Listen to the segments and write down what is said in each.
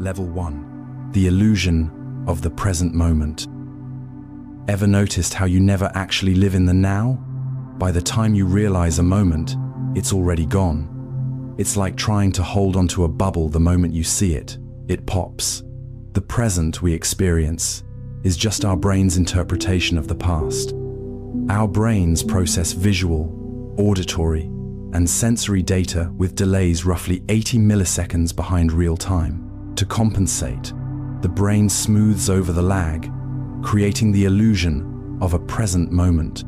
Level 1. The illusion of the present moment. Ever noticed how you never actually live in the now? By the time you realize a moment, it's already gone. It's like trying to hold onto a bubble the moment you see it. It pops. The present we experience is just our brain's interpretation of the past. Our brains process visual, auditory, and sensory data with delays roughly 80 milliseconds behind real time. To compensate, the brain smooths over the lag, creating the illusion of a present moment.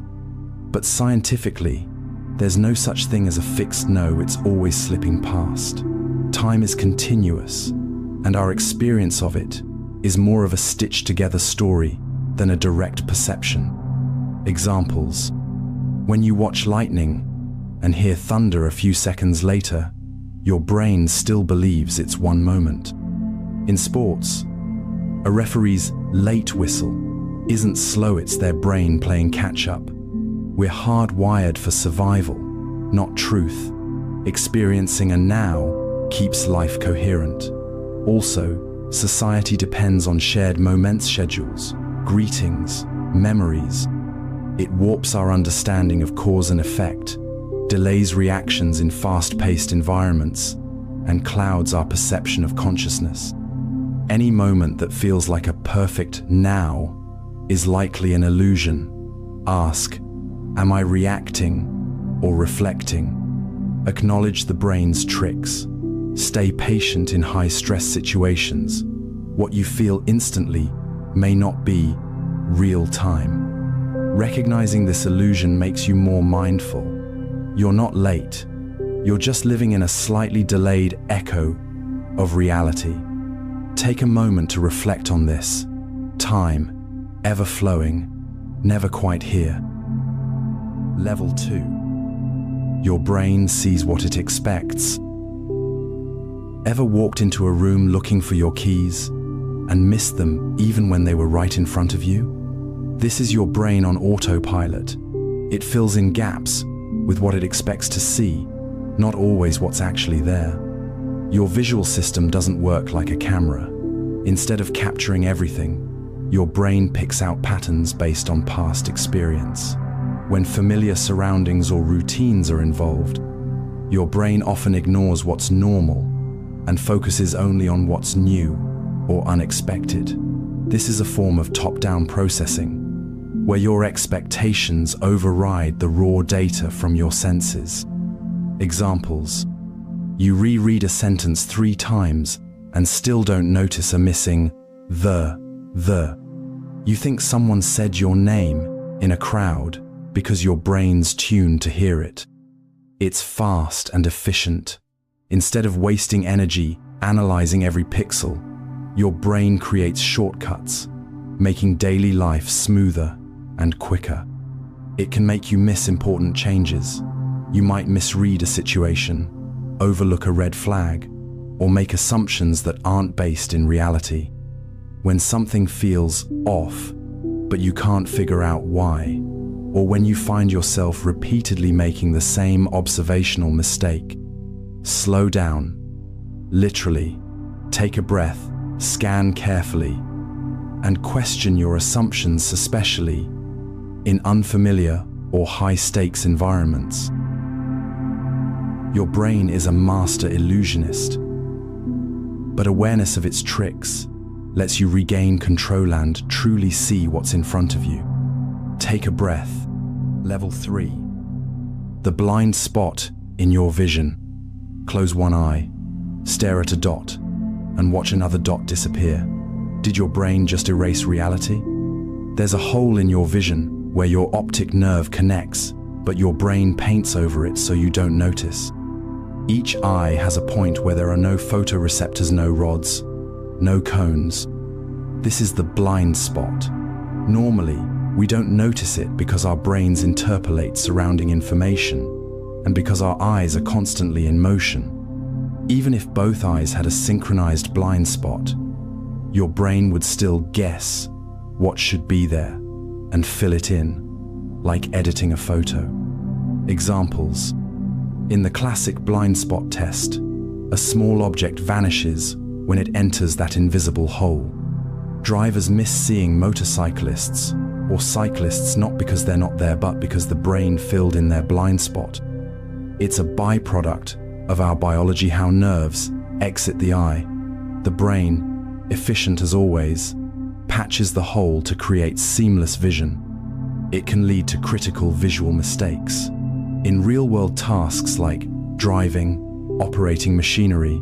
But scientifically, there's no such thing as a fixed no, it's always slipping past. Time is continuous, and our experience of it is more of a stitched-together story than a direct perception. Examples: when you watch lightning and hear thunder a few seconds later, your brain still believes it's one moment. In sports, a referee's late whistle isn't slow, it's their brain playing catch-up. We're hardwired for survival, not truth. Experiencing a now keeps life coherent. Also, society depends on shared moments, schedules, greetings, memories. It warps our understanding of cause and effect, delays reactions in fast-paced environments, and clouds our perception of consciousness. Any moment that feels like a perfect now is likely an illusion. Ask, am I reacting or reflecting? Acknowledge the brain's tricks. Stay patient in high-stress situations. What you feel instantly may not be real time. Recognizing this illusion makes you more mindful. You're not late. You're just living in a slightly delayed echo of reality. Take a moment to reflect on this. Time, ever flowing, never quite here. Level 2. Your brain sees what it expects. Ever walked into a room looking for your keys and missed them even when they were right in front of you? This is your brain on autopilot. It fills in gaps with what it expects to see, not always what's actually there. Your visual system doesn't work like a camera. Instead of capturing everything, your brain picks out patterns based on past experience. When familiar surroundings or routines are involved, your brain often ignores what's normal and focuses only on what's new or unexpected. This is a form of top-down processing, where your expectations override the raw data from your senses. Examples: you reread a sentence 3 times and still don't notice a missing the. You think someone said your name in a crowd because your brain's tuned to hear it. It's fast and efficient. Instead of wasting energy analyzing every pixel, your brain creates shortcuts, making daily life smoother and quicker. It can make you miss important changes. You might misread a situation, overlook a red flag, or make assumptions that aren't based in reality. When something feels off, but you can't figure out why, or when you find yourself repeatedly making the same observational mistake, slow down. Literally, take a breath, scan carefully, and question your assumptions, especially in unfamiliar or high-stakes environments. Your brain is a master illusionist, but awareness of its tricks lets you regain control and truly see what's in front of you. Take a breath. Level 3. The blind spot in your vision. Close one eye, stare at a dot, and watch another dot disappear. Did your brain just erase reality? There's a hole in your vision where your optic nerve connects, but your brain paints over it so you don't notice. Each eye has a point where there are no photoreceptors, no rods, no cones. This is the blind spot. Normally, we don't notice it because our brains interpolate surrounding information and because our eyes are constantly in motion. Even if both eyes had a synchronized blind spot, your brain would still guess what should be there and fill it in, like editing a photo. Examples: in the classic blind spot test, a small object vanishes when it enters that invisible hole. Drivers miss seeing motorcyclists or cyclists not because they're not there, but because the brain filled in their blind spot. It's a byproduct of our biology how nerves exit the eye. The brain, efficient as always, patches the hole to create seamless vision. It can lead to critical visual mistakes. In real-world tasks like driving, operating machinery,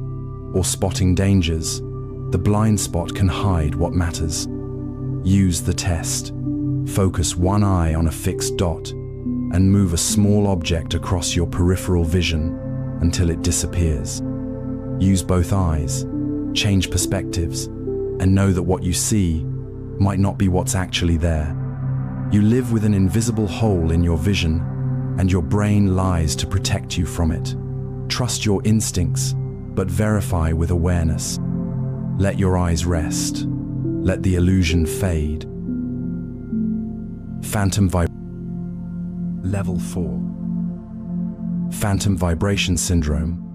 or spotting dangers, the blind spot can hide what matters. Use the test. Focus one eye on a fixed dot and move a small object across your peripheral vision until it disappears. Use both eyes, change perspectives, and know that what you see might not be what's actually there. You live with an invisible hole in your vision, and your brain lies to protect you from it. Trust your instincts, but verify with awareness. Let your eyes rest. Let the illusion fade. Level 4. Phantom vibration syndrome.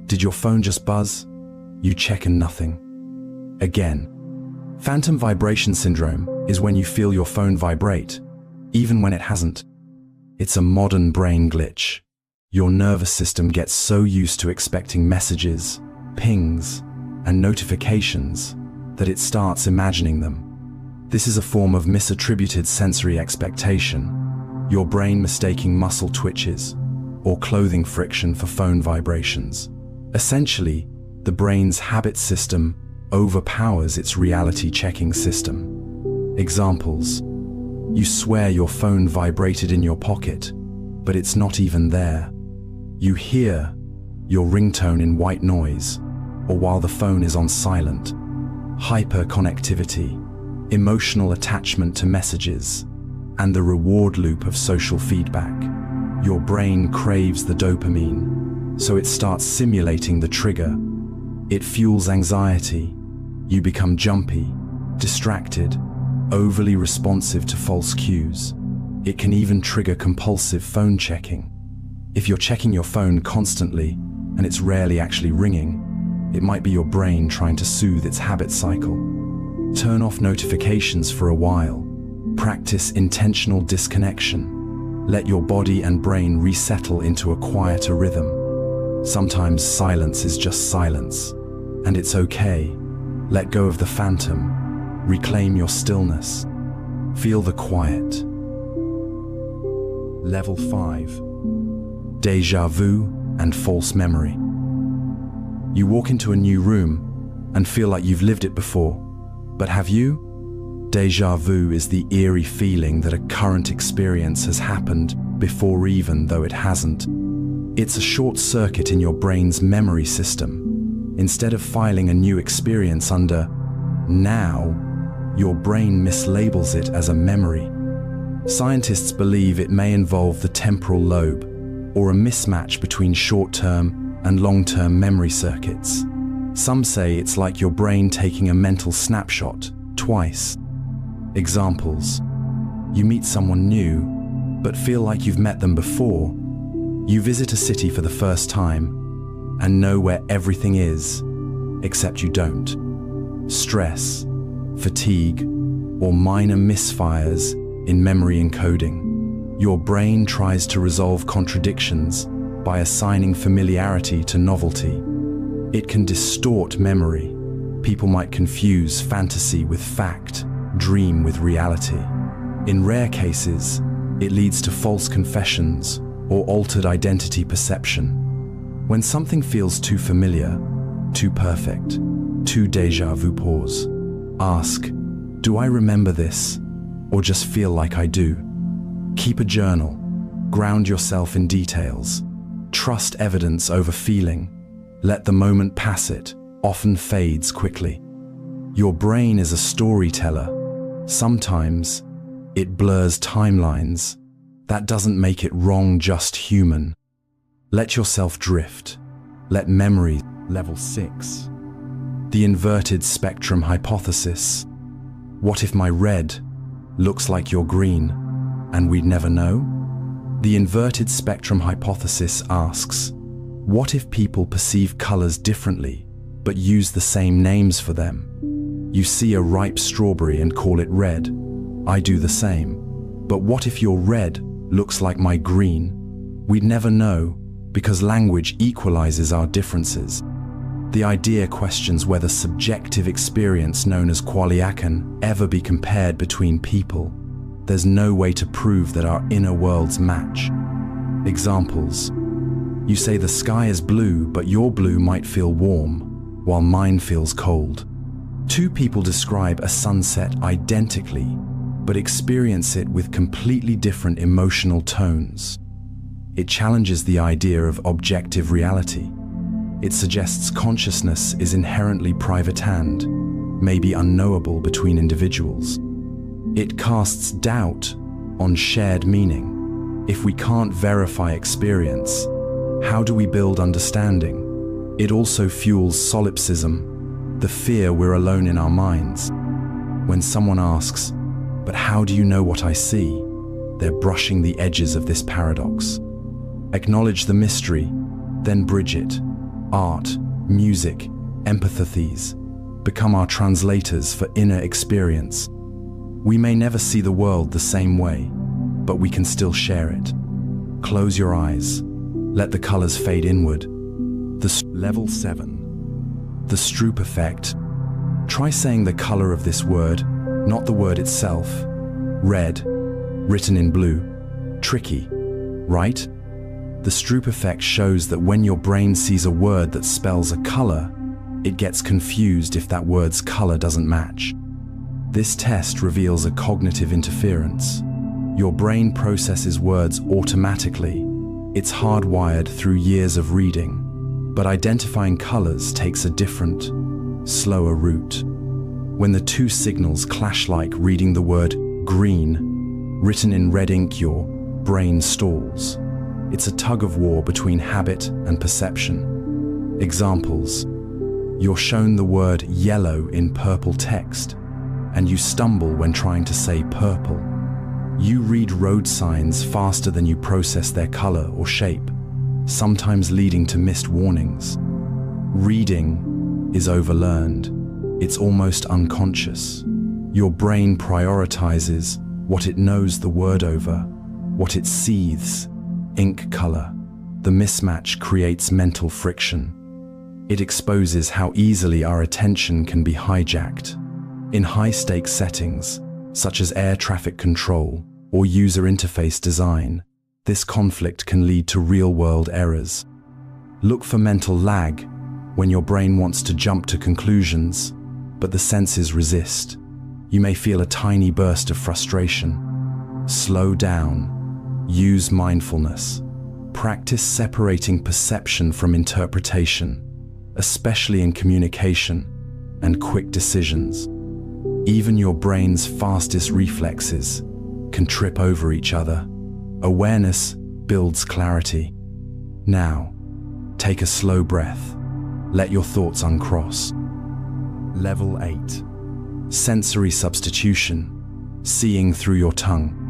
Did your phone just buzz? You check and nothing. Again. Phantom vibration syndrome is when you feel your phone vibrate, even when it hasn't. It's a modern brain glitch. Your nervous system gets so used to expecting messages, pings, and notifications that it starts imagining them. This is a form of misattributed sensory expectation, your brain mistaking muscle twitches or clothing friction for phone vibrations. Essentially, the brain's habit system overpowers its reality-checking system. Examples: you swear your phone vibrated in your pocket, but it's not even there. You hear your ringtone in white noise, or while the phone is on silent. Hyperconnectivity, emotional attachment to messages, and the reward loop of social feedback. Your brain craves the dopamine, so it starts simulating the trigger. It fuels anxiety. You become jumpy, distracted, overly responsive to false cues. It can even trigger compulsive phone checking. If you're checking your phone constantly and it's rarely actually ringing, it might be your brain trying to soothe its habit cycle. Turn off notifications for a while. Practice intentional disconnection. Let your body and brain resettle into a quieter rhythm. Sometimes silence is just silence, and it's okay. Let go of the phantom. Reclaim your stillness. Feel the quiet. Level 5. Déjà vu and false memory. You walk into a new room and feel like you've lived it before, but have you? Déjà vu is the eerie feeling that a current experience has happened before even though it hasn't. It's a short circuit in your brain's memory system. Instead of filing a new experience under now, your brain mislabels it as a memory. Scientists believe it may involve the temporal lobe, or a mismatch between short-term and long-term memory circuits. Some say it's like your brain taking a mental snapshot twice. Examples: you meet someone new, but feel like you've met them before. You visit a city for the first time and know where everything is, except you don't. Stress, fatigue, or minor misfires in memory encoding. Your brain tries to resolve contradictions by assigning familiarity to novelty. It can distort memory. People might confuse fantasy with fact, dream with reality. In rare cases, it leads to false confessions or altered identity perception. When something feels too familiar, too perfect, too déjà vu, pause. Ask, do I remember this, or just feel like I do? Keep a journal. Ground yourself in details. Trust evidence over feeling. Let the moment pass. It often fades quickly. Your brain is a storyteller. Sometimes it blurs timelines. That doesn't make it wrong, just human. Let yourself drift. Let memory. Level 6. The inverted spectrum hypothesis. What if my red looks like your green, and we'd never know? The inverted spectrum hypothesis asks, what if people perceive colors differently, but use the same names for them. You see a ripe strawberry and call it red. I do the same. But what if your red looks like my green? We'd never know, because language equalizes our differences. The idea questions whether subjective experience known as qualia can ever be compared between people. There's no way to prove that our inner worlds match. Examples. You say the sky is blue, but your blue might feel warm, while mine feels cold. Two people describe a sunset identically, but experience it with completely different emotional tones. It challenges the idea of objective reality. It suggests consciousness is inherently private and maybe unknowable between individuals. It casts doubt on shared meaning. If we can't verify experience, how do we build understanding? It also fuels solipsism, the fear we're alone in our minds. When someone asks, "But how do you know what I see?" they're brushing the edges of this paradox. Acknowledge the mystery, then bridge it. Art, music, empathies become our translators for inner experience. We may never see the world the same way, but we can still share it. Close your eyes. Let the colors fade inward. Level 7. The Stroop effect. Try saying the color of this word, not the word itself. Red, written in blue. Tricky, right? The Stroop effect shows that when your brain sees a word that spells a color, it gets confused if that word's color doesn't match. This test reveals a cognitive interference. Your brain processes words automatically. It's hardwired through years of reading. But identifying colors takes a different, slower route. When the two signals clash, like reading the word green, written in red ink, your brain stalls. It's a tug of war between habit and perception. Examples. You're shown the word yellow in purple text, and you stumble when trying to say purple. You read road signs faster than you process their color or shape, sometimes leading to missed warnings. Reading is overlearned. It's almost unconscious. Your brain prioritizes what it knows the word over, what it seethes, ink color. The mismatch creates mental friction. It exposes how easily our attention can be hijacked. In high-stakes settings, such as air traffic control or user interface design, this conflict can lead to real-world errors. Look for mental lag when your brain wants to jump to conclusions, but the senses resist. You may feel a tiny burst of frustration. Slow down. Use mindfulness. Practice separating perception from interpretation, especially in communication and quick decisions. Even your brain's fastest reflexes can trip over each other. Awareness builds clarity. Now, take a slow breath. Let your thoughts uncross. Level 8. Sensory substitution. Seeing through your tongue.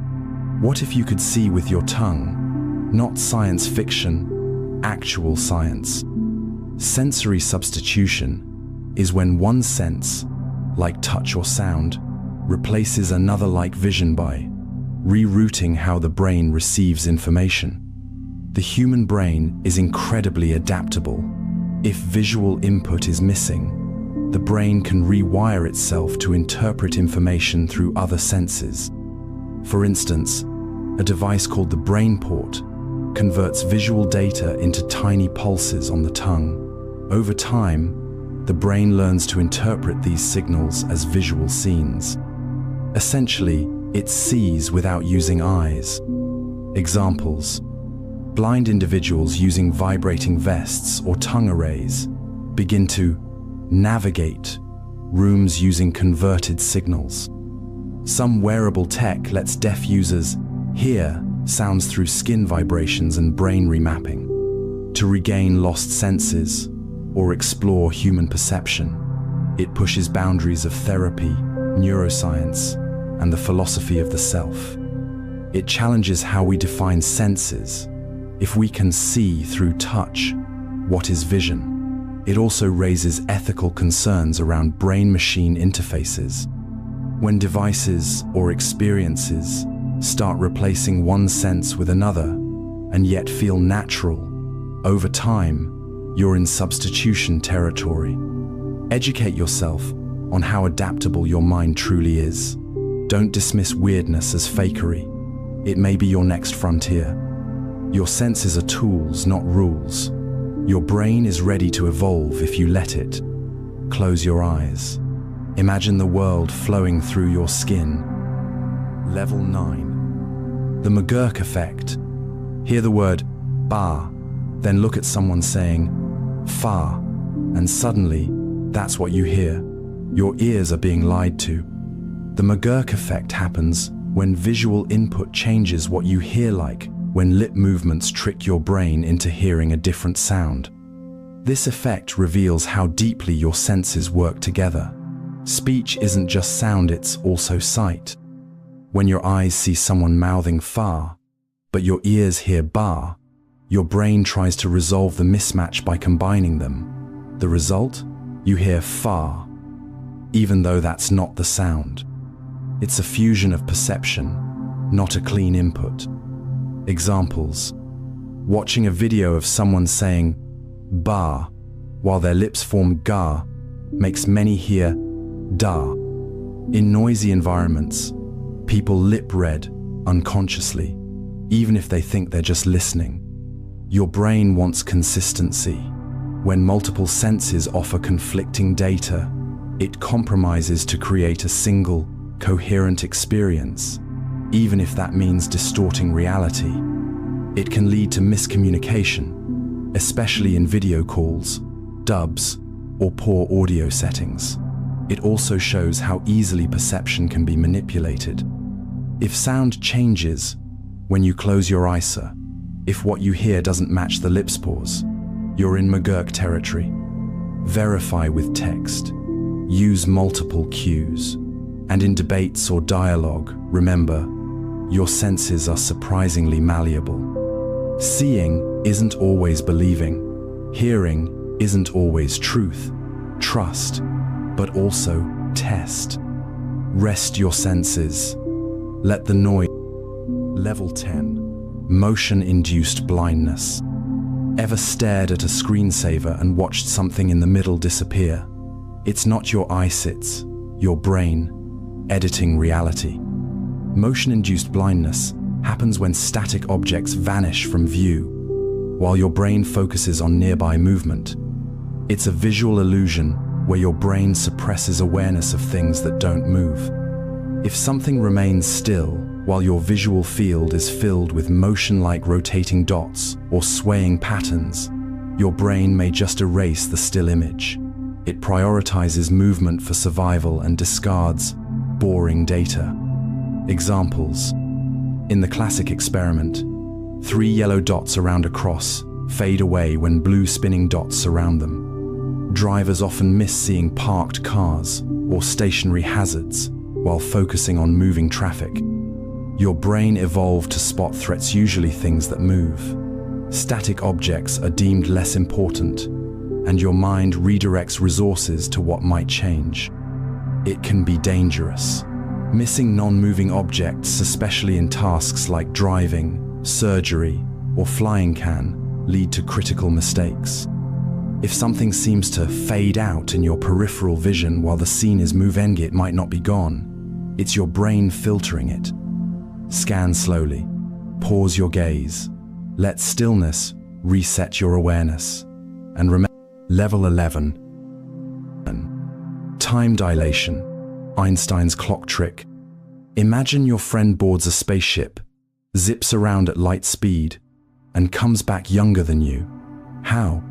What if you could see with your tongue? Not science fiction, actual science. Sensory substitution is when one sense, like touch or sound, replaces another like vision by rerouting how the brain receives information. The human brain is incredibly adaptable. If visual input is missing, the brain can rewire itself to interpret information through other senses. For instance, a device called the brain port converts visual data into tiny pulses on the tongue. Over time, the brain learns to interpret these signals as visual scenes. Essentially, it sees without using eyes. Examples. Blind individuals using vibrating vests or tongue arrays begin to navigate rooms using converted signals. Some wearable tech lets deaf users hear sounds through skin vibrations and brain remapping. To regain lost senses or explore human perception, it pushes boundaries of therapy, neuroscience, and the philosophy of the self. It challenges how we define senses. If we can see through touch, what is vision? It also raises ethical concerns around brain-machine interfaces. When devices or experiences start replacing one sense with another and yet feel natural, over time, you're in substitution territory. Educate yourself on how adaptable your mind truly is. Don't dismiss weirdness as fakery. It may be your next frontier. Your senses are tools, not rules. Your brain is ready to evolve if you let it. Close your eyes. Imagine the world flowing through your skin. Level 9. The McGurk effect. Hear the word ba, then look at someone saying fa, and suddenly, that's what you hear. Your ears are being lied to. The McGurk effect happens when visual input changes what you hear, like when lip movements trick your brain into hearing a different sound. This effect reveals how deeply your senses work together. Speech isn't just sound, it's also sight. When your eyes see someone mouthing fa, but your ears hear ba, your brain tries to resolve the mismatch by combining them. The result? You hear fa, even though that's not the sound. It's a fusion of perception, not a clean input. Examples: watching a video of someone saying ba while their lips form ga makes many hear da. In noisy environments, people lip-read unconsciously, even if they think they're just listening. Your brain wants consistency. When multiple senses offer conflicting data, it compromises to create a single, coherent experience, even if that means distorting reality. It can lead to miscommunication, especially in video calls, dubs, or poor audio settings. It also shows how easily perception can be manipulated. If sound changes when you close your eyes, if what you hear doesn't match the lips pause, you're in McGurk territory. Verify with text. Use multiple cues. And in debates or dialogue, remember, your senses are surprisingly malleable. Seeing isn't always believing. Hearing isn't always truth. Trust, but also test. Rest your senses. Let the noise. Level 10. Motion-induced blindness. Ever stared at a screensaver and watched something in the middle disappear? It's not your eyesits, your brain, editing reality. Motion-induced blindness happens when static objects vanish from view, while your brain focuses on nearby movement. It's a visual illusion where your brain suppresses awareness of things that don't move. If something remains still while your visual field is filled with motion-like rotating dots or swaying patterns, your brain may just erase the still image. It prioritizes movement for survival and discards boring data. Examples: in the classic experiment, 3 yellow dots around a cross fade away when blue spinning dots surround them. Drivers often miss seeing parked cars or stationary hazards while focusing on moving traffic. Your brain evolved to spot threats, usually things that move. Static objects are deemed less important, and your mind redirects resources to what might change. It can be dangerous. Missing non-moving objects, especially in tasks like driving, surgery, or flying, can lead to critical mistakes. If something seems to fade out in your peripheral vision while the scene is moving, it might not be gone. It's your brain filtering it. Scan slowly. Pause your gaze. Let stillness reset your awareness. And remember, level 11. Time dilation. Einstein's clock trick. Imagine your friend boards a spaceship, zips around at light speed, and comes back younger than you. How?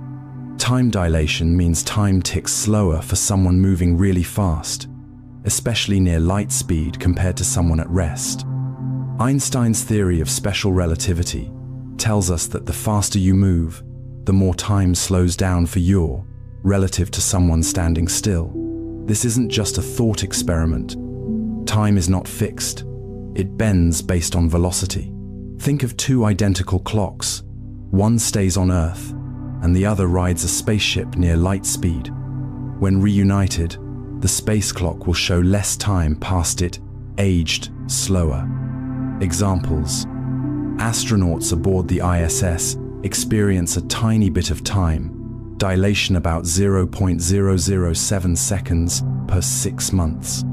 Time dilation means time ticks slower for someone moving really fast, especially near light speed compared to someone at rest. Einstein's theory of special relativity tells us that the faster you move, the more time slows down for you relative to someone standing still. This isn't just a thought experiment. Time is not fixed. It bends based on velocity. Think of 2 identical clocks. One stays on Earth, and the other rides a spaceship near light speed. When reunited, the space clock will show less time past it, aged slower. Examples: astronauts aboard the ISS experience a tiny bit of time, dilation about 0.007 seconds per 6 months.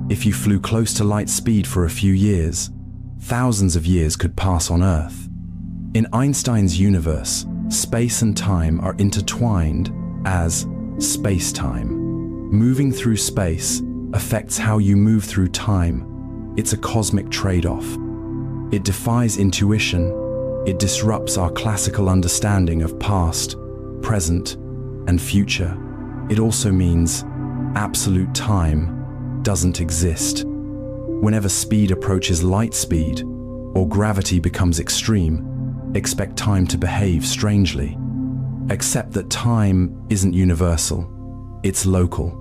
If you flew close to light speed for a few years, thousands of years could pass on Earth. In Einstein's universe, space and time are intertwined as space-time. Moving through space affects how you move through time. It's a cosmic trade-off. It defies intuition. It disrupts our classical understanding of past, present, and future. It also means absolute time doesn't exist. Whenever speed approaches light speed, or gravity becomes extreme, expect time to behave strangely. Accept that time isn't universal, it's local.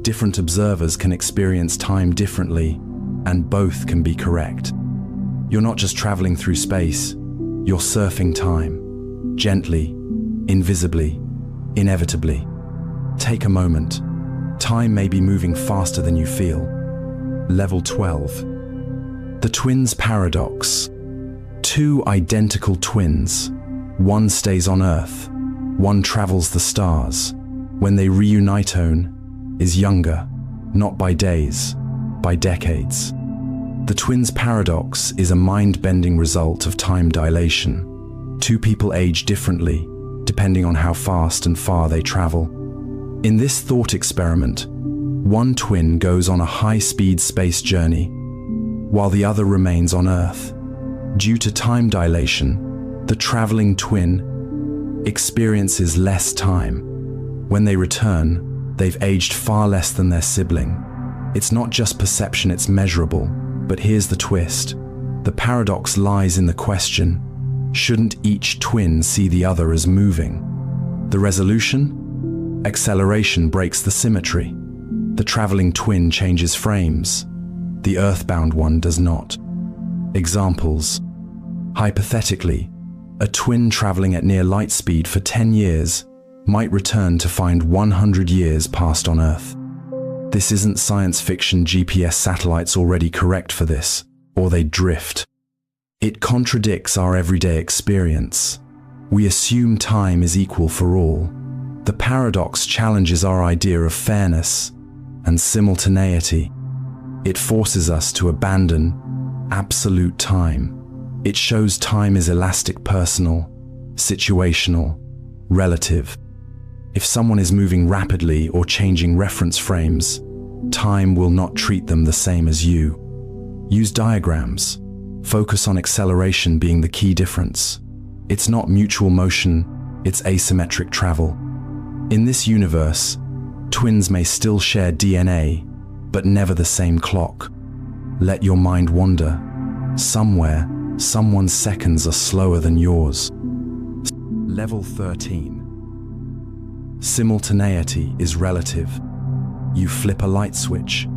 Different observers can experience time differently, and both can be correct. You're not just traveling through space, you're surfing time. Gently, invisibly, inevitably. Take a moment. Time may be moving faster than you feel. Level 12. The twins paradox. Two identical twins. One stays on Earth, one travels the stars. When they reunite, one is younger, not by days, by decades. The twins paradox is a mind-bending result of time dilation. Two people age differently, depending on how fast and far they travel. In this thought experiment, one twin goes on a high-speed space journey, while the other remains on Earth. Due to time dilation, the traveling twin experiences less time. When they return, they've aged far less than their sibling. It's not just perception, it's measurable. But here's the twist. The paradox lies in the question, shouldn't each twin see the other as moving? The resolution? Acceleration breaks the symmetry. The traveling twin changes frames. The earthbound one does not. Examples. Hypothetically, a twin traveling at near light speed for 10 years might return to find 100 years passed on Earth. This isn't science fiction. GPS satellites already correct for this, or they drift. It contradicts our everyday experience. We assume time is equal for all. The paradox challenges our idea of fairness and simultaneity. It forces us to abandon absolute time. It shows time is elastic, personal, situational, relative. If someone is moving rapidly or changing reference frames, time will not treat them the same as you. Use diagrams. Focus on acceleration being the key difference. It's not mutual motion, it's asymmetric travel. In this universe, twins may still share DNA, but never the same clock. Let your mind wander. Somewhere, someone's seconds are slower than yours. Level 13. Simultaneity is relative. You flip a light switch.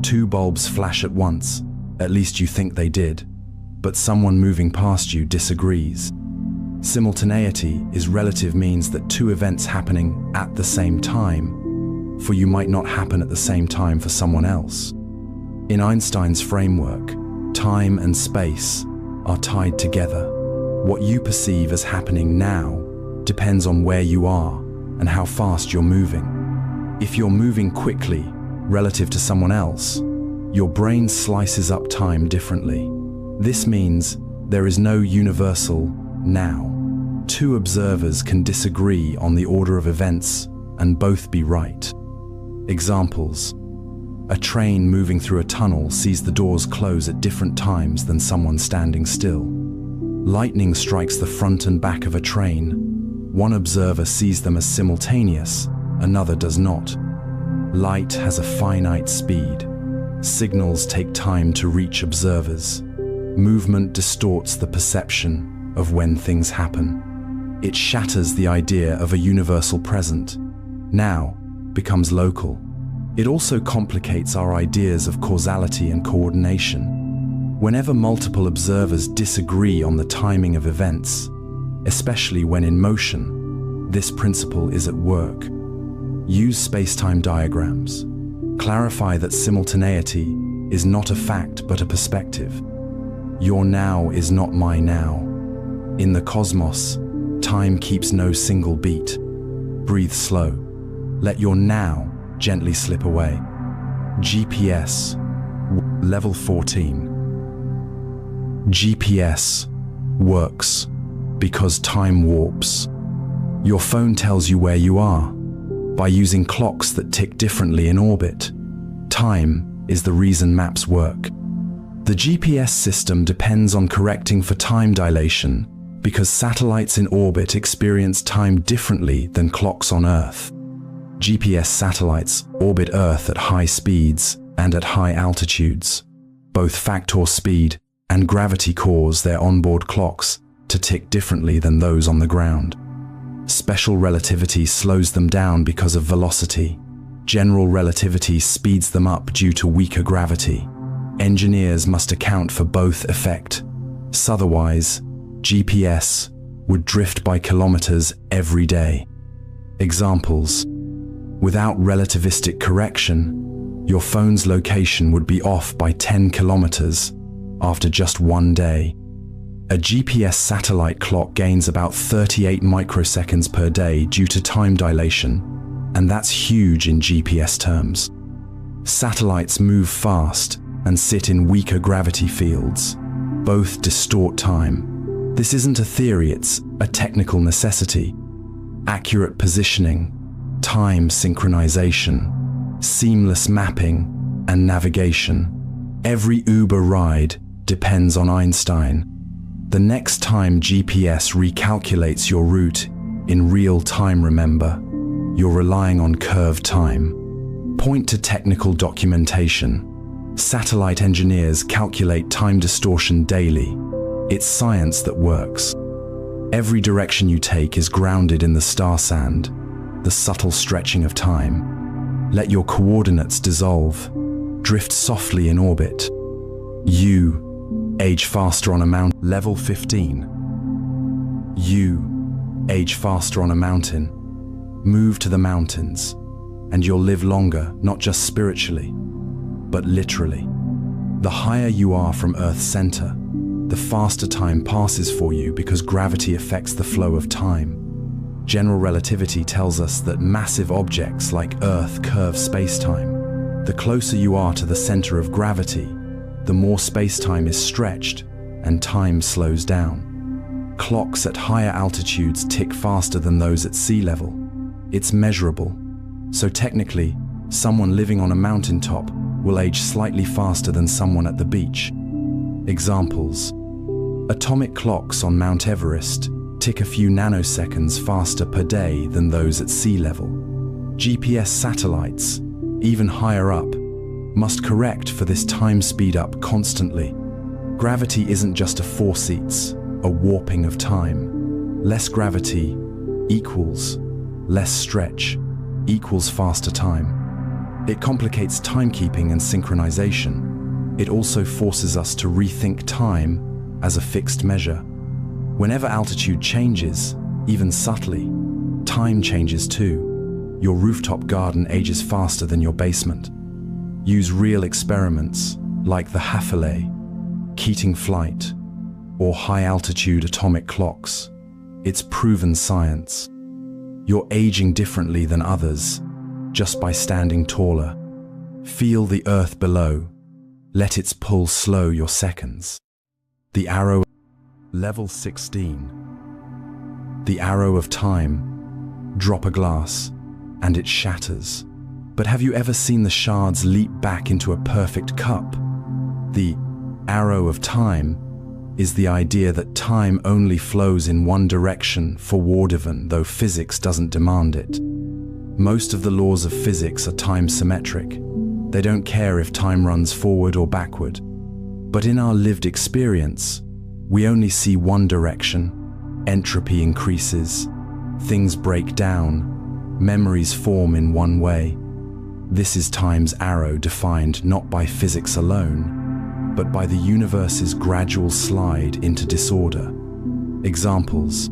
Two bulbs flash at once, at least you think they did, but someone moving past you disagrees. Simultaneity is relative means that two events happening at the same time for you might not happen at the same time for someone else. In Einstein's framework, time and space are tied together. What you perceive as happening now depends on where you are and how fast you're moving. If you're moving quickly relative to someone else, your brain slices up time differently. This means there is no universal now. Two observers can disagree on the order of events and both be right. Examples. A train moving through a tunnel sees the doors close at different times than someone standing still. Lightning strikes the front and back of a train. One observer sees them as simultaneous, another does not. Light has a finite speed. Signals take time to reach observers. Movement distorts the perception of when things happen. It shatters the idea of a universal present. Now becomes local. It also complicates our ideas of causality and coordination. Whenever multiple observers disagree on the timing of events, especially when in motion, This principle is at work. Use space-time diagrams. Clarify that simultaneity is not a fact but a perspective. Your now is not my now. In the cosmos, time keeps no single beat. Breathe slow. Let your now gently slip away. GPS, level 14. GPS works because time warps. Your phone tells you where you are by using clocks that tick differently in orbit. Time is the reason maps work. The GPS system depends on correcting for time dilation because satellites in orbit experience time differently than clocks on Earth. GPS satellites orbit Earth at high speeds and at high altitudes. Both factor speed and gravity cause their onboard clocks to tick differently than those on the ground. Special relativity slows them down because of velocity. General relativity speeds them up due to weaker gravity. Engineers must account for both effects. Otherwise, GPS would drift by kilometers every day. Examples. Without relativistic correction, your phone's location would be off by 10 kilometers after just one day. A GPS satellite clock gains about 38 microseconds per day due to time dilation, and that's huge in GPS terms. Satellites move fast and sit in weaker gravity fields. Both distort time. This isn't a theory, it's a technical necessity. Accurate positioning, time synchronization, seamless mapping, and navigation. Every Uber ride depends on Einstein. The next time GPS recalculates your route in real time, remember, you're relying on curved time. Point to technical documentation. Satellite engineers calculate time distortion daily. It's science that works. Every direction you take is grounded in the star sand, the subtle stretching of time. Let your coordinates dissolve. Drift softly in orbit. You age faster on a mountain. Level 15. You age faster on a mountain. Move to the mountains, and you'll live longer, not just spiritually, but literally. The higher you are from Earth's center, the faster time passes for you because gravity affects the flow of time. General relativity tells us that massive objects like Earth curve space-time. The closer you are to the center of gravity, the more space-time is stretched and time slows down. Clocks at higher altitudes tick faster than those at sea level. It's measurable. So technically, someone living on a mountaintop will age slightly faster than someone at the beach. Examples. Atomic clocks on Mount Everest tick a few nanoseconds faster per day than those at sea level. GPS satellites, even higher up, must correct for this time speed up constantly. Gravity isn't just a force, it's a warping of time. Less gravity equals less stretch equals faster time. It complicates timekeeping and synchronization. It also forces us to rethink time as a fixed measure. Whenever altitude changes, even subtly, time changes too. Your rooftop garden ages faster than your basement. Use real experiments like the Hathaway, Keating flight, or high-altitude atomic clocks. It's proven science. You're aging differently than others just by standing taller. Feel the earth below. Let its pull slow your seconds. The arrow. Level 16. The arrow of time. Drop a glass, and it shatters. But have you ever seen the shards leap back into a perfect cup? The arrow of time is the idea that time only flows in one direction forward, even though physics doesn't demand it. Most of the laws of physics are time symmetric. They don't care if time runs forward or backward. But in our lived experience, we only see one direction. Entropy increases, things break down, memories form in one way. This is time's arrow, defined not by physics alone, but by the universe's gradual slide into disorder. Examples.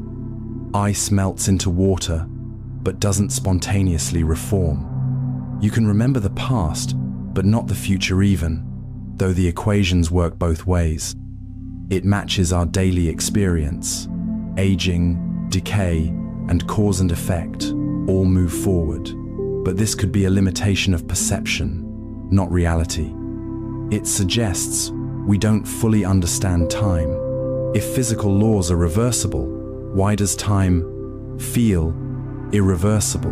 Ice melts into water, but doesn't spontaneously reform. You can remember the past, but not the future even, though the equations work both ways. It matches our daily experience. Aging, decay, and cause and effect all move forward. But this could be a limitation of perception, not reality. It suggests we don't fully understand time. If physical laws are reversible, why does time feel irreversible?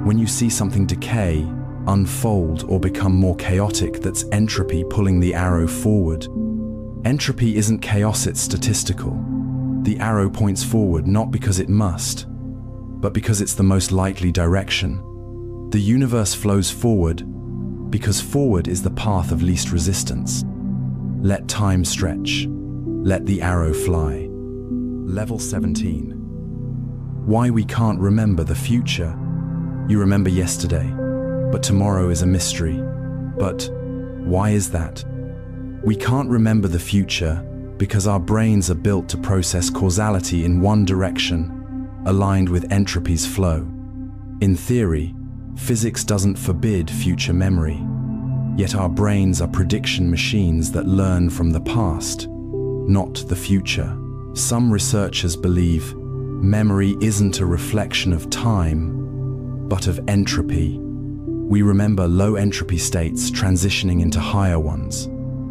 When you see something decay, unfold, or become more chaotic, that's entropy pulling the arrow forward. Entropy isn't chaos, it's statistical. The arrow points forward not because it must, but because it's the most likely direction. The universe flows forward because forward is the path of least resistance. Let time stretch. Let the arrow fly. Level 17. Why we can't remember the future. You remember yesterday, but tomorrow is a mystery. But why is that? We can't remember the future because our brains are built to process causality in one direction, aligned with entropy's flow. In theory, physics doesn't forbid future memory, yet our brains are prediction machines that learn from the past, not the future. Some researchers believe memory isn't a reflection of time, but of entropy. We remember low entropy states transitioning into higher ones.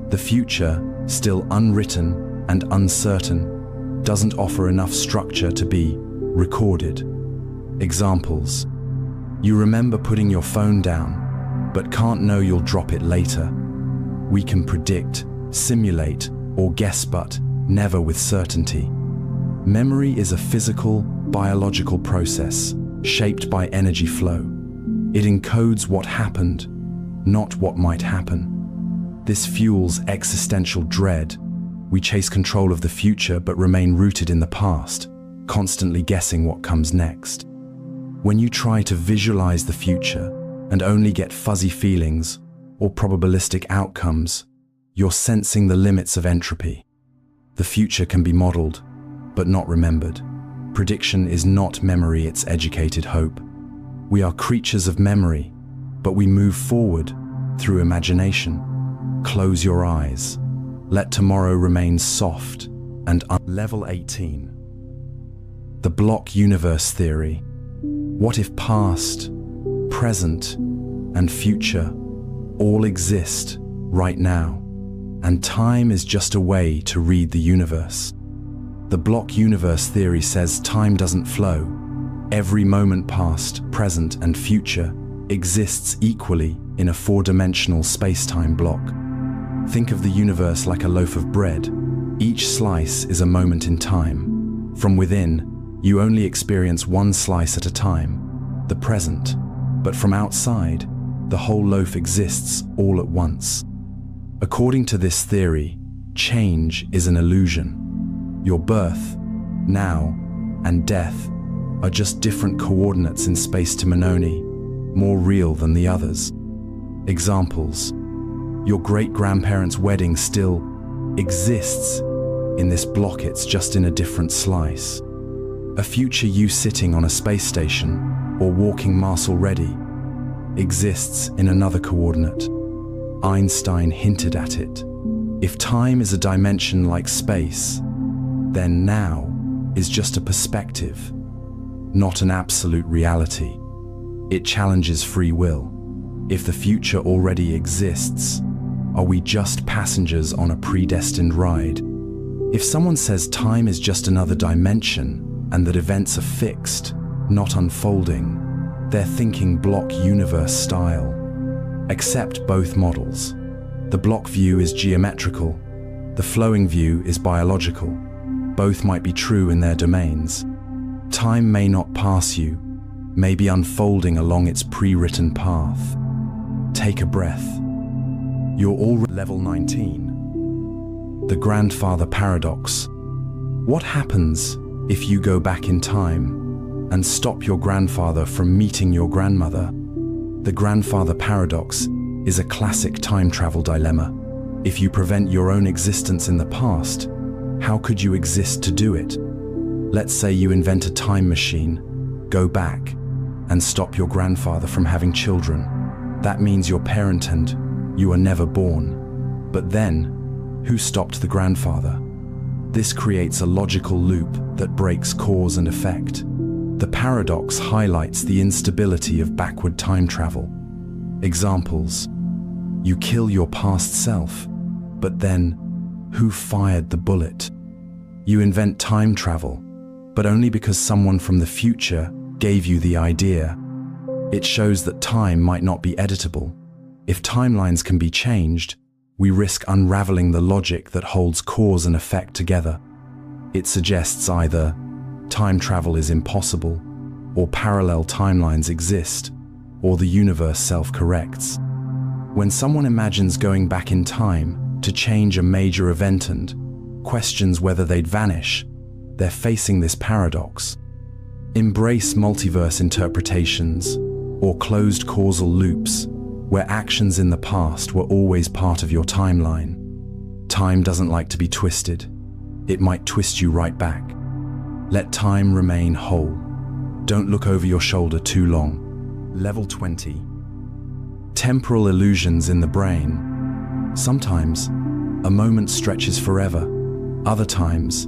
The future, still unwritten and uncertain, doesn't offer enough structure to be recorded. Examples. You remember putting your phone down, but can't know you'll drop it later. We can predict, simulate, or guess, but never with certainty. Memory is a physical, biological process shaped by energy flow. It encodes what happened, not what might happen. This fuels existential dread. We chase control of the future but remain rooted in the past, constantly guessing what comes next. When you try to visualize the future and only get fuzzy feelings or probabilistic outcomes, you're sensing the limits of entropy. The future can be modeled, but not remembered. Prediction is not memory, it's educated hope. We are creatures of memory, but we move forward through imagination. Close your eyes. Let tomorrow remain soft and Level 18. The block universe theory. What if past, present, and future all exist right now, and time is just a way to read the universe? The block universe theory says time doesn't flow. Every moment, past, present, and future, exists equally in a four-dimensional space-time block. Think of the universe like a loaf of bread. Each slice is a moment in time. From within, you only experience one slice at a time, the present. But from outside, the whole loaf exists all at once. According to this theory, change is an illusion. Your birth, now, and death are just different coordinates in space to Manoni, more real than the others. Examples. Your great-grandparents' wedding still exists in this block, it's just in a different slice. A future you sitting on a space station or walking Mars already exists in another coordinate. Einstein hinted at it. If time is a dimension like space, then now is just a perspective, not an absolute reality. It challenges free will. If the future already exists, are we just passengers on a predestined ride? If someone says time is just another dimension and that events are fixed, not unfolding, they're thinking block universe style. Accept both models. The block view is geometrical. The flowing view is biological. Both might be true in their domains. Time may not pass you, may be unfolding along its pre-written path. Take a breath. You're already Level 19. The grandfather paradox. What happens if you go back in time and stop your grandfather from meeting your grandmother? The grandfather paradox is a classic time travel dilemma. If you prevent your own existence in the past, how could you exist to do it? Let's say you invent a time machine, go back, and stop your grandfather from having children. That means your parent and you are never born. But then, who stopped the grandfather? This creates a logical loop that breaks cause and effect. The paradox highlights the instability of backward time travel. Examples: you kill your past self, but then, who fired the bullet? You invent time travel, but only because someone from the future gave you the idea. It shows that time might not be editable. If timelines can be changed, we risk unraveling the logic that holds cause and effect together. It suggests either time travel is impossible, or parallel timelines exist, or the universe self-corrects. When someone imagines going back in time to change a major event and questions whether they'd vanish, they're facing this paradox. Embrace multiverse interpretations, or closed causal loops, where actions in the past were always part of your timeline. Time doesn't like to be twisted. It might twist you right back. Let time remain whole. Don't look over your shoulder too long. Level 20. Temporal illusions in the brain. Sometimes, a moment stretches forever. Other times,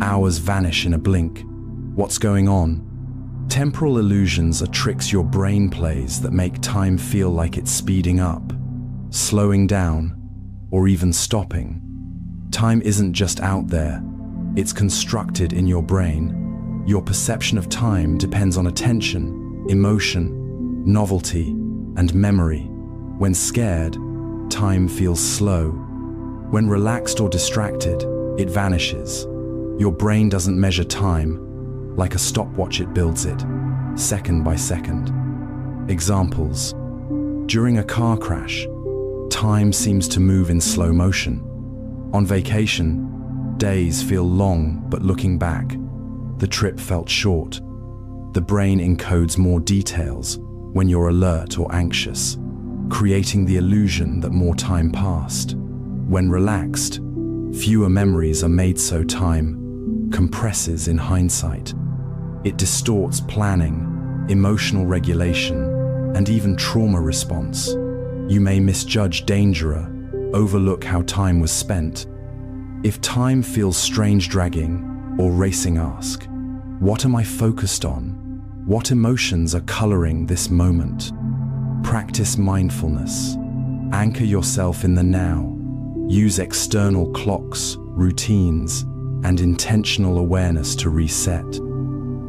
hours vanish in a blink. What's going on? Temporal illusions are tricks your brain plays that make time feel like it's speeding up, slowing down, or even stopping. Time isn't just out there, it's constructed in your brain. Your perception of time depends on attention, emotion, novelty, and memory. When scared, time feels slow. When relaxed or distracted, it vanishes. Your brain doesn't measure time. Like a stopwatch, it builds it, second by second. Examples: during a car crash, time seems to move in slow motion. On vacation, days feel long, but looking back, the trip felt short. The brain encodes more details when you're alert or anxious, creating the illusion that more time passed. When relaxed, fewer memories are made, so time compresses in hindsight. It distorts planning, emotional regulation, and even trauma response. You may misjudge danger, overlook how time was spent. If time feels strange, dragging, or racing, ask, what am I focused on? What emotions are coloring this moment? Practice mindfulness. Anchor yourself in the now. Use external clocks, routines, and intentional awareness to reset.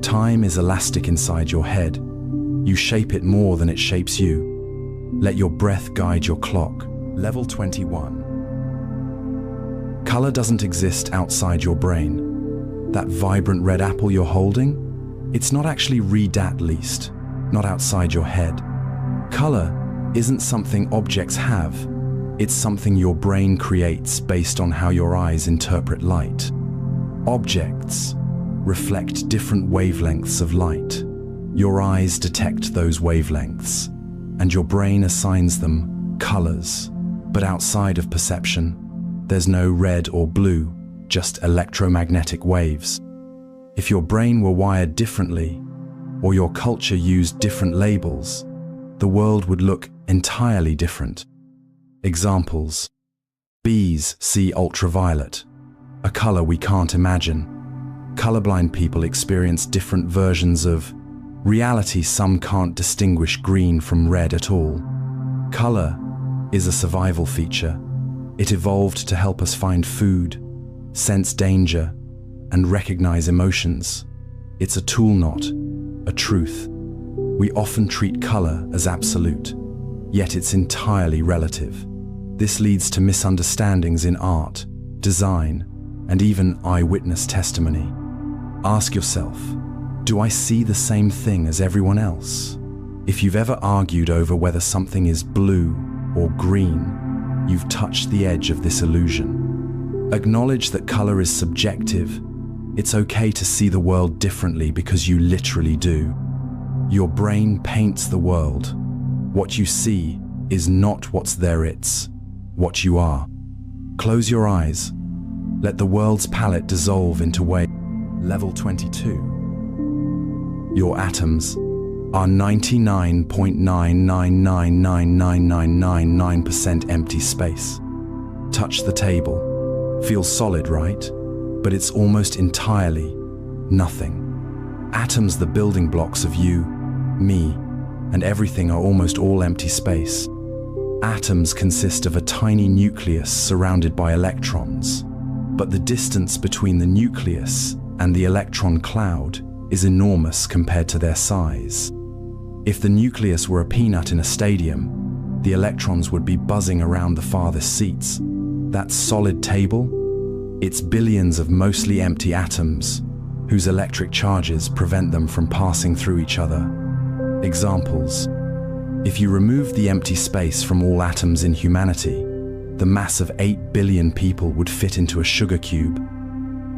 Time is elastic inside your head. You shape it more than it shapes you. Let your breath guide your clock. Level 21. Color doesn't exist outside your brain. That vibrant red apple you're holding, it's not actually at least, not outside your head. Color isn't something objects have. It's something your brain creates based on how your eyes interpret light. Objects reflect different wavelengths of light. Your eyes detect those wavelengths, and your brain assigns them colors. But outside of perception, there's no red or blue, just electromagnetic waves. If your brain were wired differently, or your culture used different labels, the world would look entirely different. Examples: bees see ultraviolet, a color we can't imagine. Colorblind people experience different versions of reality. Some can't distinguish green from red at all. Color is a survival feature. It evolved to help us find food, sense danger, and recognize emotions. It's a tool, not a truth. We often treat color as absolute, yet it's entirely relative. This leads to misunderstandings in art, design, and even eyewitness testimony. Ask yourself, do I see the same thing as everyone else? If you've ever argued over whether something is blue or green, you've touched the edge of this illusion. Acknowledge that color is subjective. It's okay to see the world differently because you literally do. Your brain paints the world. What you see is not what's there, it's what you are. Close your eyes. Let the world's palette dissolve into waves. Level 22. Your atoms are 99.9999999% empty space. Touch the table. Feels solid, right? But it's almost entirely nothing. Atoms, the building blocks of you, me, and everything, are almost all empty space. Atoms consist of a tiny nucleus surrounded by electrons, but the distance between the nucleus and the electron cloud is enormous compared to their size. If the nucleus were a peanut in a stadium, the electrons would be buzzing around the farthest seats. That solid table? It's billions of mostly empty atoms, whose electric charges prevent them from passing through each other. Examples. If you remove the empty space from all atoms in humanity, the mass of 8 billion people would fit into a sugar cube.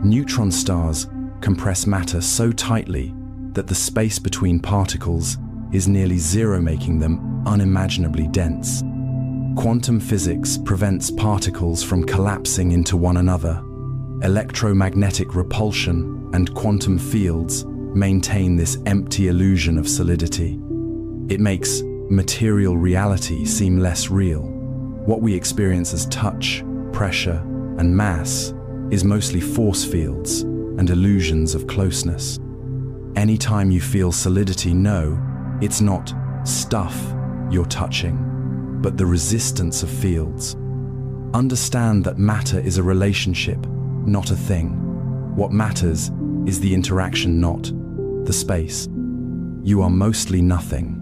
Neutron stars compress matter so tightly that the space between particles is nearly zero, making them unimaginably dense. Quantum physics prevents particles from collapsing into one another. Electromagnetic repulsion and quantum fields maintain this empty illusion of solidity. It makes material reality seem less real. What we experience as touch, pressure, and mass is mostly force fields and illusions of closeness. Anytime you feel solidity, know it's not stuff you're touching, but the resistance of fields. Understand that matter is a relationship, not a thing. What matters is the interaction, not the space. You are mostly nothing,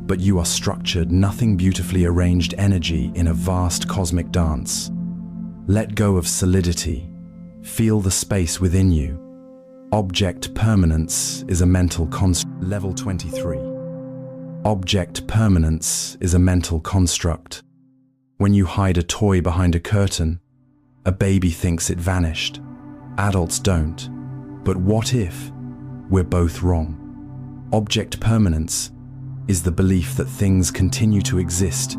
but you are structured, nothing, beautifully arranged energy in a vast cosmic dance. Let go of solidity. Feel the space within you. Object permanence is a mental construct. Level 23. Object permanence is a mental construct. When you hide a toy behind a curtain, a baby thinks it vanished. Adults don't. But what if we're both wrong? Object permanence is the belief that things continue to exist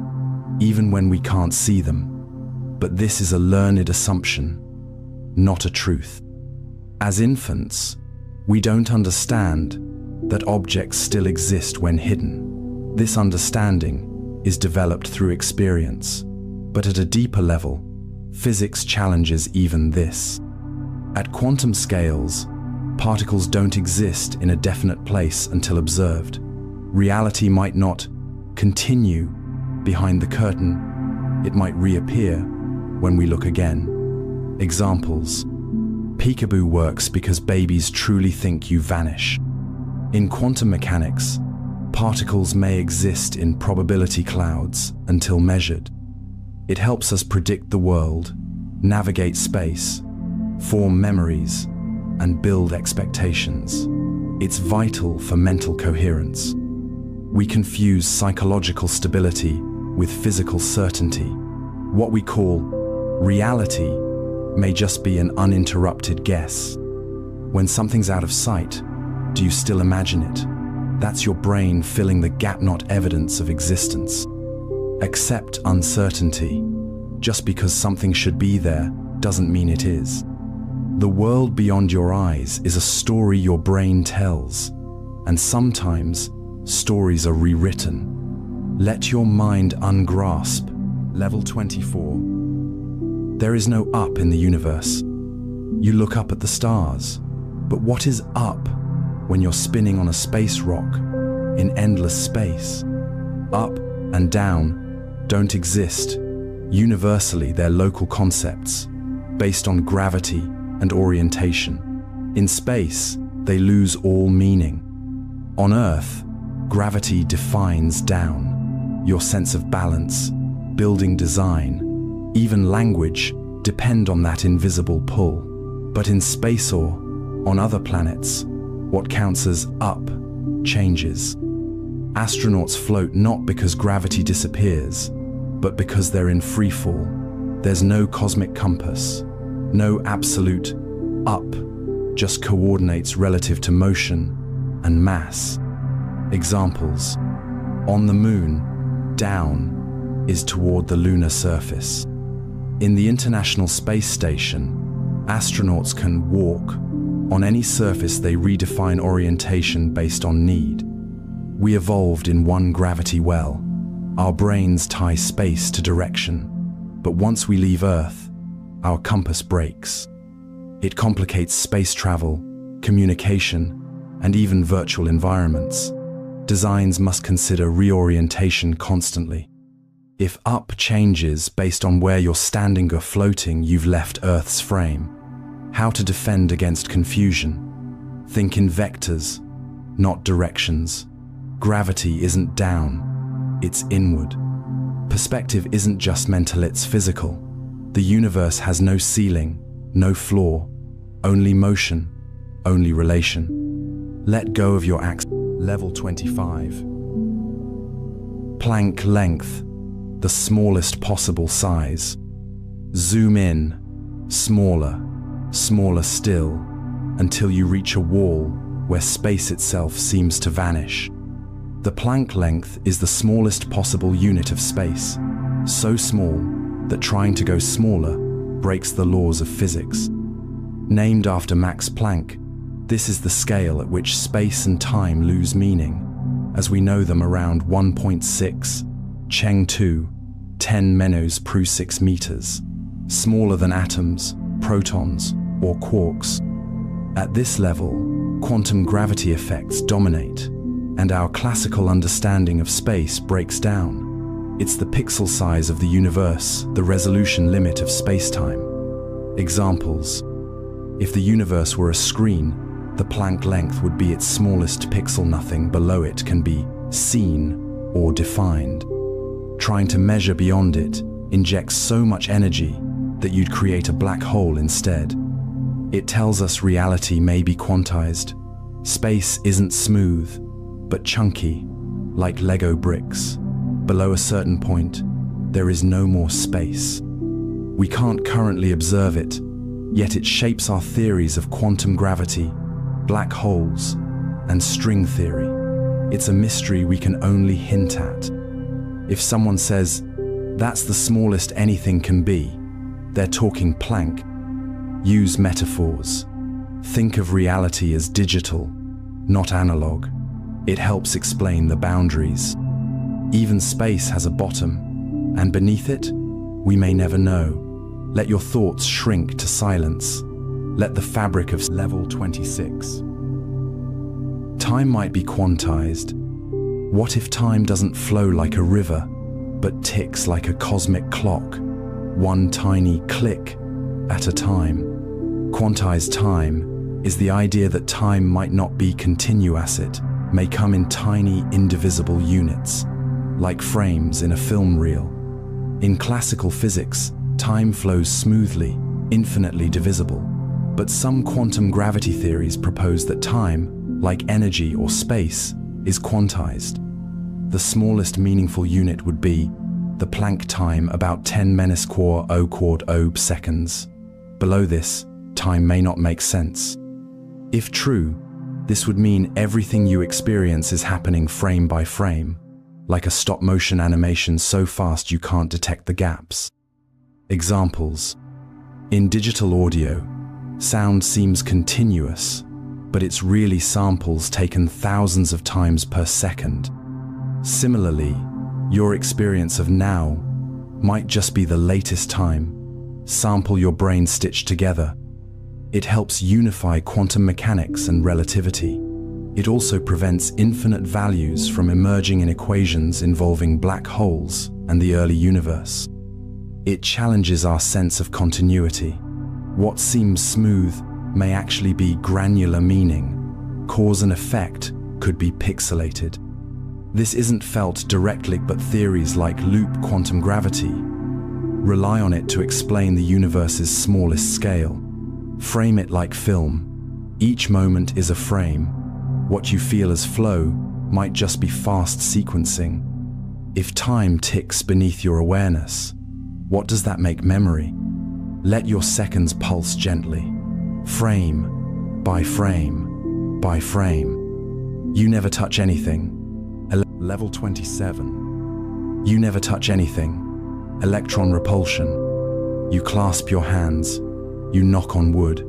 even when we can't see them. But this is a learned assumption, not a truth. As infants, we don't understand that objects still exist when hidden. This understanding is developed through experience, but at a deeper level, physics challenges even this. At quantum scales, particles don't exist in a definite place until observed. Reality might not continue behind the curtain. It might reappear when we look again. Examples. Peekaboo works because babies truly think you vanish. In quantum mechanics, particles may exist in probability clouds until measured. It helps us predict the world, navigate space, form memories, and build expectations. It's vital for mental coherence. We confuse psychological stability with physical certainty. What we call reality may just be an uninterrupted guess. When something's out of sight, do you still imagine it? That's your brain filling the gap, not evidence of existence. Accept uncertainty. Just because something should be there doesn't mean it is. The world beyond your eyes is a story your brain tells, and sometimes stories are rewritten. Let your mind ungrasp. Level 24. There is no up in the universe. You look up at the stars, but what is up when you're spinning on a space rock in endless space? Up and down don't exist. Universally, they're local concepts based on gravity and orientation. In space, they lose all meaning. On Earth, gravity defines down. Your sense of balance, building design, even language depend on that invisible pull. But in space or on other planets, what counts as up changes. Astronauts float not because gravity disappears, but because they're in free fall. There's no cosmic compass, no absolute up, just coordinates relative to motion and mass. Examples. On the moon, down is toward the lunar surface. In the International Space Station, astronauts can walk On any surface, they redefine orientation based on need. We evolved in one gravity well. Our brains tie space to direction. But once we leave Earth, our compass breaks. It complicates space travel, communication, and even virtual environments. Designs must consider reorientation constantly. If up changes based on where you're standing or floating, you've left Earth's frame. How to defend against confusion? Think in vectors, not directions. Gravity isn't down, it's inward. Perspective isn't just mental, it's physical. The universe has no ceiling, no floor, only motion, only relation. Let go of your axis. Level 25. Planck length, the smallest possible size. Zoom in, smaller, smaller still, until you reach a wall where space itself seems to vanish. The Planck length is the smallest possible unit of space, so small that trying to go smaller breaks the laws of physics. Named after Max Planck, this is the scale at which space and time lose meaning, as we know them around 1.6 Cheng 2, 10 menos per 6 meters, smaller than atoms, protons, or quarks. At this level, quantum gravity effects dominate, and our classical understanding of space breaks down. It's the pixel size of the universe, the resolution limit of space-time. Examples: if the universe were a screen, the Planck length would be its smallest pixel. Nothing below it can be seen or defined. Trying to measure beyond it injects so much energy that you'd create a black hole instead. It tells us reality may be quantized. Space isn't smooth, but chunky, like Lego bricks. Below a certain point, there is no more space. We can't currently observe it, yet it shapes our theories of quantum gravity, black holes, and string theory. It's a mystery we can only hint at. If someone says, "That's the smallest anything can be," they're talking Planck. Use metaphors. Think of reality as digital, not analog. It helps explain the boundaries. Even space has a bottom, and beneath it, we may never know. Let your thoughts shrink to silence. Let the fabric of level 26. Time might be quantized. What if time doesn't flow like a river, but ticks like a cosmic clock, one tiny click at a time? Quantized time is the idea that time might not be continuous. It may come in tiny, indivisible units, like frames in a film reel. In classical physics, time flows smoothly, infinitely divisible. But some quantum gravity theories propose that time, like energy or space, is quantized. The smallest meaningful unit would be the Planck time, about 10 menos per 0.0 seconds. Below this, time may not make sense. If true, this would mean everything you experience is happening frame by frame, like a stop-motion animation so fast you can't detect the gaps. Examples: in digital audio, sound seems continuous, but it's really samples taken thousands of times per second. Similarly, your experience of now might just be the latest time, sample your brain stitched together. It helps unify quantum mechanics and relativity. It also prevents infinite values from emerging in equations involving black holes and the early universe. It challenges our sense of continuity. What seems smooth may actually be granular meaning. Cause and effect could be pixelated. This isn't felt directly, but theories like loop quantum gravity rely on it to explain the universe's smallest scale. Frame it like film. Each moment is a frame. What you feel as flow might just be fast sequencing. If time ticks beneath your awareness, what does that make memory? Let your seconds pulse gently, frame by frame by frame. You never touch anything. Level 27. You never touch anything. Electron repulsion. You clasp your hands. You knock on wood.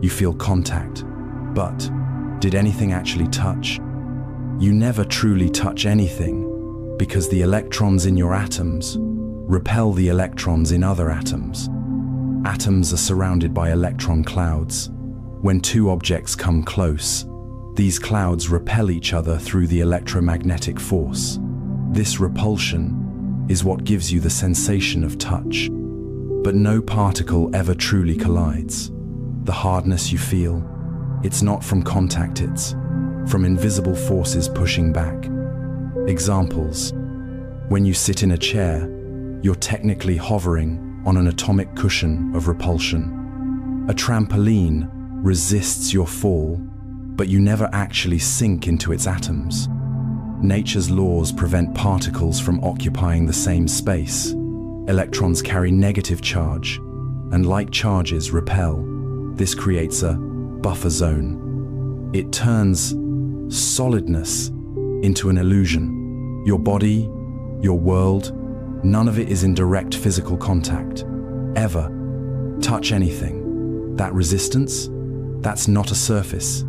You feel contact. But did anything actually touch? You never truly touch anything because the electrons in your atoms repel the electrons in other atoms. Atoms are surrounded by electron clouds. When two objects come close, these clouds repel each other through the electromagnetic force. This repulsion is what gives you the sensation of touch. But no particle ever truly collides. The hardness you feel, it's not from contact, it's from invisible forces pushing back. Examples: when you sit in a chair, you're technically hovering on an atomic cushion of repulsion. A trampoline resists your fall, but you never actually sink into its atoms. Nature's laws prevent particles from occupying the same space. Electrons carry negative charge, and like charges repel. This creates a buffer zone. It turns solidness into an illusion. Your body, your world, none of it is in direct physical contact. Ever. Touch anything. That resistance? That's not a surface.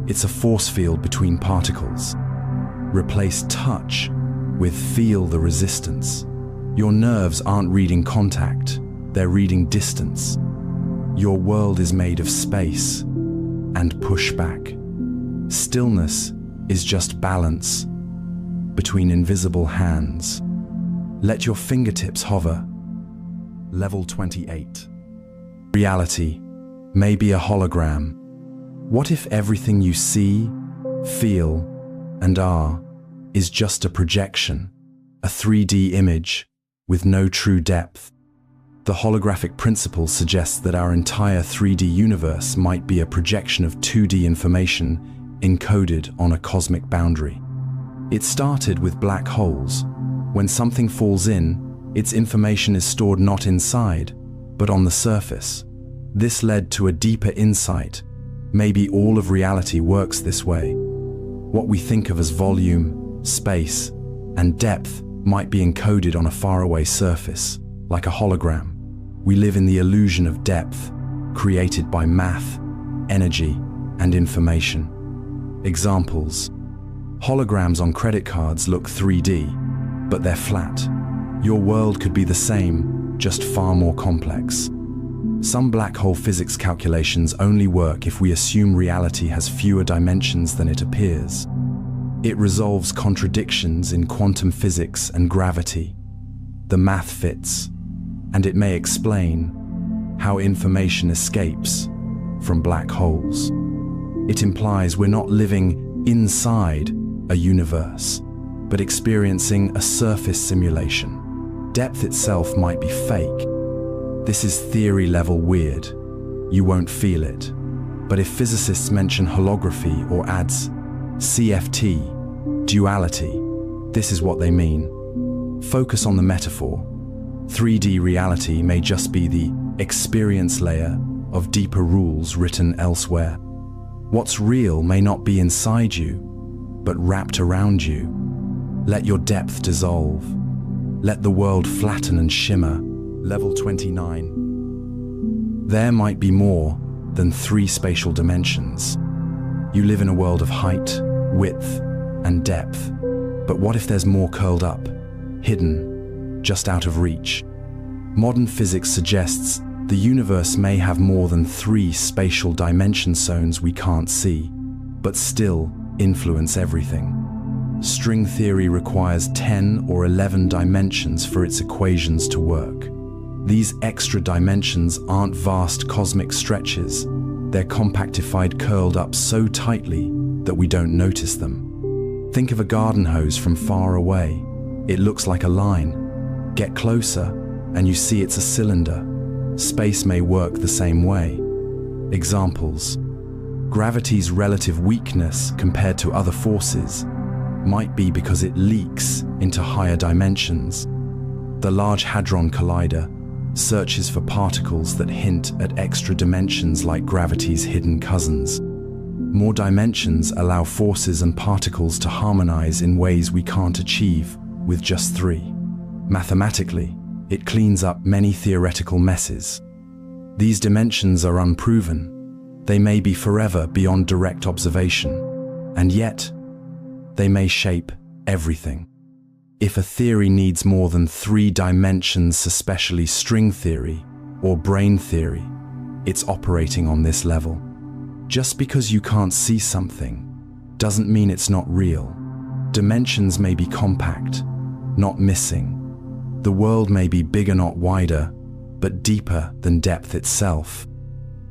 It's a force field between particles. Replace touch with feel the resistance. Your nerves aren't reading contact, they're reading distance. Your world is made of space and pushback. Stillness is just balance between invisible hands. Let your fingertips hover. Level 28. Reality may be a hologram. What if everything you see, feel, and are is just a projection, a 3D image with no true depth? The holographic principle suggests that our entire 3D universe might be a projection of 2D information encoded on a cosmic boundary. It started with black holes. When something falls in, its information is stored not inside, but on the surface. This led to a deeper insight. Maybe all of reality works this way. What we think of as volume, space, and depth might be encoded on a faraway surface, like a hologram. We live in the illusion of depth, created by math, energy, and information. Examples: holograms on credit cards look 3D, but they're flat. Your world could be the same, just far more complex. Some black hole physics calculations only work if we assume reality has fewer dimensions than it appears. It resolves contradictions in quantum physics and gravity. The math fits, and it may explain how information escapes from black holes. It implies we're not living inside a universe, but experiencing a surface simulation. Depth itself might be fake. This is theory-level weird. You won't feel it. But if physicists mention holography or adds CFT, duality, this is what they mean. Focus on the metaphor. 3D reality may just be the experience layer of deeper rules written elsewhere. What's real may not be inside you, but wrapped around you. Let your depth dissolve. Let the world flatten and shimmer. Level 29. There might be more than 3 spatial dimensions. You live in a world of height, width, and depth. But what if there's more curled up, hidden, just out of reach? Modern physics suggests the universe may have more than 3 spatial dimension zones we can't see, but still influence everything. String theory requires 10 or 11 dimensions for its equations to work. These extra dimensions aren't vast cosmic stretches. They're compactified, curled up so tightly that we don't notice them. Think of a garden hose from far away. It looks like a line. Get closer, and you see it's a cylinder. Space may work the same way. Examples: gravity's relative weakness compared to other forces might be because it leaks into higher dimensions. The Large Hadron Collider searches for particles that hint at extra dimensions like gravity's hidden cousins. More dimensions allow forces and particles to harmonize in ways we can't achieve with just 3. Mathematically, it cleans up many theoretical messes. These dimensions are unproven, They may be forever beyond direct observation, and yet they may shape everything. If a theory needs more than 3 dimensions, especially string theory or brain theory, it's operating on this level. Just because you can't see something doesn't mean it's not real. Dimensions may be compact, not missing. The world may be bigger, not wider, but deeper than depth itself.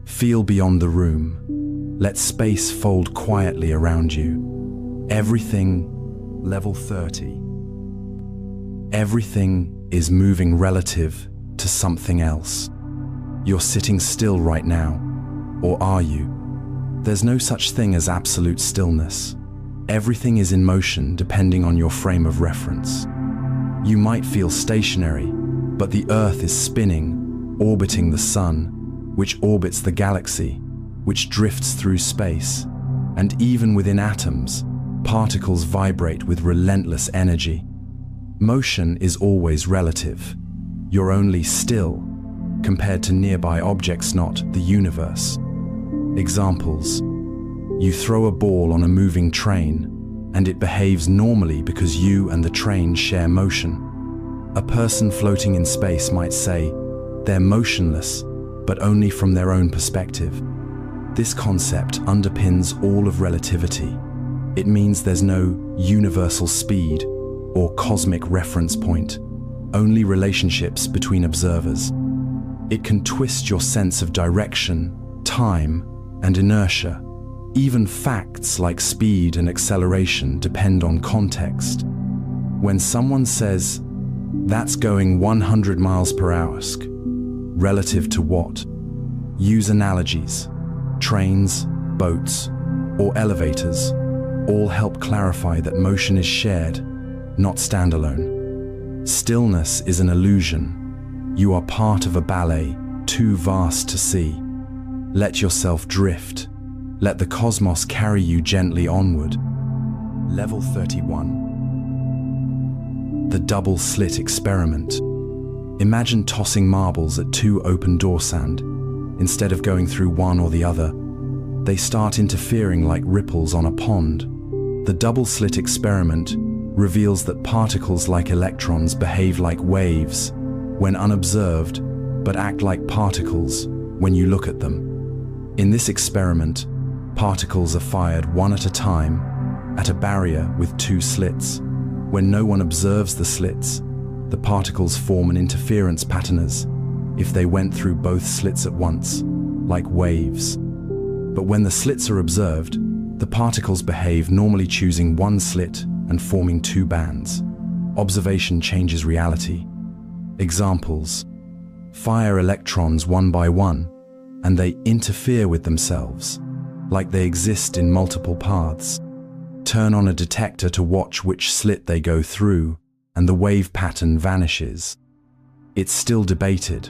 Feel beyond the room. Let space fold quietly around you. Everything, level 30. Everything is moving relative to something else. You're sitting still right now, or are you? There's no such thing as absolute stillness. Everything is in motion depending on your frame of reference. You might feel stationary, but the Earth is spinning, orbiting the Sun, which orbits the galaxy, which drifts through space, and even within atoms, particles vibrate with relentless energy. Motion is always relative. You're only still compared to nearby objects, not the universe. Examples: you throw a ball on a moving train, and it behaves normally because you and the train share motion. A person floating in space might say they're motionless, but only from their own perspective. This concept underpins all of relativity. It means there's no universal speed or cosmic reference point, only relationships between observers. It can twist your sense of direction, time, and inertia. Even facts like speed and acceleration depend on context. When someone says, "That's going 100 miles per hour," ask, relative to what? Use analogies. Trains, boats, or elevators all help clarify that motion is shared, not standalone. Stillness is an illusion. You are part of a ballet too vast to see. Let yourself drift. Let the cosmos carry you gently onward. Level 31. The double slit experiment. Imagine tossing marbles at 2 open door sand. Instead of going through one or the other, they start interfering like ripples on a pond. The double slit experiment reveals that particles like electrons behave like waves when unobserved, but act like particles when you look at them. In this experiment, particles are fired one at a time at a barrier with 2 slits. When no one observes the slits, the particles form an interference pattern as if they went through both slits at once, like waves. But when the slits are observed, the particles behave normally, choosing one slit and forming 2 bands. Observation changes reality. Examples: fire electrons one by one, and they interfere with themselves, like they exist in multiple paths. Turn on a detector to watch which slit they go through, and the wave pattern vanishes. It's still debated.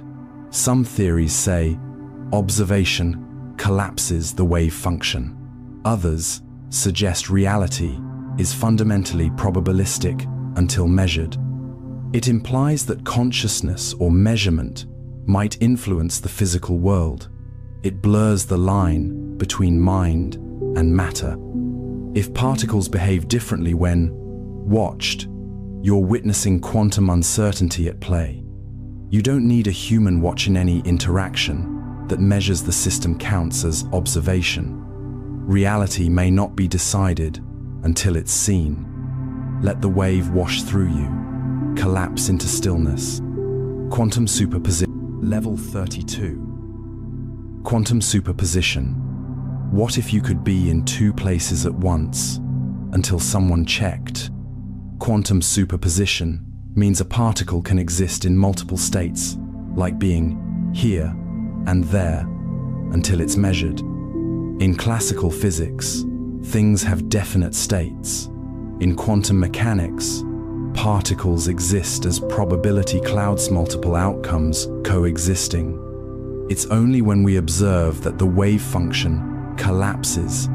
Some theories say observation collapses the wave function. Others suggest reality is fundamentally probabilistic until measured. It implies that consciousness or measurement might influence the physical world. It blurs the line between mind and matter. If particles behave differently when watched, you're witnessing quantum uncertainty at play. You don't need a human watching. Any interaction that measures the system counts as observation. Reality may not be decided until it's seen. Let the wave wash through you, collapse into stillness. Quantum superposition. Level 32. Quantum superposition. What if you could be in 2 places at once until someone checked? Quantum superposition means a particle can exist in multiple states, like being here and there, until it's measured. In classical physics, things have definite states. In quantum mechanics, particles exist as probability clouds, multiple outcomes coexisting. It's only when we observe that the wave function collapses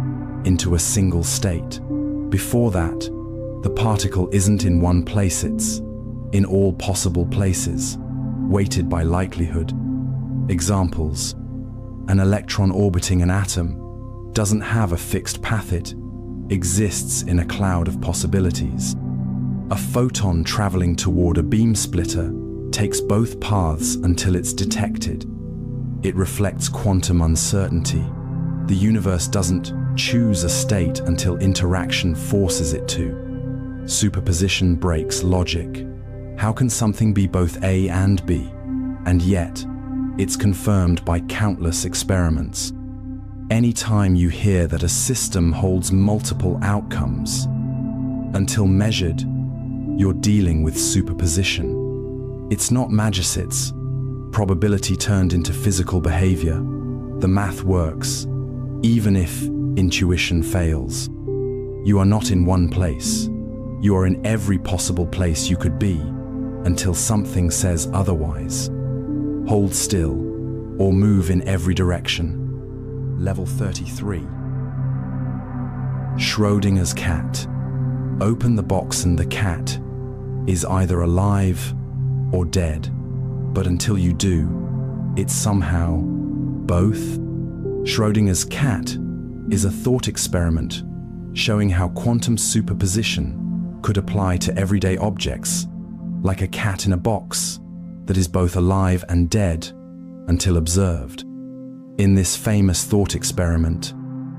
into a single state. Before that, the particle isn't in one place, it's in all possible places, weighted by likelihood. Examples: An electron orbiting an atom doesn't have a fixed path, it exists in a cloud of possibilities. A photon traveling toward a beam splitter takes both paths until it's detected. It reflects quantum uncertainty. The universe doesn't choose a state until interaction forces it to. Superposition breaks logic. How can something be both A and B? And yet, it's confirmed by countless experiments. Anytime you hear that a system holds multiple outcomes, until measured, you're dealing with superposition. It's not magic, it's probability turned into physical behavior. The math works, even if intuition fails. You are not in one place. You are in every possible place you could be, until something says otherwise. Hold still, or move in every direction. Level 33. Schrodinger's cat. Open the box and the cat is either alive or dead. But until you do, it's somehow both. Schrodinger's cat is a thought experiment showing how quantum superposition could apply to everyday objects, like a cat in a box that is both alive and dead until observed. In this famous thought experiment,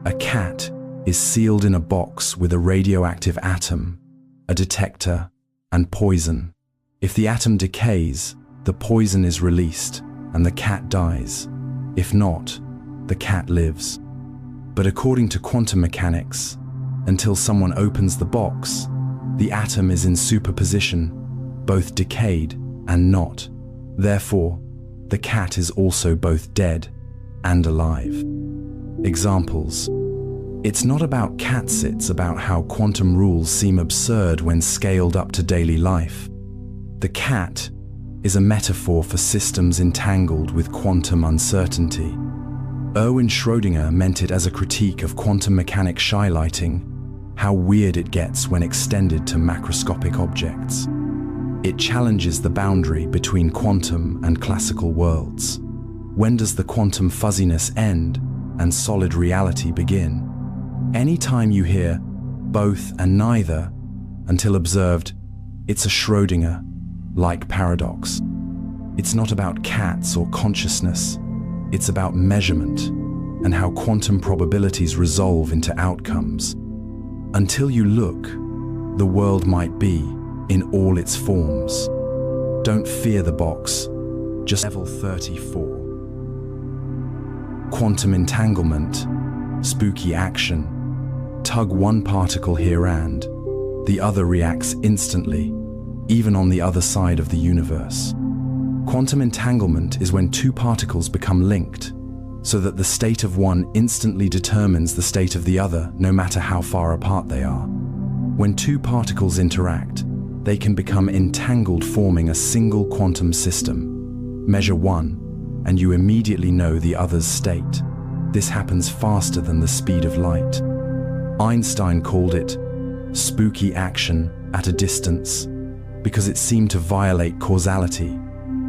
a cat is sealed in a box with a radioactive atom, a detector, and poison. If the atom decays, the poison is released and the cat dies. If not, the cat lives. But according to quantum mechanics, until someone opens the box, the atom is in superposition, both decayed and not. Therefore, the cat is also both dead and alive. Examples. It's not about cats, it's about how quantum rules seem absurd when scaled up to daily life. The cat is a metaphor for systems entangled with quantum uncertainty. Erwin Schrödinger meant it as a critique of quantum mechanics, highlighting how weird it gets when extended to macroscopic objects. It challenges the boundary between quantum and classical worlds. When does the quantum fuzziness end and solid reality begin? Anytime you hear both and neither until observed, it's a Schrödinger-like paradox. It's not about cats or consciousness, it's about measurement and how quantum probabilities resolve into outcomes. Until you look, the world might be in all its forms. Don't fear the box, just level 34. Quantum entanglement, spooky action. Tug one particle here and the other reacts instantly, even on the other side of the universe. Quantum entanglement is when two particles become linked, so that the state of one instantly determines the state of the other, no matter how far apart they are. When two particles interact, they can become entangled, forming a single quantum system. Measure one, and you immediately know the other's state. This happens faster than the speed of light. Einstein called it spooky action at a distance because it seemed to violate causality,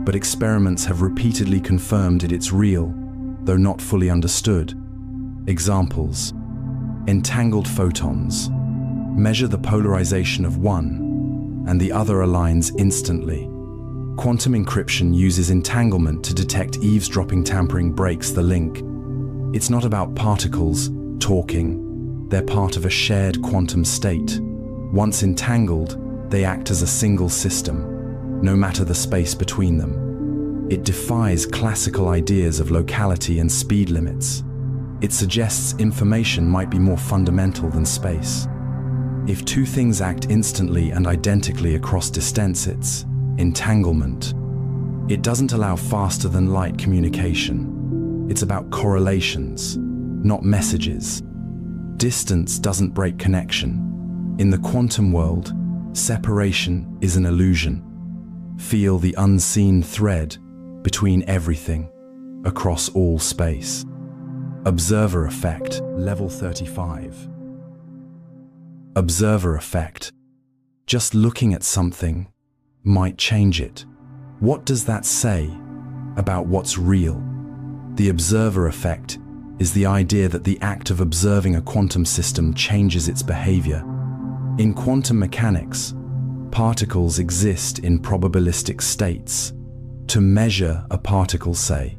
but experiments have repeatedly confirmed it's real, though not fully understood. Examples. Entangled photons. Measure the polarization of one, and the other aligns instantly. Quantum encryption uses entanglement to detect eavesdropping. Tampering breaks the link. It's not about particles talking. They're part of a shared quantum state. Once entangled, they act as a single system, no matter the space between them. It defies classical ideas of locality and speed limits. It suggests information might be more fundamental than space. If two things act instantly and identically across distance, it's entanglement. It doesn't allow faster than light communication. It's about correlations, not messages. Distance doesn't break connection. In the quantum world, separation is an illusion. Feel the unseen thread between everything, across all space. Observer effect, level 35. Observer effect. Just looking at something might change it. What does that say about what's real? The observer effect is the idea that the act of observing a quantum system changes its behavior. In quantum mechanics, particles exist in probabilistic states. To measure a particle, say,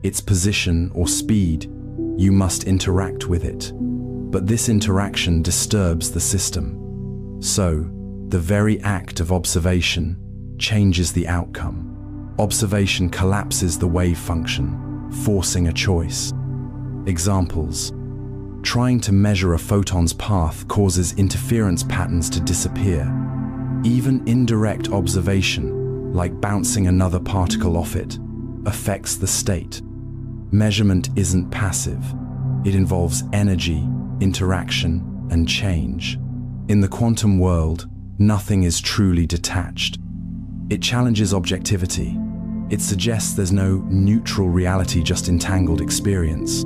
its position or speed, you must interact with it. But this interaction disturbs the system. So, the very act of observation changes the outcome. Observation collapses the wave function, forcing a choice. Examples: trying to measure a photon's path causes interference patterns to disappear. Even indirect observation, like bouncing another particle off it, affects the state. Measurement isn't passive. It involves energy, interaction, and change. In the quantum world, nothing is truly detached. It challenges objectivity. It suggests there's no neutral reality, just entangled experience.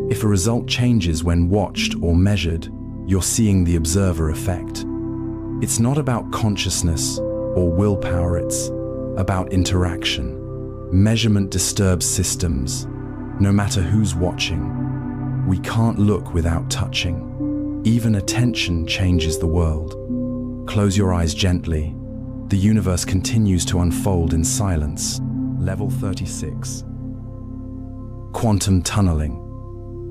If a result changes when watched or measured, you're seeing the observer effect. It's not about consciousness or willpower, it's about interaction. Measurement disturbs systems, no matter who's watching. We can't look without touching. Even attention changes the world. Close your eyes gently. The universe continues to unfold in silence. Level 36. Quantum tunneling.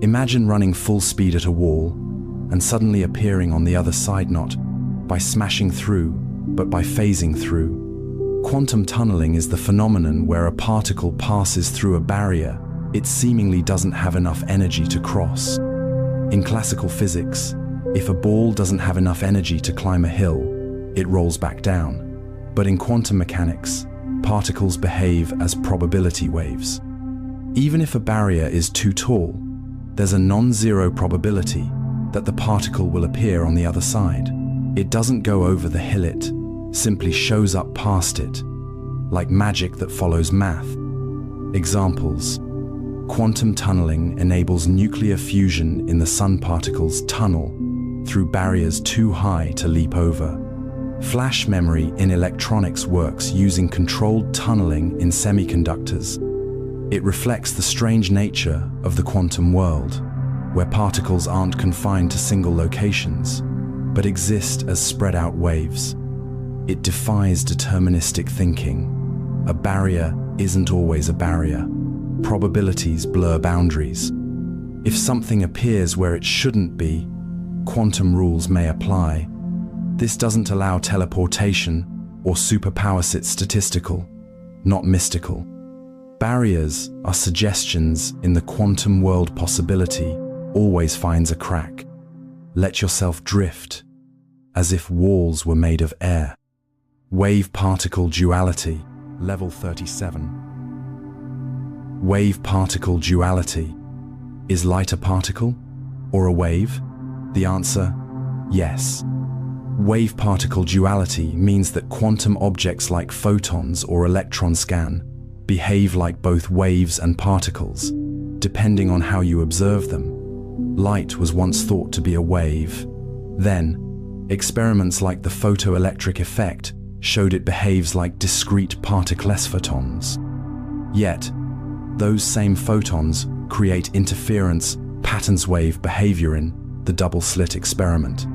Imagine running full speed at a wall and suddenly appearing on the other side, not by smashing through, but by phasing through. Quantum tunneling is the phenomenon where a particle passes through a barrier it seemingly doesn't have enough energy to cross. In classical physics, if a ball doesn't have enough energy to climb a hill, it rolls back down. But in quantum mechanics, particles behave as probability waves. Even if a barrier is too tall, there's a non-zero probability that the particle will appear on the other side. It doesn't go over the hill, it simply shows up past it, like magic that follows math. Examples: quantum tunneling enables nuclear fusion in the sun. Particles tunnel through barriers too high to leap over. Flash memory in electronics works using controlled tunneling in semiconductors. It reflects the strange nature of the quantum world, where particles aren't confined to single locations, but exist as spread out waves. It defies deterministic thinking. A barrier isn't always a barrier. Probabilities blur boundaries. If something appears where it shouldn't be, quantum rules may apply. This doesn't allow teleportation or superpowers. It's statistical, not mystical. Barriers are suggestions in the quantum world. Possibility always finds a crack. Let yourself drift, as if walls were made of air. Wave-particle duality, level 37. Wave-particle duality. Is light a particle or a wave? The answer: yes. Wave-particle duality means that quantum objects like photons or electron scan behave like both waves and particles, depending on how you observe them. Light was once thought to be a wave. Then, experiments like the photoelectric effect showed it behaves like discrete particles, photons. Yet, those same photons create interference patterns. Wave behavior in the double-slit experiment.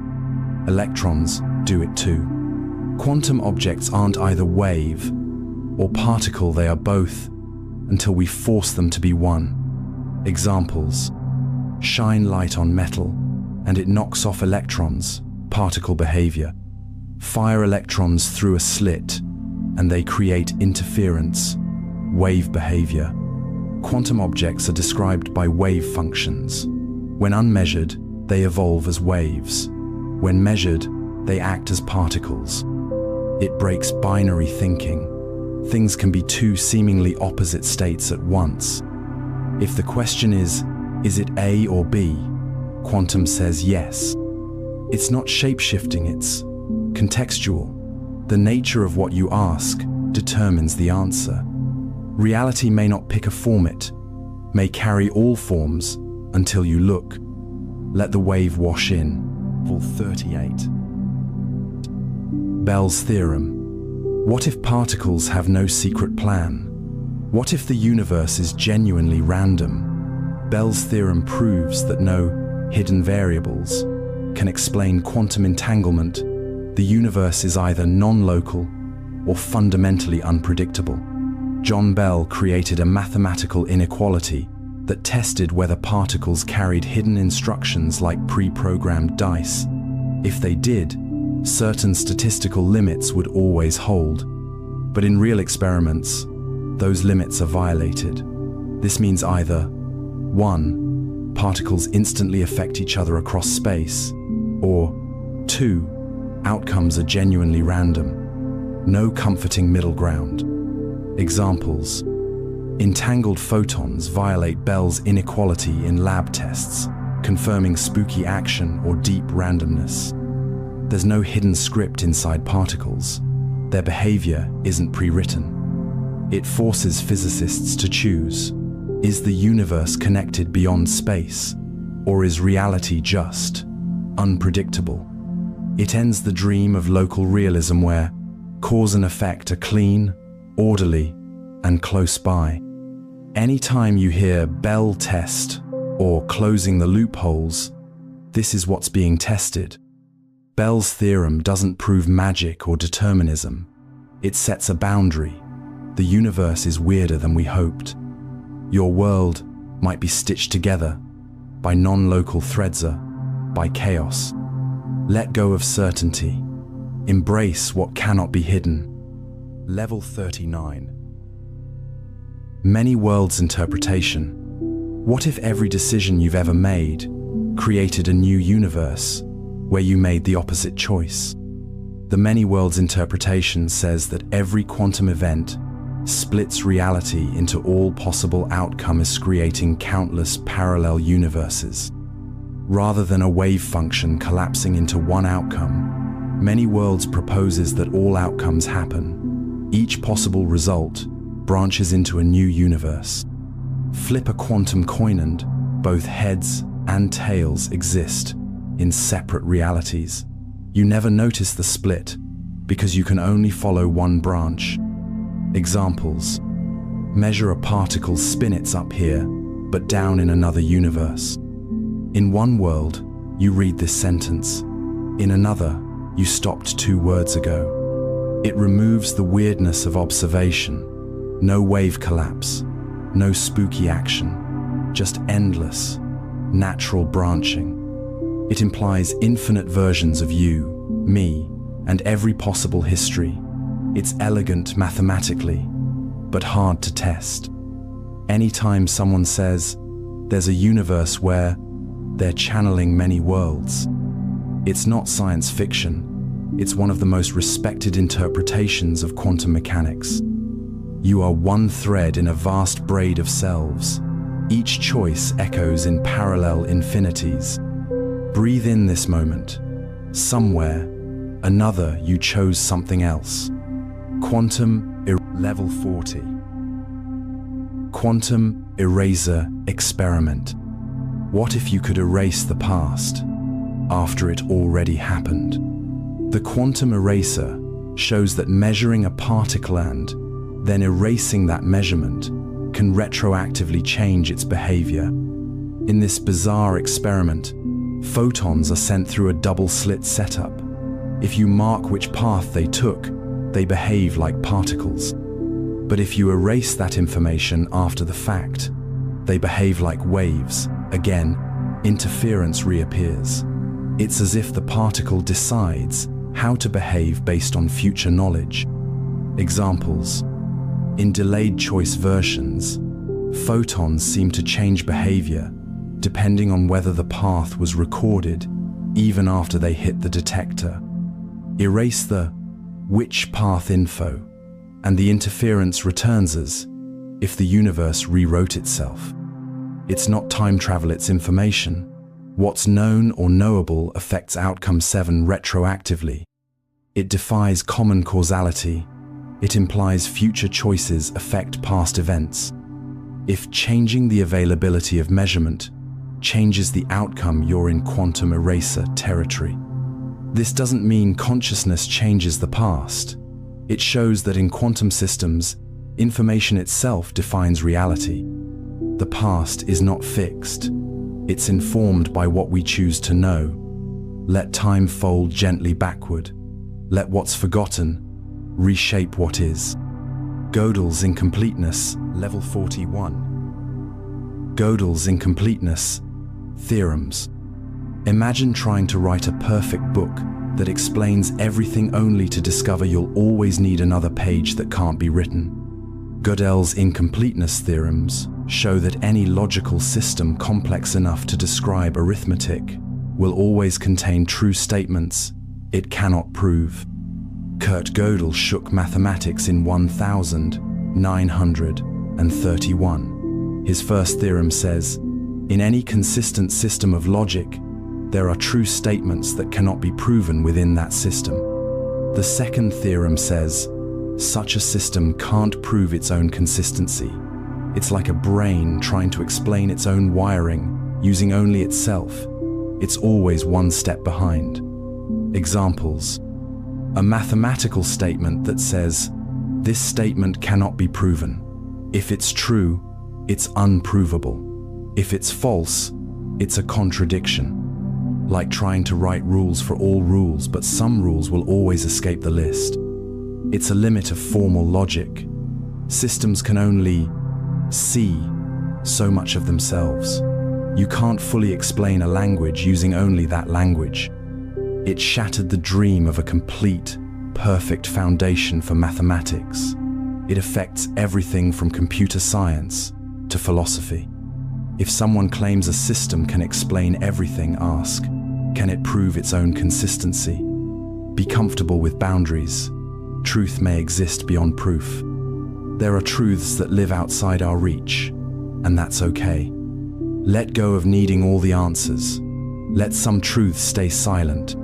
Electrons do it too. Quantum objects aren't either wave or particle, they are both, until we force them to be one. Examples: shine light on metal and it knocks off electrons, particle behavior. Fire electrons through a slit and they create interference, wave behavior. Quantum objects are described by wave functions. When unmeasured, they evolve as waves. When measured, they act as particles. It breaks binary thinking. Things can be two seemingly opposite states at once. If the question is it A or B? Quantum says yes. It's not shape-shifting, it's contextual. The nature of what you ask determines the answer. Reality may not pick a form, it may carry all forms until you look. Let the wave wash in. Level 38. Bell's theorem. What if particles have no secret plan? What if the universe is genuinely random? Bell's theorem proves that no hidden variables can explain quantum entanglement. The universe is either non-local or fundamentally unpredictable. John Bell created a mathematical inequality that tested whether particles carried hidden instructions like pre-programmed dice. If they did, certain statistical limits would always hold. But in real experiments, those limits are violated. This means either 1. Particles instantly affect each other across space, or 2. Outcomes are genuinely random. No comforting middle ground. Examples: entangled photons violate Bell's inequality in lab tests, confirming spooky action or deep randomness. There's no hidden script inside particles. Their behavior isn't pre-written. It forces physicists to choose: is the universe connected beyond space, or is reality just unpredictable? It ends the dream of local realism where cause and effect are clean, orderly, and close by. Anytime you hear Bell test or closing the loopholes, this is what's being tested. Bell's theorem doesn't prove magic or determinism. It sets a boundary. The universe is weirder than we hoped. Your world might be stitched together by non-local threads, by chaos. Let go of certainty. Embrace what cannot be hidden. Level 39. Many worlds interpretation. What if every decision you've ever made created a new universe where you made the opposite choice? The many worlds interpretation says that every quantum event splits reality into all possible outcomes, creating countless parallel universes. Rather than a wave function collapsing into one outcome, many worlds proposes that all outcomes happen. Each possible result branches into a new universe. Flip a quantum coin and both heads and tails exist in separate realities. You never notice the split because you can only follow one branch. Examples: measure a particle's spin-its up here, but down in another universe. In one world, you read this sentence. In another, you stopped 2 words ago. It removes the weirdness of observation. No wave collapse, no spooky action, just endless, natural branching. It implies infinite versions of you, me, and every possible history. It's elegant mathematically, but hard to test. Anytime someone says there's a universe where, they're channeling many worlds. It's not science fiction. It's one of the most respected interpretations of quantum mechanics. You are one thread in a vast braid of selves. Each choice echoes in parallel infinities. Breathe in this moment. Somewhere, another, you chose something else. Level 40. Quantum eraser experiment. What if you could erase the past after it already happened? The quantum eraser shows that measuring a particle and then erasing that measurement can retroactively change its behavior. In this bizarre experiment, photons are sent through a double-slit setup. If you mark which path they took, they behave like particles. But if you erase that information after the fact, they behave like waves. Again, interference reappears. It's as if the particle decides how to behave based on future knowledge. Examples: in delayed choice versions, photons seem to change behavior depending on whether the path was recorded even after they hit the detector. Erase the which path info, and the interference returns as if the universe rewrote itself. It's not time travel, it's information. What's known or knowable affects outcome 7 retroactively. It defies common causality. It implies future choices affect past events. If changing the availability of measurement changes the outcome, you're in quantum eraser territory. This doesn't mean consciousness changes the past. It shows that in quantum systems, Information itself defines reality. The past is not fixed. It's informed by what we choose to know. Let time fold gently backward. Let what's forgotten reshape what is. Gödel's incompleteness, level 41. Gödel's incompleteness, theorems. Imagine trying to write a perfect book that explains everything only to discover you'll always need another page that can't be written. Gödel's incompleteness theorems show that any logical system complex enough to describe arithmetic will always contain true statements it cannot prove. Kurt Gödel shook mathematics in 1931. His first theorem says, in any consistent system of logic, there are true statements that cannot be proven within that system. The second theorem says, such a system can't prove its own consistency. It's like a brain trying to explain its own wiring using only itself. It's always one step behind. Examples. A mathematical statement that says, this statement cannot be proven. If it's true, it's unprovable. If it's false, it's a contradiction. Like trying to write rules for all rules, but some rules will always escape the list. It's a limit of formal logic. Systems can only see so much of themselves. You can't fully explain a language using only that language. It shattered the dream of a complete, perfect foundation for mathematics. It affects everything from computer science to philosophy. If someone claims a system can explain everything, ask, can it prove its own consistency? Be comfortable with boundaries. Truth may exist beyond proof. There are truths that live outside our reach, and that's okay. Let go of needing all the answers. Let some truths stay silent.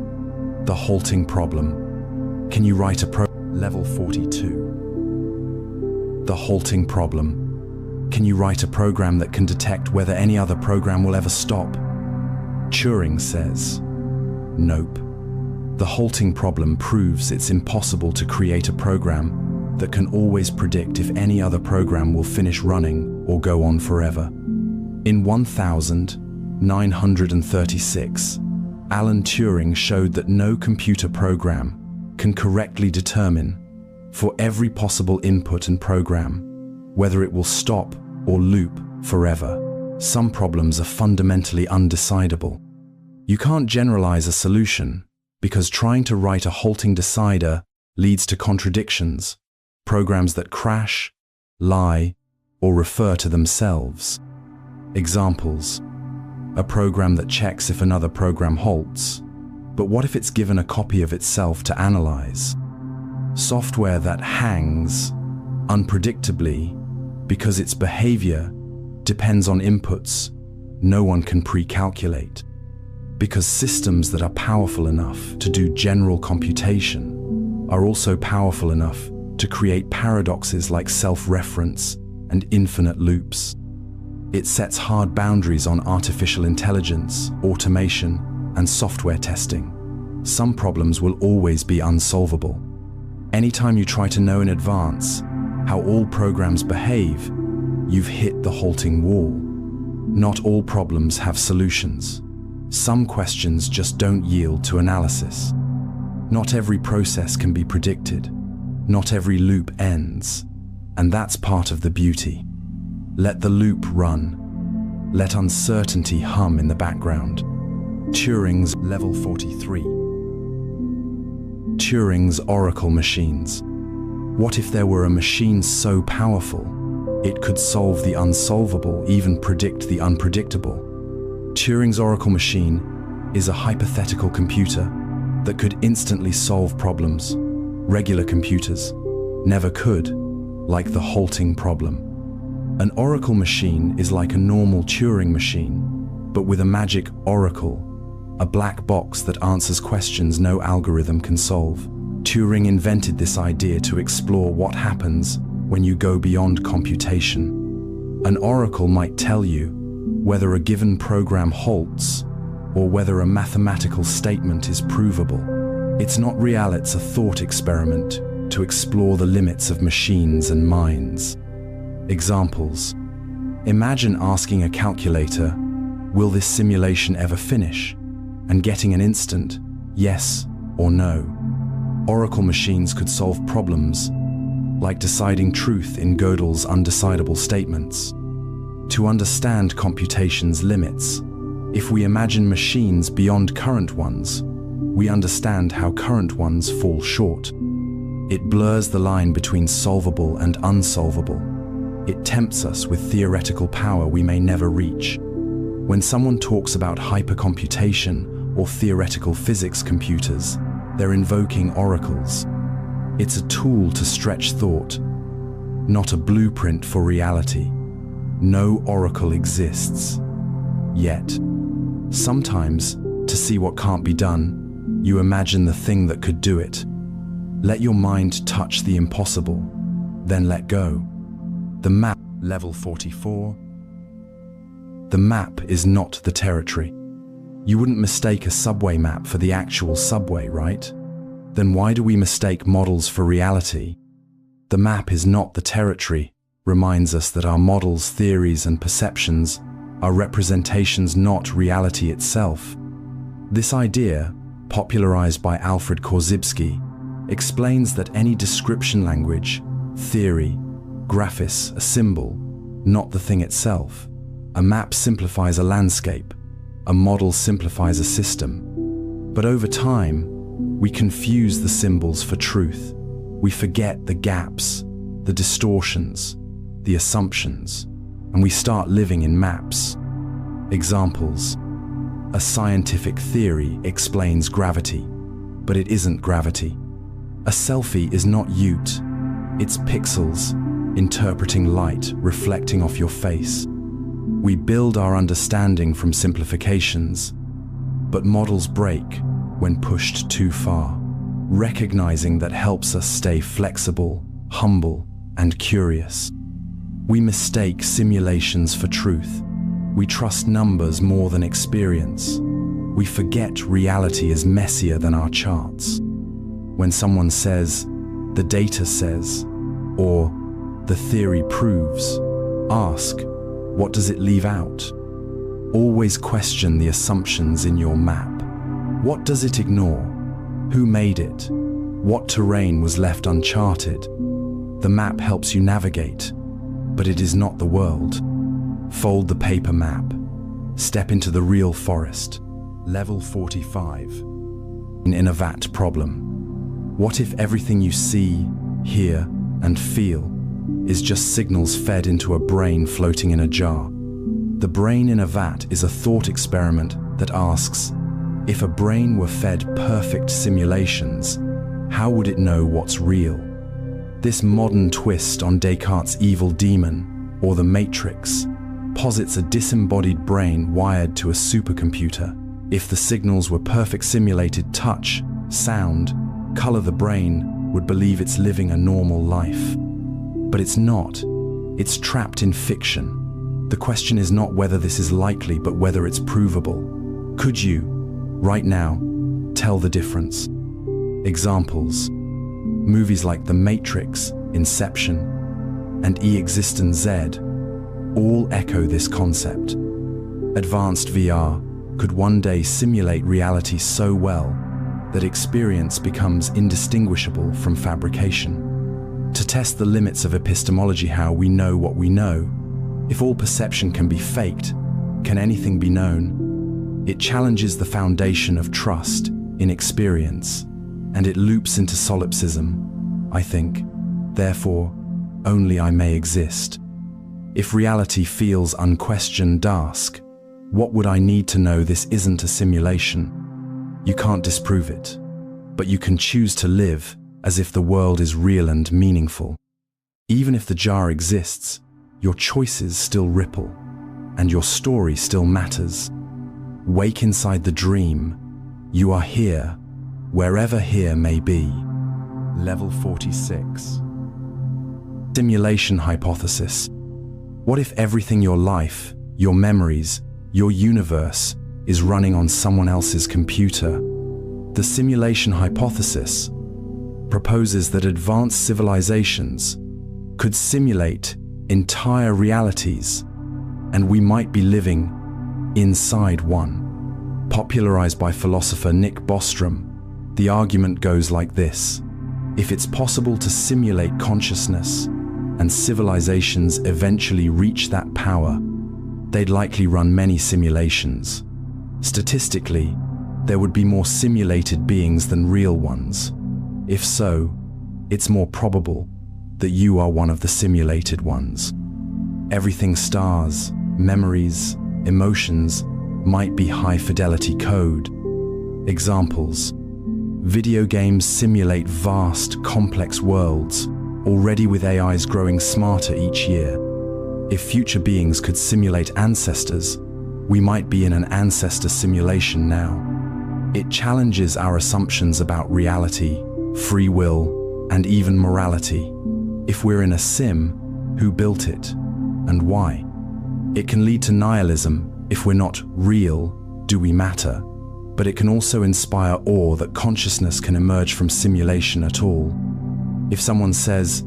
The halting problem. Can you write a level 42. The halting problem. Can you write a program that can detect whether any other program will ever stop? Turing says, nope. The halting problem proves it's impossible to create a program that can always predict if any other program will finish running or go on forever. In 1936, Alan Turing showed that no computer program can correctly determine, for every possible input and program, whether it will stop or loop forever. Some problems are fundamentally undecidable. You can't generalize a solution because trying to write a halting decider leads to contradictions, programs that crash, lie, or refer to themselves. Examples. A program that checks if another program halts, but what if it's given a copy of itself to analyze? Software that hangs unpredictably because its behavior depends on inputs no one can pre-calculate. Because systems that are powerful enough to do general computation are also powerful enough to create paradoxes like self-reference and infinite loops. It sets hard boundaries on artificial intelligence, automation, and software testing. Some problems will always be unsolvable. Anytime you try to know in advance how all programs behave, you've hit the halting wall. Not all problems have solutions. Some questions just don't yield to analysis. Not every process can be predicted. Not every loop ends. And that's part of the beauty. Let the loop run. Let uncertainty hum in the background. Turing's level 43. Turing's oracle machines. What if there were a machine so powerful it could solve the unsolvable, even predict the unpredictable? Turing's oracle machine is a hypothetical computer that could instantly solve problems regular computers never could, like the halting problem. An oracle machine is like a normal Turing machine, but with a magic oracle, a black box that answers questions no algorithm can solve. Turing invented this idea to explore what happens when you go beyond computation. An oracle might tell you whether a given program halts or whether a mathematical statement is provable. It's not real, it's a thought experiment to explore the limits of machines and minds. Examples. Imagine asking a calculator, "Will this simulation ever finish?" and getting an instant yes or no. Oracle machines could solve problems like deciding truth in Gödel's undecidable statements. To understand computation's limits, if we imagine machines beyond current ones, we understand how current ones fall short. It blurs the line between solvable and unsolvable. It tempts us with theoretical power we may never reach. When someone talks about hypercomputation or theoretical physics computers, they're invoking oracles. It's a tool to stretch thought, not a blueprint for reality. No oracle exists. Yet, sometimes, to see what can't be done, you imagine the thing that could do it. Let your mind touch the impossible, then let go. The map, level 44. The map is not the territory. You wouldn't mistake a subway map for the actual subway, right? Then why do we mistake models for reality? The map is not the territory reminds us that our models, theories, and perceptions are representations, not reality itself. This idea, popularized by Alfred Korzybski, explains that any description language, theory, graphis, a symbol, not the thing itself. A map simplifies a landscape, a model simplifies a system. But over time, we confuse the symbols for truth. We forget the gaps, the distortions, the assumptions, and we start living in maps. Examples. A scientific theory explains gravity, but it isn't gravity. A selfie is not Ute, it's pixels interpreting light reflecting off your face. We build our understanding from simplifications, but models break when pushed too far. Recognizing that helps us stay flexible, humble, and curious. We mistake simulations for truth. We trust numbers more than experience. We forget reality is messier than our charts. When someone says, "The data says," or "The theory proves," ask, what does it leave out? Always question the assumptions in your map. What does it ignore? Who made it? What terrain was left uncharted? The map helps you navigate, but it is not the world. Fold the paper map. Step into the real forest. Level 45. An Innovat problem. What if everything you see, hear, and feel is just signals fed into a brain floating in a jar? The brain in a vat is a thought experiment that asks, if a brain were fed perfect simulations, how would it know what's real? This modern twist on Descartes' evil demon, or the Matrix, posits a disembodied brain wired to a supercomputer. If the signals were perfect simulated touch, sound, color, the brain would believe it's living a normal life. But it's not. It's trapped in fiction. The question is not whether this is likely, but whether it's provable. Could you, right now, tell the difference? Examples. Movies like The Matrix, Inception, and E-Existence Z all echo this concept. Advanced VR could one day simulate reality so well that experience becomes indistinguishable from fabrication. To test the limits of epistemology, how we know what we know, if all perception can be faked, can anything be known? It challenges the foundation of trust in experience, and it loops into solipsism, I think. Therefore, only I may exist. If reality feels unquestioned, ask, what would I need to know this isn't a simulation? You can't disprove it, but you can choose to live as if the world is real and meaningful. Even if the jar exists, your choices still ripple, and your story still matters. Wake inside the dream. You are here, wherever here may be. Level 46. Simulation hypothesis. What if everything, your life, your memories, your universe, is running on someone else's computer? The simulation hypothesis. proposes that advanced civilizations could simulate entire realities, and we might be living inside one. Popularized by philosopher Nick Bostrom, the argument goes like this: if it's possible to simulate consciousness and civilizations eventually reach that power, they'd likely run many simulations. Statistically, there would be more simulated beings than real ones. If so, it's more probable that you are one of the simulated ones. Everything stars, memories, emotions might be high-fidelity code. Examples: video games simulate vast, complex worlds, already with AIs growing smarter each year. If future beings could simulate ancestors, we might be in an ancestor simulation now. It challenges our assumptions about reality, free will, and even morality. If we're in a sim, who built it, and why? It can lead to nihilism. If we're not real, do we matter? But it can also inspire awe that consciousness can emerge from simulation at all. If someone says,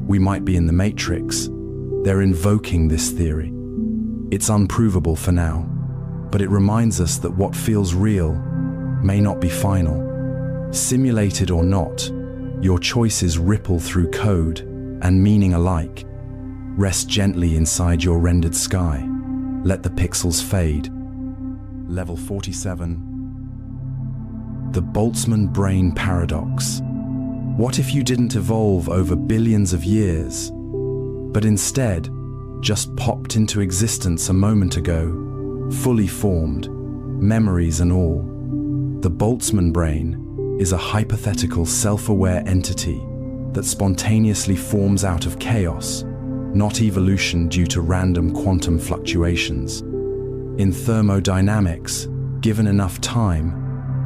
we might be in the Matrix, they're invoking this theory. It's unprovable for now, but it reminds us that what feels real may not be final. Simulated or not, your choices ripple through code and meaning alike. Rest gently inside your rendered sky. Let the pixels fade. Level 47. The Boltzmann brain paradox. What if you didn't evolve over billions of years, but instead just popped into existence a moment ago, fully formed, memories and all? The Boltzmann brain is a hypothetical self-aware entity that spontaneously forms out of chaos, not evolution due to random quantum fluctuations. In thermodynamics, given enough time,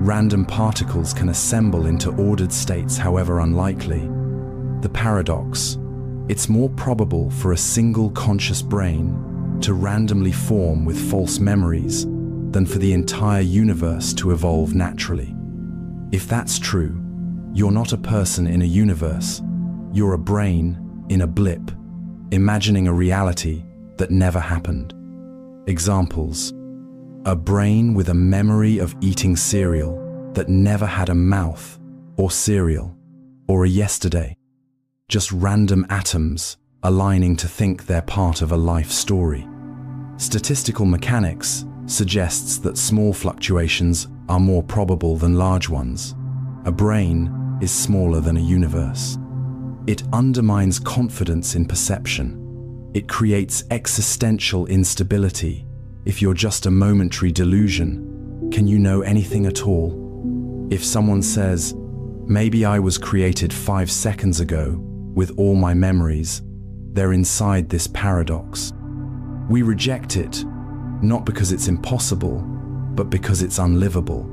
random particles can assemble into ordered states, however unlikely. The paradox: it's more probable for a single conscious brain to randomly form with false memories than for the entire universe to evolve naturally. If that's true, you're not a person in a universe, you're a brain in a blip, imagining a reality that never happened. Examples: a brain with a memory of eating cereal that never had a mouth or cereal, or a yesterday. Just random atoms aligning to think they're part of a life story. Statistical mechanics suggests that small fluctuations are more probable than large ones. A brain is smaller than a universe. It undermines confidence in perception. It creates existential instability. If you're just a momentary delusion, can you know anything at all? If someone says, maybe I was created 5 seconds ago with all my memories, they're inside this paradox. We reject it, not because it's impossible, but because it's unlivable.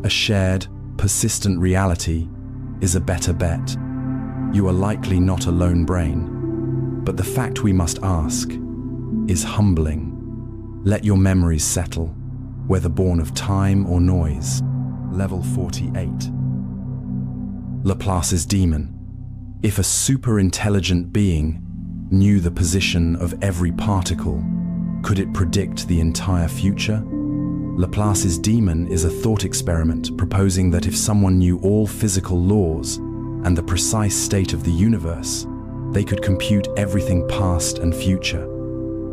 A shared, persistent reality is a better bet. You are likely not a lone brain, but the fact we must ask is humbling. Let your memories settle, whether born of time or noise. Level 48. Laplace's demon. If a super-intelligent being knew the position of every particle, could it predict the entire future? Laplace's demon is a thought experiment proposing that if someone knew all physical laws and the precise state of the universe, they could compute everything past and future.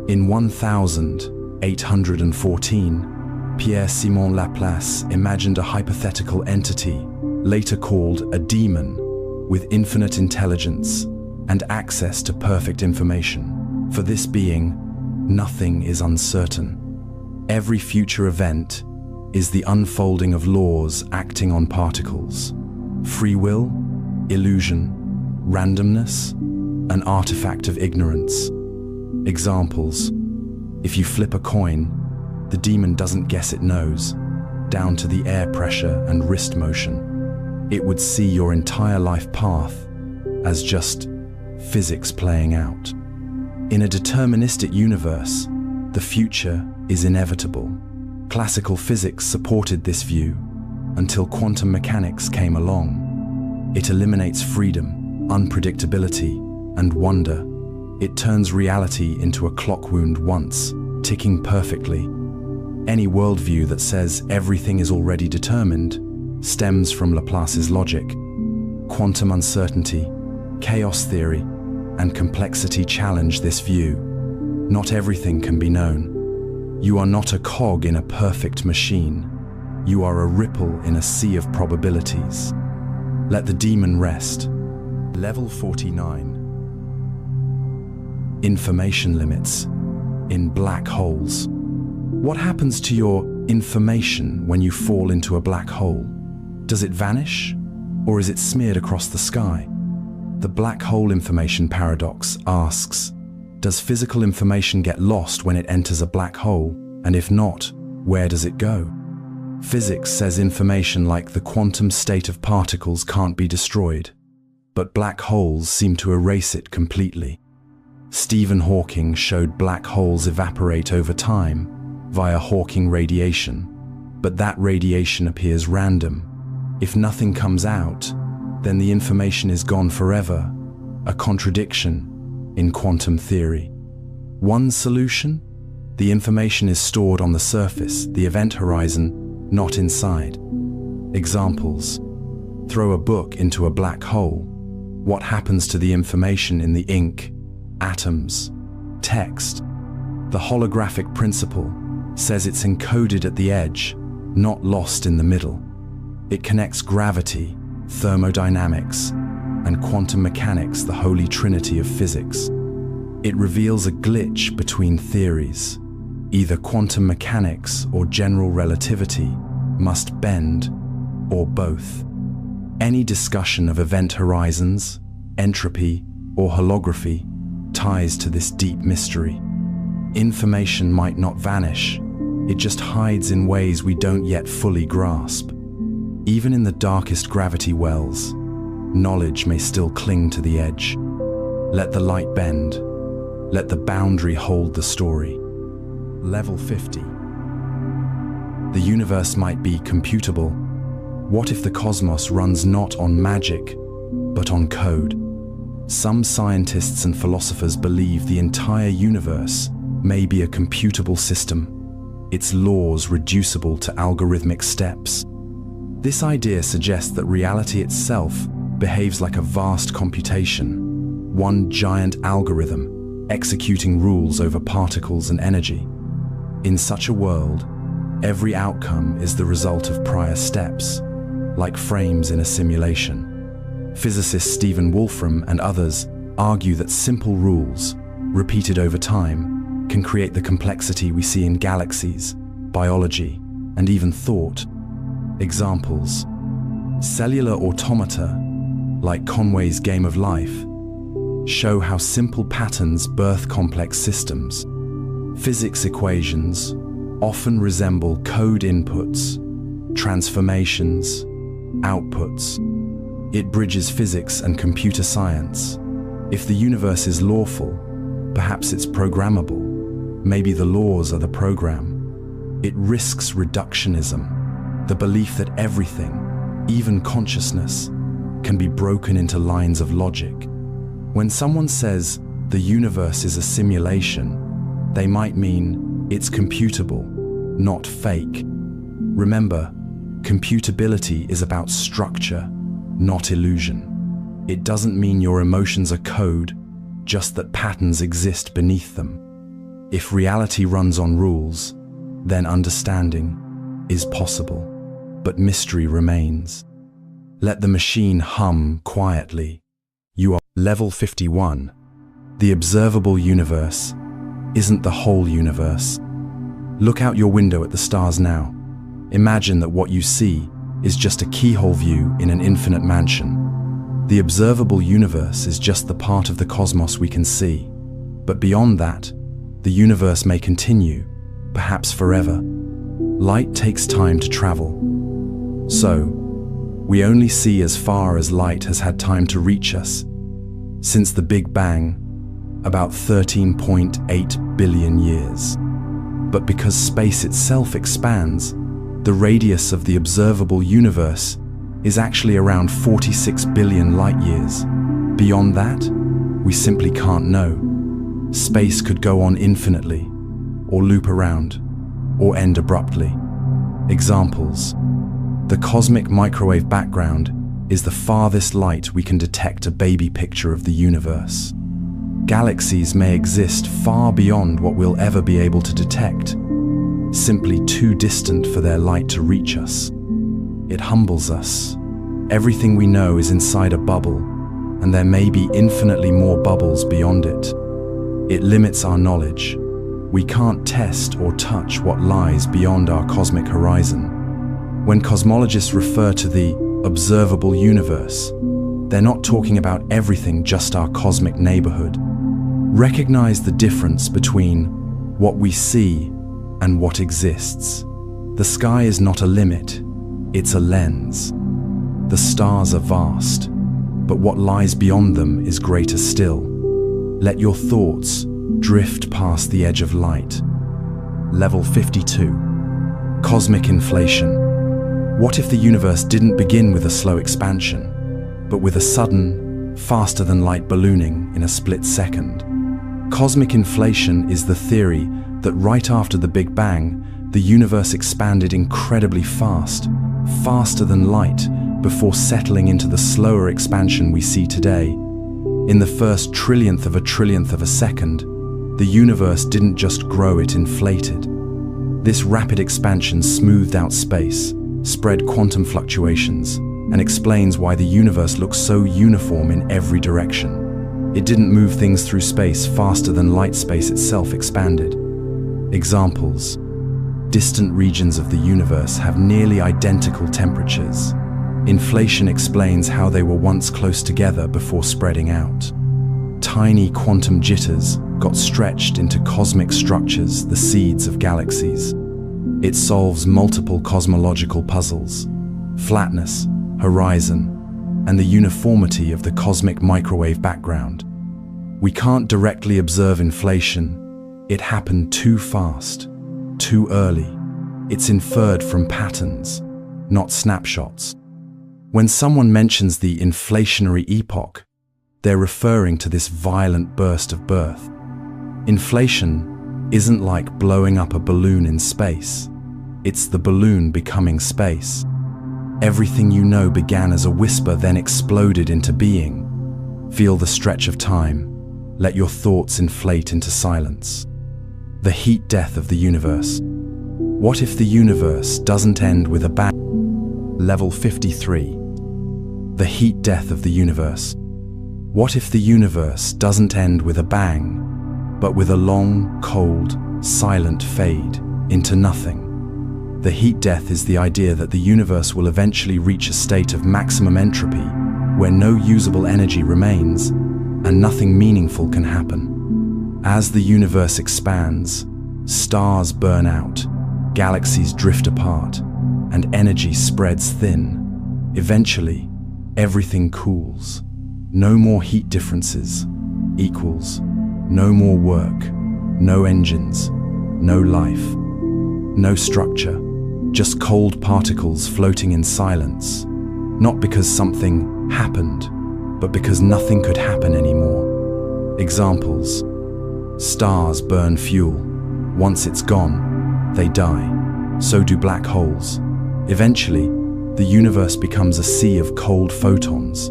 In 1814, Pierre-Simon Laplace imagined a hypothetical entity, later called a demon, with infinite intelligence and access to perfect information. For this being, nothing is uncertain. Every future event is the unfolding of laws acting on particles. Free will, illusion, randomness, an artifact of ignorance. Examples: if you flip a coin, the demon doesn't guess it knows, down to the air pressure and wrist motion. It would see your entire life path as just physics playing out. In a deterministic universe, the future is inevitable. Classical physics supported this view until quantum mechanics came along. It eliminates freedom, unpredictability, and wonder. It turns reality into a clock wound once, ticking perfectly. Any worldview that says everything is already determined stems from Laplace's logic. Quantum uncertainty, chaos theory, and complexity challenge this view. Not everything can be known. You are not a cog in a perfect machine. You are a ripple in a sea of probabilities. Let the demon rest. Level 49. Information limits in black holes. What happens to your information when you fall into a black hole? Does it vanish, or is it smeared across the sky? The black hole information paradox asks, does physical information get lost when it enters a black hole? And if not, where does it go? Physics says information like the quantum state of particles can't be destroyed, but black holes seem to erase it completely. Stephen Hawking showed black holes evaporate over time via Hawking radiation, but that radiation appears random. If nothing comes out, then the information is gone forever, a contradiction in quantum theory. One solution? The information is stored on the surface, the event horizon, not inside. Examples: throw a book into a black hole. What happens to the information in the ink, atoms, text? The holographic principle says it's encoded at the edge, not lost in the middle. It connects gravity, thermodynamics, and quantum mechanics, the holy trinity of physics. It reveals a glitch between theories. Either quantum mechanics or general relativity must bend, or both. Any discussion of event horizons, entropy, or holography ties to this deep mystery. Information might not vanish, it just hides in ways we don't yet fully grasp. Even in the darkest gravity wells, knowledge may still cling to the edge. Let the light bend. Let the boundary hold the story. Level 50. The universe might be computable. What if the cosmos runs not on magic, but on code? Some scientists and philosophers believe the entire universe may be a computable system, its laws reducible to algorithmic steps. This idea suggests that reality itself behaves like a vast computation, one giant algorithm executing rules over particles and energy. In such a world, every outcome is the result of prior steps, like frames in a simulation. Physicist Stephen Wolfram and others argue that simple rules, repeated over time, can create the complexity we see in galaxies, biology, and even thought. Examples: cellular automata, like Conway's Game of Life, show how simple patterns birth complex systems. Physics equations often resemble code inputs, transformations, outputs. It bridges physics and computer science. If the universe is lawful, perhaps it's programmable. Maybe the laws are the program. It risks reductionism, the belief that everything, even consciousness, can be broken into lines of logic. When someone says the universe is a simulation, they might mean it's computable, not fake. Remember, computability is about structure, not illusion. It doesn't mean your emotions are code, just that patterns exist beneath them. If reality runs on rules, then understanding is possible, but mystery remains. Let the machine hum quietly. You are level 51. The observable universe isn't the whole universe. Look out your window at the stars now. Imagine that what you see is just a keyhole view in an infinite mansion. The observable universe is just the part of the cosmos we can see. But beyond that, the universe may continue, perhaps forever. Light takes time to travel. So, we only see as far as light has had time to reach us. Since the Big Bang, about 13.8 billion years. But because space itself expands, the radius of the observable universe is actually around 46 billion light-years. Beyond that, we simply can't know. Space could go on infinitely, or loop around, or end abruptly. Examples. The cosmic microwave background is the farthest light we can detect a baby picture of the universe. Galaxies may exist far beyond what we'll ever be able to detect, simply too distant for their light to reach us. It humbles us. Everything we know is inside a bubble, and there may be infinitely more bubbles beyond it. It limits our knowledge. We can't test or touch what lies beyond our cosmic horizon. When cosmologists refer to the observable universe, they're not talking about everything, just our cosmic neighborhood. Recognize the difference between what we see and what exists. The sky is not a limit, it's a lens. The stars are vast, but what lies beyond them is greater still. Let your thoughts drift past the edge of light. Level 52. Cosmic inflation. What if the universe didn't begin with a slow expansion, but with a sudden, faster-than-light ballooning in a split second? Cosmic inflation is the theory that right after the Big Bang, the universe expanded incredibly fast, faster than light, before settling into the slower expansion we see today. In the first trillionth of a second, the universe didn't just grow, it inflated. This rapid expansion smoothed out space, spread quantum fluctuations, and explains why the universe looks so uniform in every direction. It didn't move things through space faster than light. Space itself expanded. Examples. Distant regions of the universe have nearly identical temperatures. Inflation explains how they were once close together before spreading out. Tiny quantum jitters got stretched into cosmic structures, the seeds of galaxies. It solves multiple cosmological puzzles: flatness, horizon, and the uniformity of the cosmic microwave background. We can't directly observe inflation. It happened too fast, too early. It's inferred from patterns, not snapshots. When someone mentions the inflationary epoch, they're referring to this violent burst of birth. Inflation isn't like blowing up a balloon in space. It's the balloon becoming space. Everything you know began as a whisper, then exploded into being. Feel the stretch of time. Let your thoughts inflate into silence. The heat death of the universe. What if the universe doesn't end with a bang? Level 53. The heat death of the universe. What if the universe doesn't end with a bang, but with a long, cold, silent fade into nothing? The heat death is the idea that the universe will eventually reach a state of maximum entropy, where no usable energy remains, and nothing meaningful can happen. As the universe expands, stars burn out, galaxies drift apart, and energy spreads thin. Eventually, everything cools. No more heat differences equals no more work, no engines, no life, no structure, just cold particles floating in silence. Not because something happened, but because nothing could happen anymore. Examples. Stars burn fuel. Once it's gone, they die. So do black holes. Eventually, the universe becomes a sea of cold photons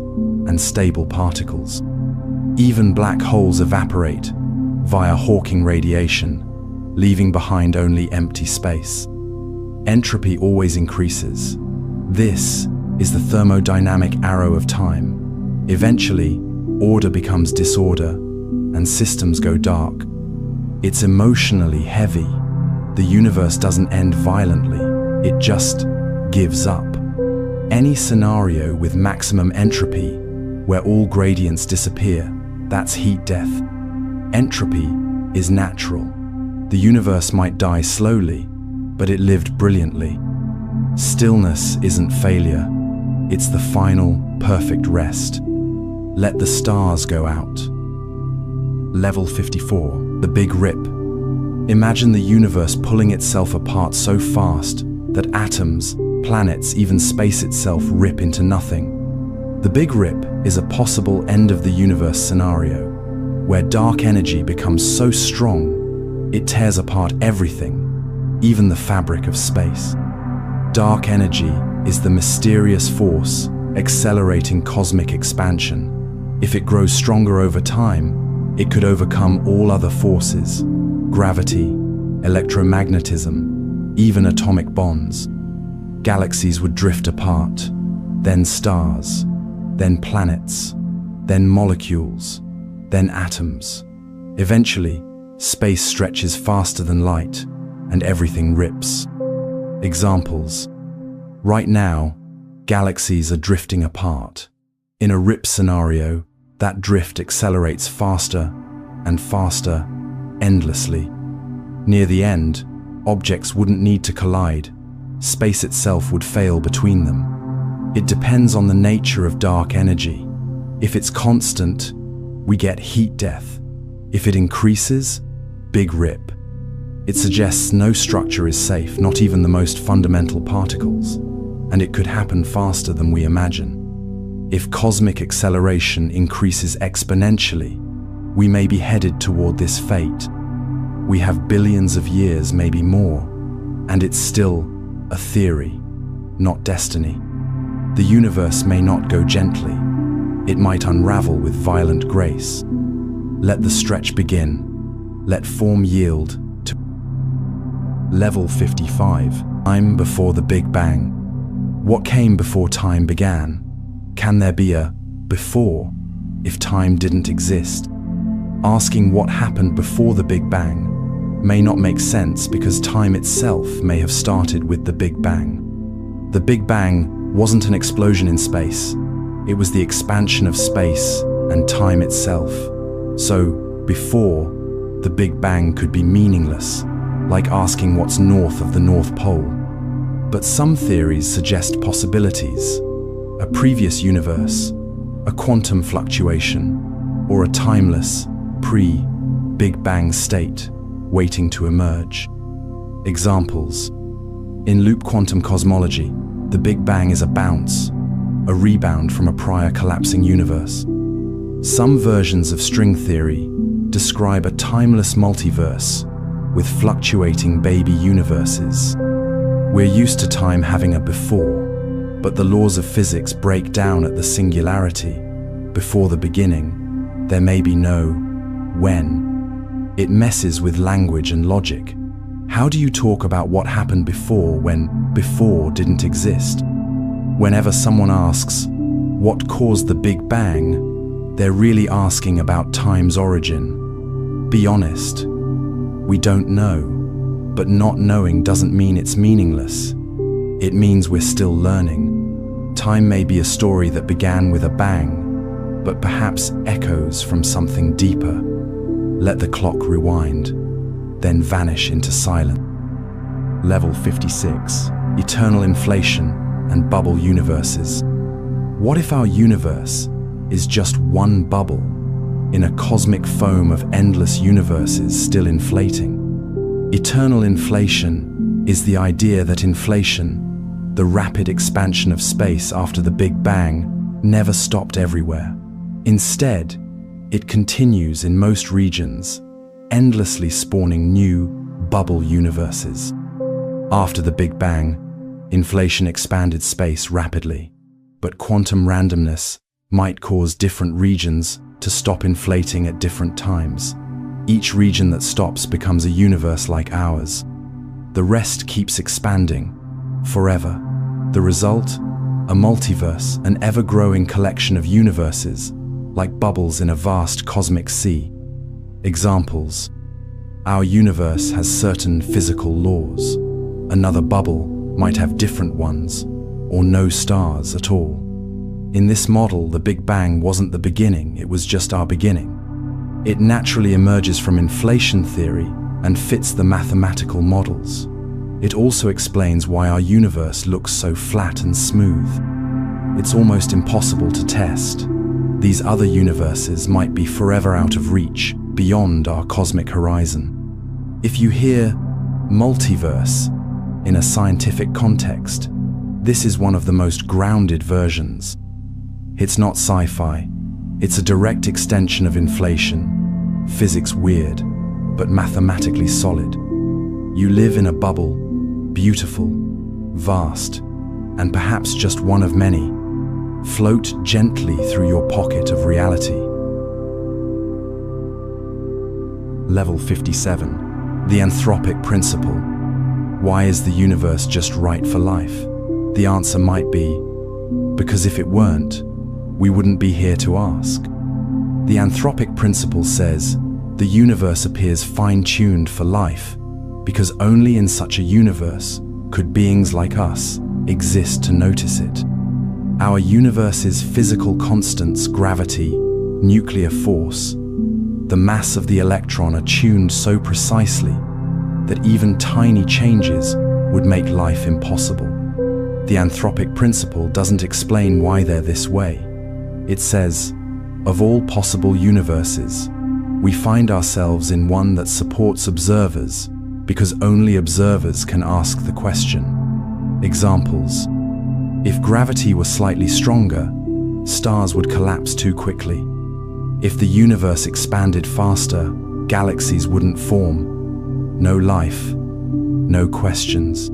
and stable particles. Even black holes evaporate via Hawking radiation, leaving behind only empty space. Entropy always increases. This is the thermodynamic arrow of time. Eventually, order becomes disorder, and systems go dark. It's emotionally heavy. The universe doesn't end violently, it just gives up. Any scenario with maximum entropy, where all gradients disappear, that's heat death. Entropy is natural. The universe might die slowly, but it lived brilliantly. Stillness isn't failure. It's the final, perfect rest. Let the stars go out. Level 54, the Big Rip. Imagine the universe pulling itself apart so fast that atoms planets, even space itself rip into nothing. The Big Rip is a possible end-of-the-universe scenario, where dark energy becomes so strong, it tears apart everything, even the fabric of space. Dark energy is the mysterious force accelerating cosmic expansion. If it grows stronger over time, it could overcome all other forces: gravity, electromagnetism, even atomic bonds. Galaxies would drift apart, then stars, then planets, then molecules, then atoms. Eventually, space stretches faster than light, and everything rips. Examples. Right now, galaxies are drifting apart. In a rip scenario, that drift accelerates faster and faster, endlessly. Near the end, objects wouldn't need to collide. Space itself would fail between them. It depends on the nature of dark energy. If it's constant, we get heat death. If it increases, Big Rip. It suggests no structure is safe, not even the most fundamental particles, and it could happen faster than we imagine. If cosmic acceleration increases exponentially, we may be headed toward this fate. We have billions of years, maybe more, and it's still a theory, not destiny. The universe may not go gently. It might unravel with violent grace. Let the stretch begin. Let form yield to Level 55. Time before the Big Bang. What came before time began? Can there be a before if time didn't exist? Asking what happened before the Big Bang may not make sense because time itself may have started with the Big Bang. The Big Bang wasn't an explosion in space. It was the expansion of space and time itself. So, before, the Big Bang could be meaningless, like asking what's north of the North Pole. But some theories suggest possibilities: a previous universe, a quantum fluctuation, or a timeless, pre-Big Bang state waiting to emerge. Examples. In loop quantum cosmology, the Big Bang is a bounce, a rebound from a prior collapsing universe. Some versions of string theory describe a timeless multiverse with fluctuating baby universes. We're used to time having a before, but the laws of physics break down at the singularity. Before the beginning, there may be no when. It messes with language and logic. How do you talk about what happened before when before didn't exist? Whenever someone asks, what caused the Big Bang, they're really asking about time's origin. Be honest. We don't know, but not knowing doesn't mean it's meaningless. It means we're still learning. Time may be a story that began with a bang, but perhaps echoes from something deeper. Let the clock rewind, then vanish into silence. Level 56. Eternal inflation and bubble universes. What if our universe is just one bubble in a cosmic foam of endless universes still inflating? Eternal inflation is the idea that inflation, the rapid expansion of space after the Big Bang, never stopped everywhere. Instead, it continues in most regions, endlessly spawning new bubble universes. After the Big Bang, inflation expanded space rapidly, but quantum randomness might cause different regions to stop inflating at different times. Each region that stops becomes a universe like ours. The rest keeps expanding, forever. The result? A multiverse, an ever-growing collection of universes, like bubbles in a vast cosmic sea. Examples. Our universe has certain physical laws. Another bubble might have different ones, or no stars at all. In this model, the Big Bang wasn't the beginning, it was just our beginning. It naturally emerges from inflation theory and fits the mathematical models. It also explains why our universe looks so flat and smooth. It's almost impossible to test. These other universes might be forever out of reach, beyond our cosmic horizon. If you hear multiverse in a scientific context, This is one of the most grounded versions. It's not sci-fi. It's a direct extension of inflation. Physics weird, but mathematically solid. You live in a bubble, beautiful, vast, and perhaps just one of many. Float gently through your pocket of reality. Level 57. The anthropic principle. Why is the universe just right for life? The answer might be, because if it weren't, we wouldn't be here to ask. The anthropic principle says the universe appears fine-tuned for life because only in such a universe could beings like us exist to notice it. Our universe's physical constants, gravity, nuclear force, the mass of the electron are tuned so precisely that even tiny changes would make life impossible. The anthropic principle doesn't explain why they're this way. It says, of all possible universes, we find ourselves in one that supports observers because only observers can ask the question. Examples: if gravity were slightly stronger, stars would collapse too quickly. If the universe expanded faster, galaxies wouldn't form. No life, no questions.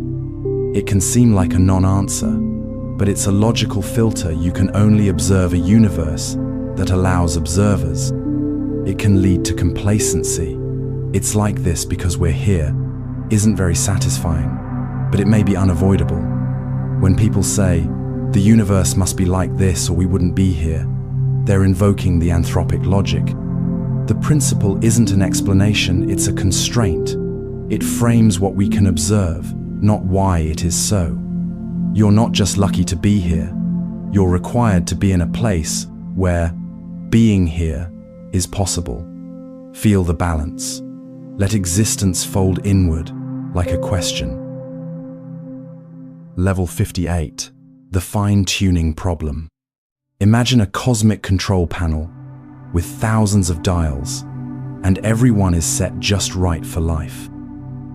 It can seem like a non-answer, but it's a logical filter. You can only observe a universe that allows observers. It can lead to complacency. It's like this because we're here isn't very satisfying, but it may be unavoidable. When people say, the universe must be like this or we wouldn't be here, they're invoking the anthropic logic. The principle isn't an explanation, it's a constraint. It frames what we can observe, not why it is so. You're not just lucky to be here, you're required to be in a place where being here is possible. Feel the balance. Let existence fold inward like a question. Level 58. The fine-tuning problem. Imagine a cosmic control panel with thousands of dials, and every one is set just right for life.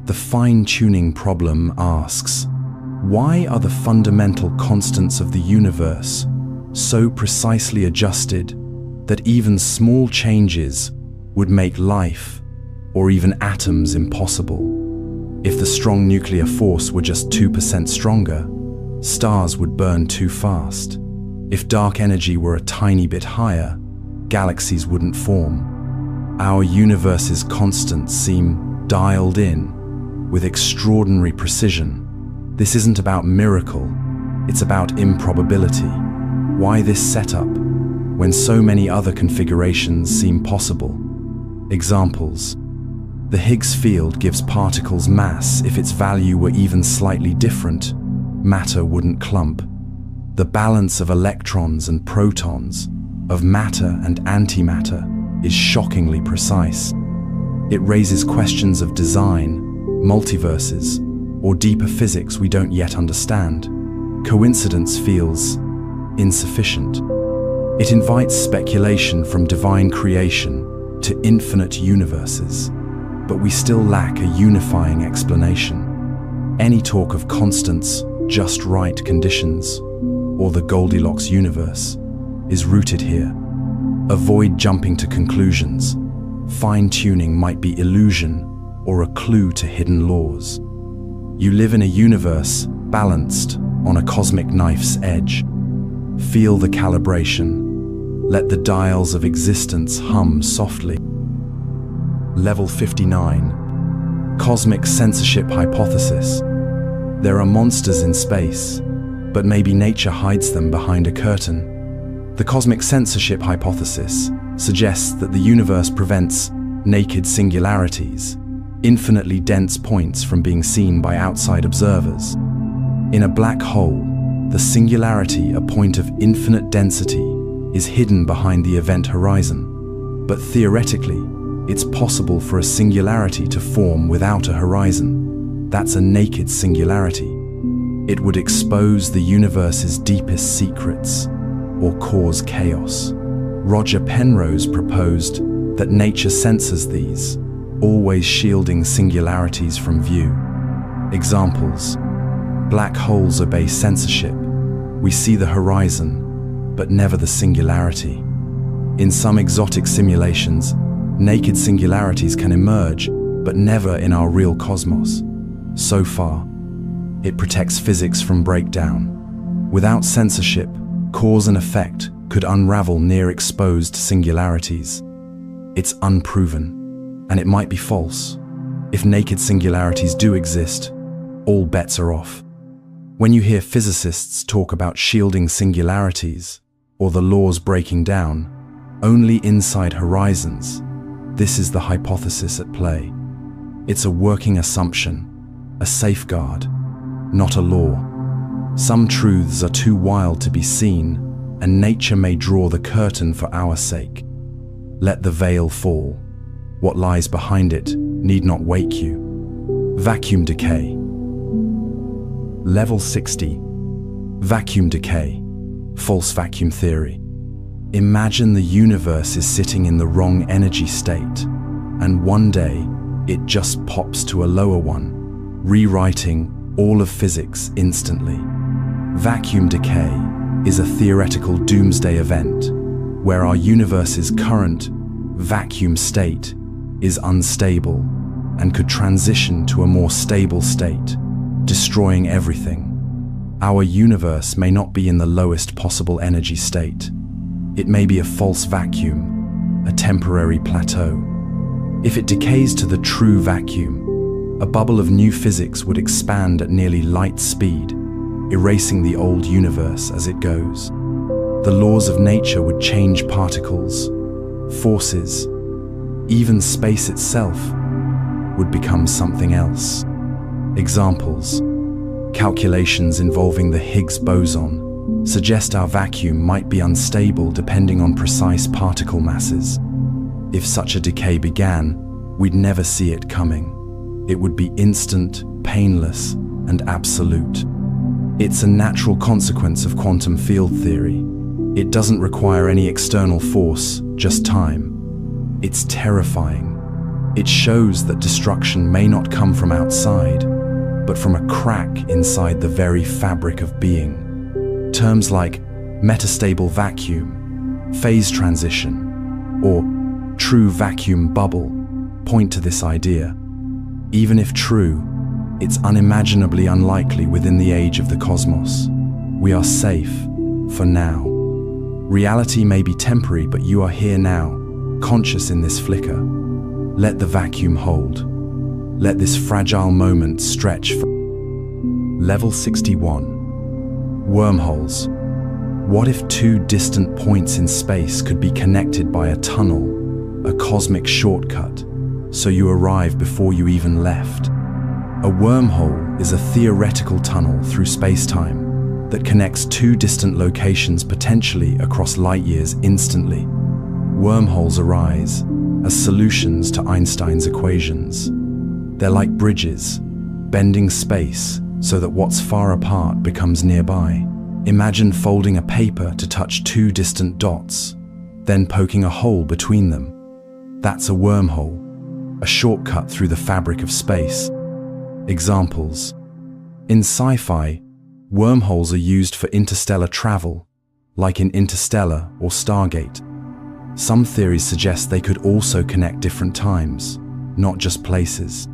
The fine-tuning problem asks, why are the fundamental constants of the universe so precisely adjusted that even small changes would make life or even atoms impossible? If the strong nuclear force were just 2% stronger, stars would burn too fast. If dark energy were a tiny bit higher, galaxies wouldn't form. Our universe's constants seem dialed in with extraordinary precision. This isn't about miracle, it's about improbability. Why this setup when so many other configurations seem possible? Examples: the Higgs field gives particles mass. If its value were even slightly different, matter wouldn't clump. The balance of electrons and protons, of matter and antimatter, is shockingly precise. It raises questions of design, multiverses, or deeper physics we don't yet understand. Coincidence feels insufficient. It invites speculation from divine creation to infinite universes, but we still lack a unifying explanation. Any talk of constants, just right conditions, or the Goldilocks universe is rooted here. Avoid jumping to conclusions. Fine-tuning might be illusion or a clue to hidden laws. You live in a universe balanced on a cosmic knife's edge. Feel the calibration. Let the dials of existence hum softly. Level 59. Cosmic censorship hypothesis. There are monsters in space, but maybe nature hides them behind a curtain. The cosmic censorship hypothesis suggests that the universe prevents naked singularities, infinitely dense points, from being seen by outside observers. In a black hole, the singularity, a point of infinite density, is hidden behind the event horizon. But theoretically, it's possible for a singularity to form without a horizon. That's a naked singularity. It would expose the universe's deepest secrets or cause chaos. Roger Penrose proposed that nature censors these, always shielding singularities from view. Examples: Black holes obey censorship. We see the horizon, but never the singularity. In some exotic simulations, naked singularities can emerge, but never in our real cosmos. So far, it protects physics from breakdown. Without censorship, cause and effect could unravel near-exposed singularities. It's unproven, and it might be false. If naked singularities do exist, all bets are off. When you hear physicists talk about shielding singularities, or the laws breaking down, only inside horizons, this is the hypothesis at play. It's a working assumption, a safeguard, not a law. Some truths are too wild to be seen, and nature may draw the curtain for our sake. Let the veil fall. What lies behind it need not wake you. Vacuum decay. Level 60. Vacuum decay. False vacuum theory. Imagine the universe is sitting in the wrong energy state, and one day it just pops to a lower one, rewriting all of physics instantly. Vacuum decay is a theoretical doomsday event where our universe's current vacuum state is unstable and could transition to a more stable state, destroying everything. Our universe may not be in the lowest possible energy state. It may be a false vacuum, a temporary plateau. If it decays to the true vacuum, a bubble of new physics would expand at nearly light speed, erasing the old universe as it goes. The laws of nature would change particles, forces, even space itself would become something else. Examples: calculations involving the Higgs boson suggest our vacuum might be unstable depending on precise particle masses. If such a decay began, we'd never see it coming. It would be instant, painless, and absolute. It's a natural consequence of quantum field theory. It doesn't require any external force, just time. It's terrifying. It shows that destruction may not come from outside, but from a crack inside the very fabric of being. Terms like metastable vacuum, phase transition, or true vacuum bubble point to this idea. Even if true, it's unimaginably unlikely within the age of the cosmos. We are safe, for now. Reality may be temporary, but you are here now, conscious in this flicker. Let the vacuum hold. Let this fragile moment stretch for Level 61. Wormholes. What if two distant points in space could be connected by a tunnel, a cosmic shortcut, so you arrive before you even left? A wormhole is a theoretical tunnel through space-time that connects two distant locations potentially across light years instantly. Wormholes arise as solutions to Einstein's equations. They're like bridges, bending space so that what's far apart becomes nearby. Imagine folding a paper to touch two distant dots, then poking a hole between them. That's a wormhole, a shortcut through the fabric of space. Examples. In sci-fi, wormholes are used for interstellar travel, like in Interstellar or Stargate. Some theories suggest they could also connect different times, not just places.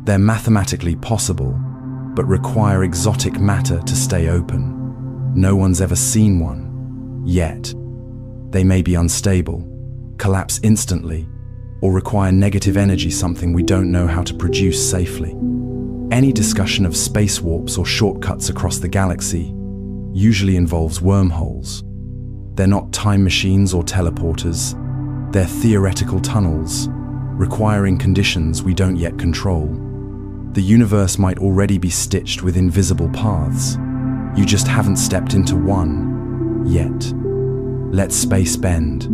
They're mathematically possible, but require exotic matter to stay open. No one's ever seen one, yet. They may be unstable, collapse instantly, or require negative energy, something we don't know how to produce safely. Any discussion of space warps or shortcuts across the galaxy usually involves wormholes. They're not time machines or teleporters. They're theoretical tunnels, requiring conditions we don't yet control. The universe might already be stitched with invisible paths. You just haven't stepped into one, yet. Let space bend.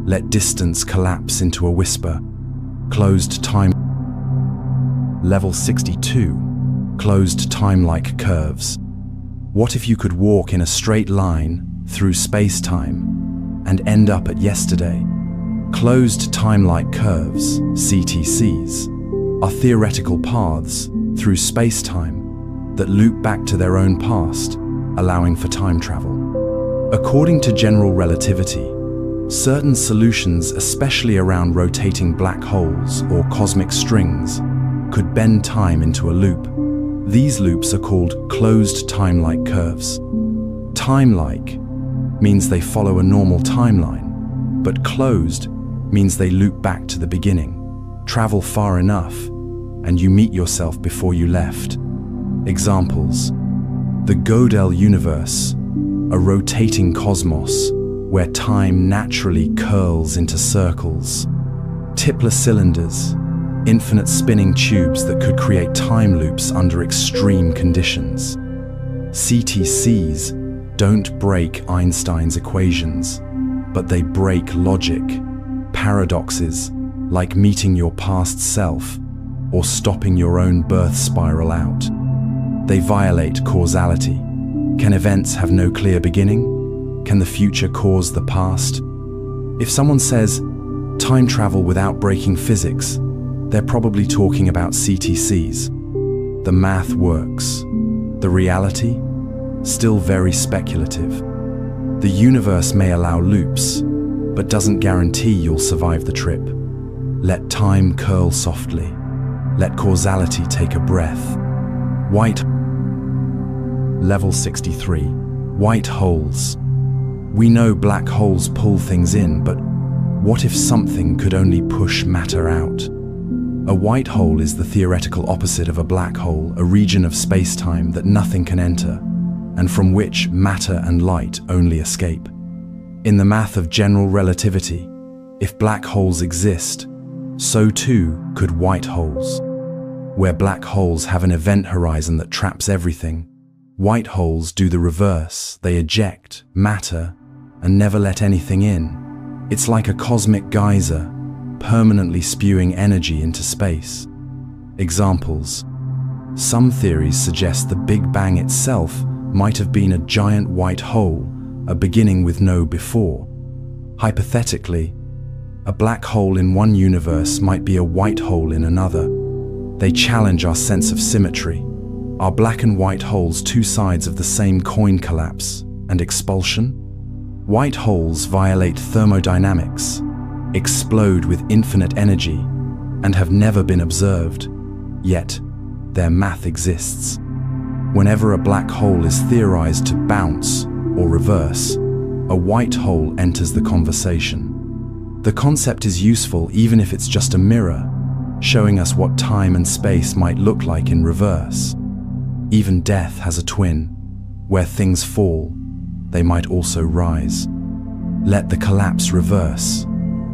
Let distance collapse into a whisper. Closed time. Level 62. Closed time-like curves. What if you could walk in a straight line through space-time and end up at yesterday? Closed time-like curves, CTCs, are theoretical paths through space-time that loop back to their own past, allowing for time travel. According to general relativity, certain solutions, especially around rotating black holes or cosmic strings, could bend time into a loop. These loops are called closed time-like curves. Time-like means they follow a normal timeline, but closed means they loop back to the beginning, travel far enough, and you meet yourself before you left. Examples: the Gödel universe, a rotating cosmos where time naturally curls into circles. Tipler cylinders, infinite spinning tubes that could create time loops under extreme conditions. CTCs don't break Einstein's equations, but they break logic. Paradoxes, like meeting your past self or stopping your own birth spiral out. They violate causality. Can events have no clear beginning? Can the future cause the past? If someone says, time travel without breaking physics, they're probably talking about CTCs. The math works. The reality? Still very speculative. The universe may allow loops, but doesn't guarantee you'll survive the trip. Let time curl softly. Let causality take a breath. Level 63. White holes. We know black holes pull things in, but what if something could only push matter out? A white hole is the theoretical opposite of a black hole, a region of space-time that nothing can enter, and from which matter and light only escape. In the math of general relativity, if black holes exist, so too could white holes. Where black holes have an event horizon that traps everything, white holes do the reverse. They eject matter and never let anything in. It's like a cosmic geyser, permanently spewing energy into space. Examples: some theories suggest the Big Bang itself might have been a giant white hole, a beginning with no before. Hypothetically, a black hole in one universe might be a white hole in another. They challenge our sense of symmetry. Are black and white holes two sides of the same coin? Collapse and expulsion? White holes violate thermodynamics, explode with infinite energy, and have never been observed. Yet, their math exists. Whenever a black hole is theorized to bounce or reverse, a white hole enters the conversation. The concept is useful even if it's just a mirror, showing us what time and space might look like in reverse. Even death has a twin. Where things fall, they might also rise. Let the collapse reverse.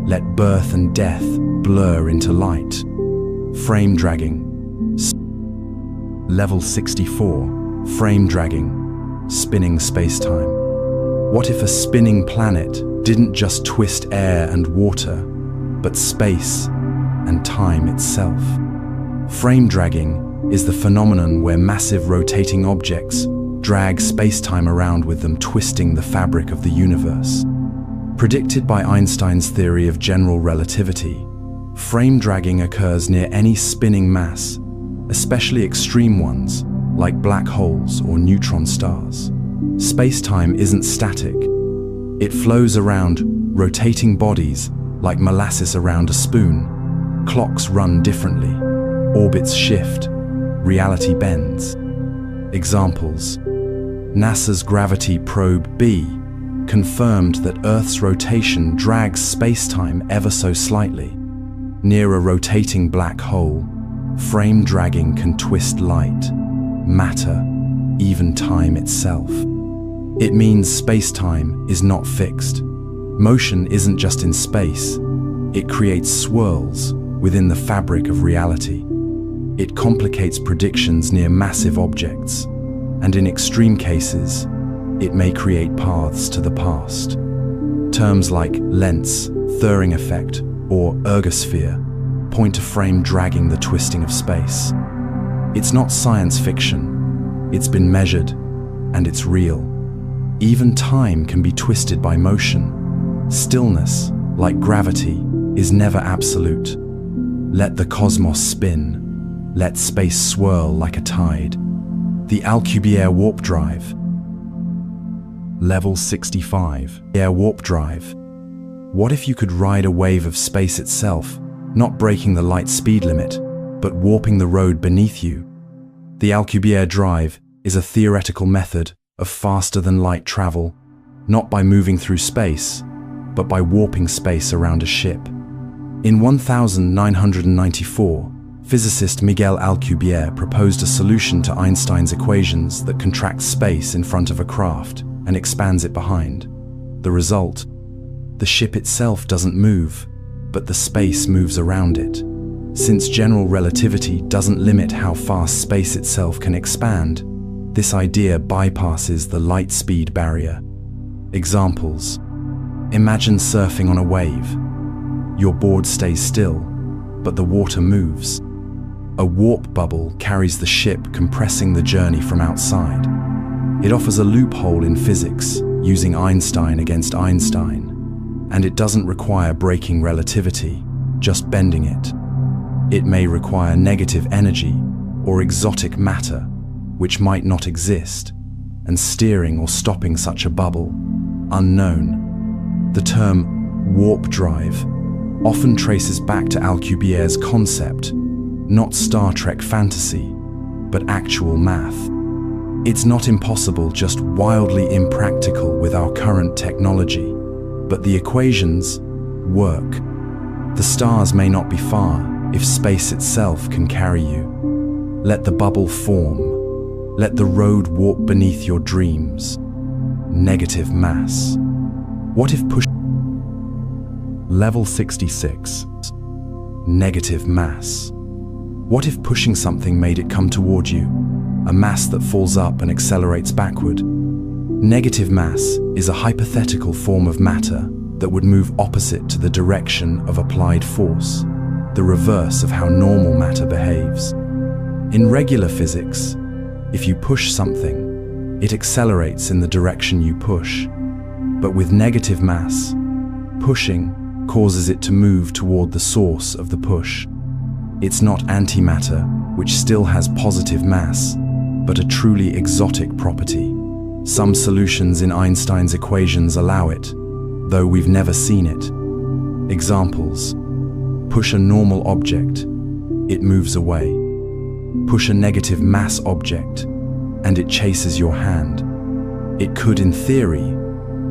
Let birth and death blur into light. Frame dragging. Level 64. Frame dragging. Spinning space-time. What if a spinning planet didn't just twist air and water, but space and time itself? Frame dragging is the phenomenon where massive rotating objects drag space-time around with them, twisting the fabric of the universe. Predicted by Einstein's theory of general relativity, frame dragging occurs near any spinning mass, especially extreme ones like black holes or neutron stars. Space-time isn't static. It flows around rotating bodies like molasses around a spoon. Clocks run differently. Orbits shift. Reality bends. Examples: NASA's gravity probe B confirmed that Earth's rotation drags space-time ever so slightly. Near a rotating black hole, frame dragging can twist light, matter, even time itself. It means space-time is not fixed. Motion isn't just in space. It creates swirls within the fabric of reality. It complicates predictions near massive objects, and in extreme cases, it may create paths to the past. Terms like lens, Thirring effect, or ergosphere point to frame dragging the twisting of space. It's not science fiction. It's been measured, and it's real. Even time can be twisted by motion. Stillness, like gravity, is never absolute. Let the cosmos spin. Let space swirl like a tide. The Alcubierre Warp Drive. Level 65. Air Warp Drive. What if you could ride a wave of space itself, not breaking the light speed limit, but warping the road beneath you? The Alcubierre Drive is a theoretical method of faster-than-light travel, not by moving through space, but by warping space around a ship. In 1994, physicist Miguel Alcubierre proposed a solution to Einstein's equations that contracts space in front of a craft and expands it behind. The result? The ship itself doesn't move, but the space moves around it. Since general relativity doesn't limit how fast space itself can expand, this idea bypasses the light speed barrier. Examples. Imagine surfing on a wave. Your board stays still, but the water moves. A warp bubble carries the ship, compressing the journey from outside. It offers a loophole in physics, using Einstein against Einstein, and it doesn't require breaking relativity, just bending it. It may require negative energy or exotic matter, which might not exist, and steering or stopping such a bubble, unknown. The term warp drive often traces back to Alcubierre's concept, not Star Trek fantasy, but actual math. It's not impossible, just wildly impractical with our current technology, but the equations work. The stars may not be far if space itself can carry you. Let the bubble form. Let the road warp beneath your dreams. Negative mass. What if push... Level 66. Negative mass. What if pushing something made it come toward you? A mass that falls up and accelerates backward. Negative mass is a hypothetical form of matter that would move opposite to the direction of applied force, the reverse of how normal matter behaves. In regular physics, if you push something, it accelerates in the direction you push. But with negative mass, pushing causes it to move toward the source of the push. It's not antimatter, which still has positive mass, but a truly exotic property. Some solutions in Einstein's equations allow it, though we've never seen it. Examples. Push a normal object, it moves away. Push a negative mass object, and it chases your hand. It could, in theory,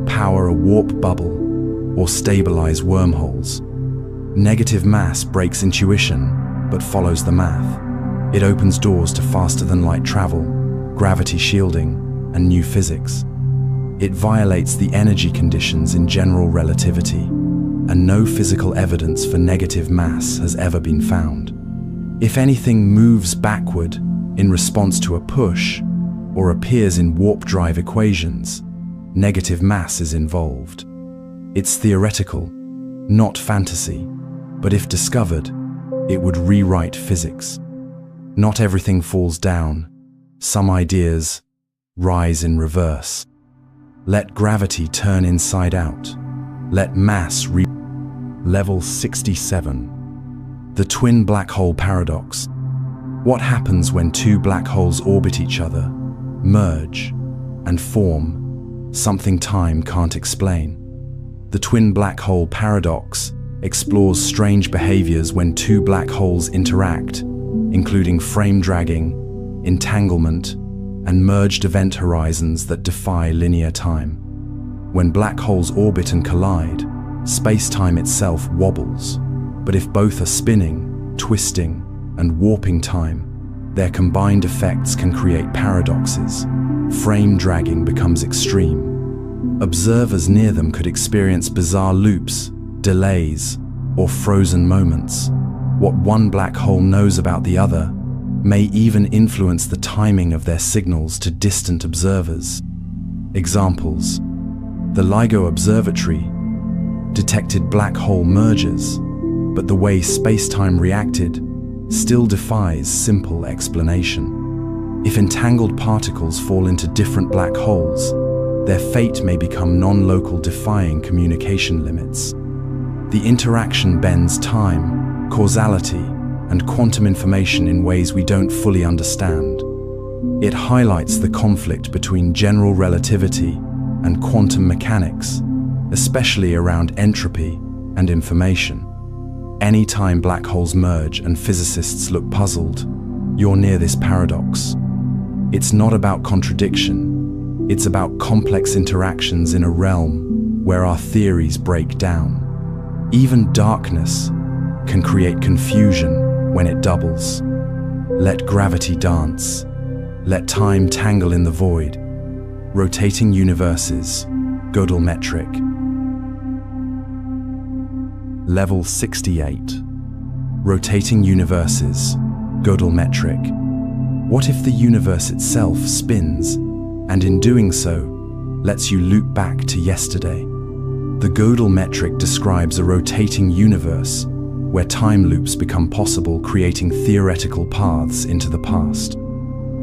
power a warp bubble or stabilize wormholes. Negative mass breaks intuition, but follows the math. It opens doors to faster-than-light travel, gravity shielding, and new physics. It violates the energy conditions in general relativity, and no physical evidence for negative mass has ever been found. If anything moves backward in response to a push, or appears in warp drive equations, negative mass is involved. It's theoretical, not fantasy, but if discovered, it would rewrite physics. Not everything falls down. Some ideas rise in reverse. Let gravity turn inside out. Let mass Level 67. The twin black hole paradox. What happens when two black holes orbit each other, merge, and form something time can't explain? The twin black hole paradox explores strange behaviors when two black holes interact, including frame dragging, entanglement, and merged event horizons that defy linear time. When black holes orbit and collide, space-time itself wobbles, but if both are spinning, twisting, and warping time, their combined effects can create paradoxes. Frame dragging becomes extreme. Observers near them could experience bizarre loops, delays, or frozen moments. What one black hole knows about the other may even influence the timing of their signals to distant observers. Examples. The LIGO Observatory detected black hole mergers, but the way space-time reacted still defies simple explanation. If entangled particles fall into different black holes, their fate may become non-local, defying communication limits. The interaction bends time, causality, and quantum information in ways we don't fully understand. It highlights the conflict between general relativity and quantum mechanics, especially around entropy and information. Anytime black holes merge and physicists look puzzled, you're near this paradox. It's not about contradiction, it's about complex interactions in a realm where our theories break down. Even darkness can create confusion when it doubles. Let gravity dance. Let time tangle in the void. Rotating universes, Gödel metric. Level 68. Rotating universes, Gödel metric. What if the universe itself spins, and in doing so, lets you loop back to yesterday? The Gödel metric describes a rotating universe where time loops become possible, creating theoretical paths into the past.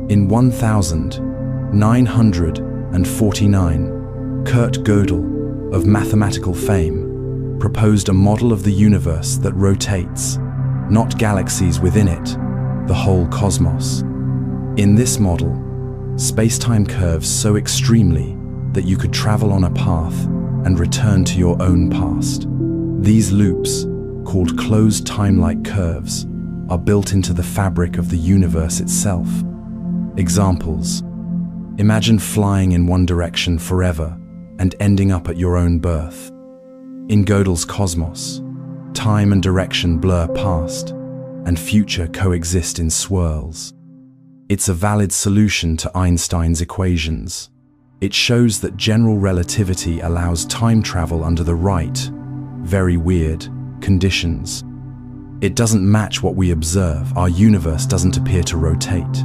In 1949, Kurt Gödel, of mathematical fame, proposed a model of the universe that rotates, not galaxies within it, the whole cosmos. In this model, space-time curves so extremely that you could travel on a path and return to your own past. These loops, called closed time-like curves, are built into the fabric of the universe itself. Examples: imagine flying in one direction forever and ending up at your own birth. In Gödel's cosmos, time and direction blur past, and future coexist in swirls. It's a valid solution to Einstein's equations. It shows that general relativity allows time travel under the right, very weird, conditions. It doesn't match what we observe. Our universe doesn't appear to rotate,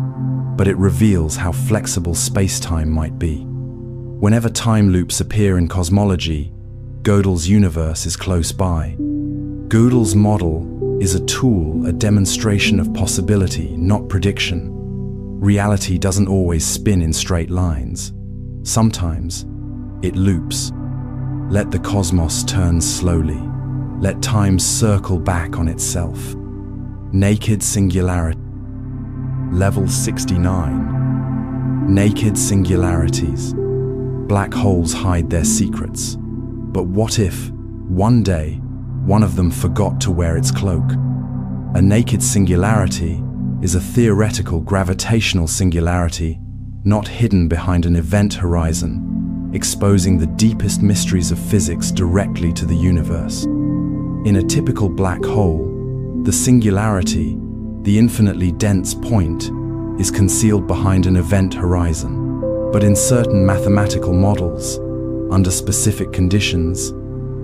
but it reveals how flexible space-time might be. Whenever time loops appear in cosmology, Gödel's universe is close by. Gödel's model is a tool, a demonstration of possibility, not prediction. Reality doesn't always spin in straight lines. Sometimes it loops. Let the cosmos turn slowly. Let time circle back on itself. Naked singularity. Level 69. Naked singularities. Black holes hide their secrets. But what if, one day, one of them forgot to wear its cloak? A naked singularity is a theoretical gravitational singularity, not hidden behind an event horizon, exposing the deepest mysteries of physics directly to the universe. In a typical black hole, the singularity, the infinitely dense point, is concealed behind an event horizon. But in certain mathematical models, under specific conditions,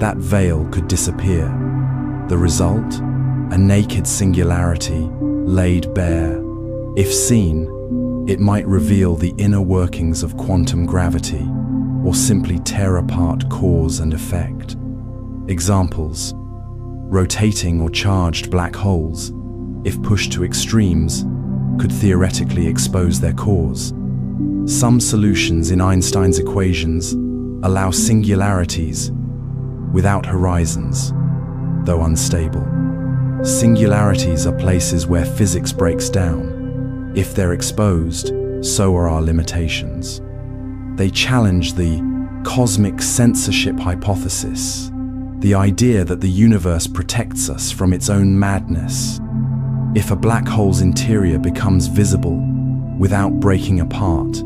that veil could disappear. The result? A naked singularity, laid bare. If seen, it might reveal the inner workings of quantum gravity, or simply tear apart cause and effect. Examples: rotating or charged black holes, if pushed to extremes, could theoretically expose their cause. Some solutions in Einstein's equations allow singularities without horizons, though unstable. Singularities are places where physics breaks down. If they're exposed, so are our limitations. They challenge the cosmic censorship hypothesis, the idea that the universe protects us from its own madness. If a black hole's interior becomes visible without breaking apart,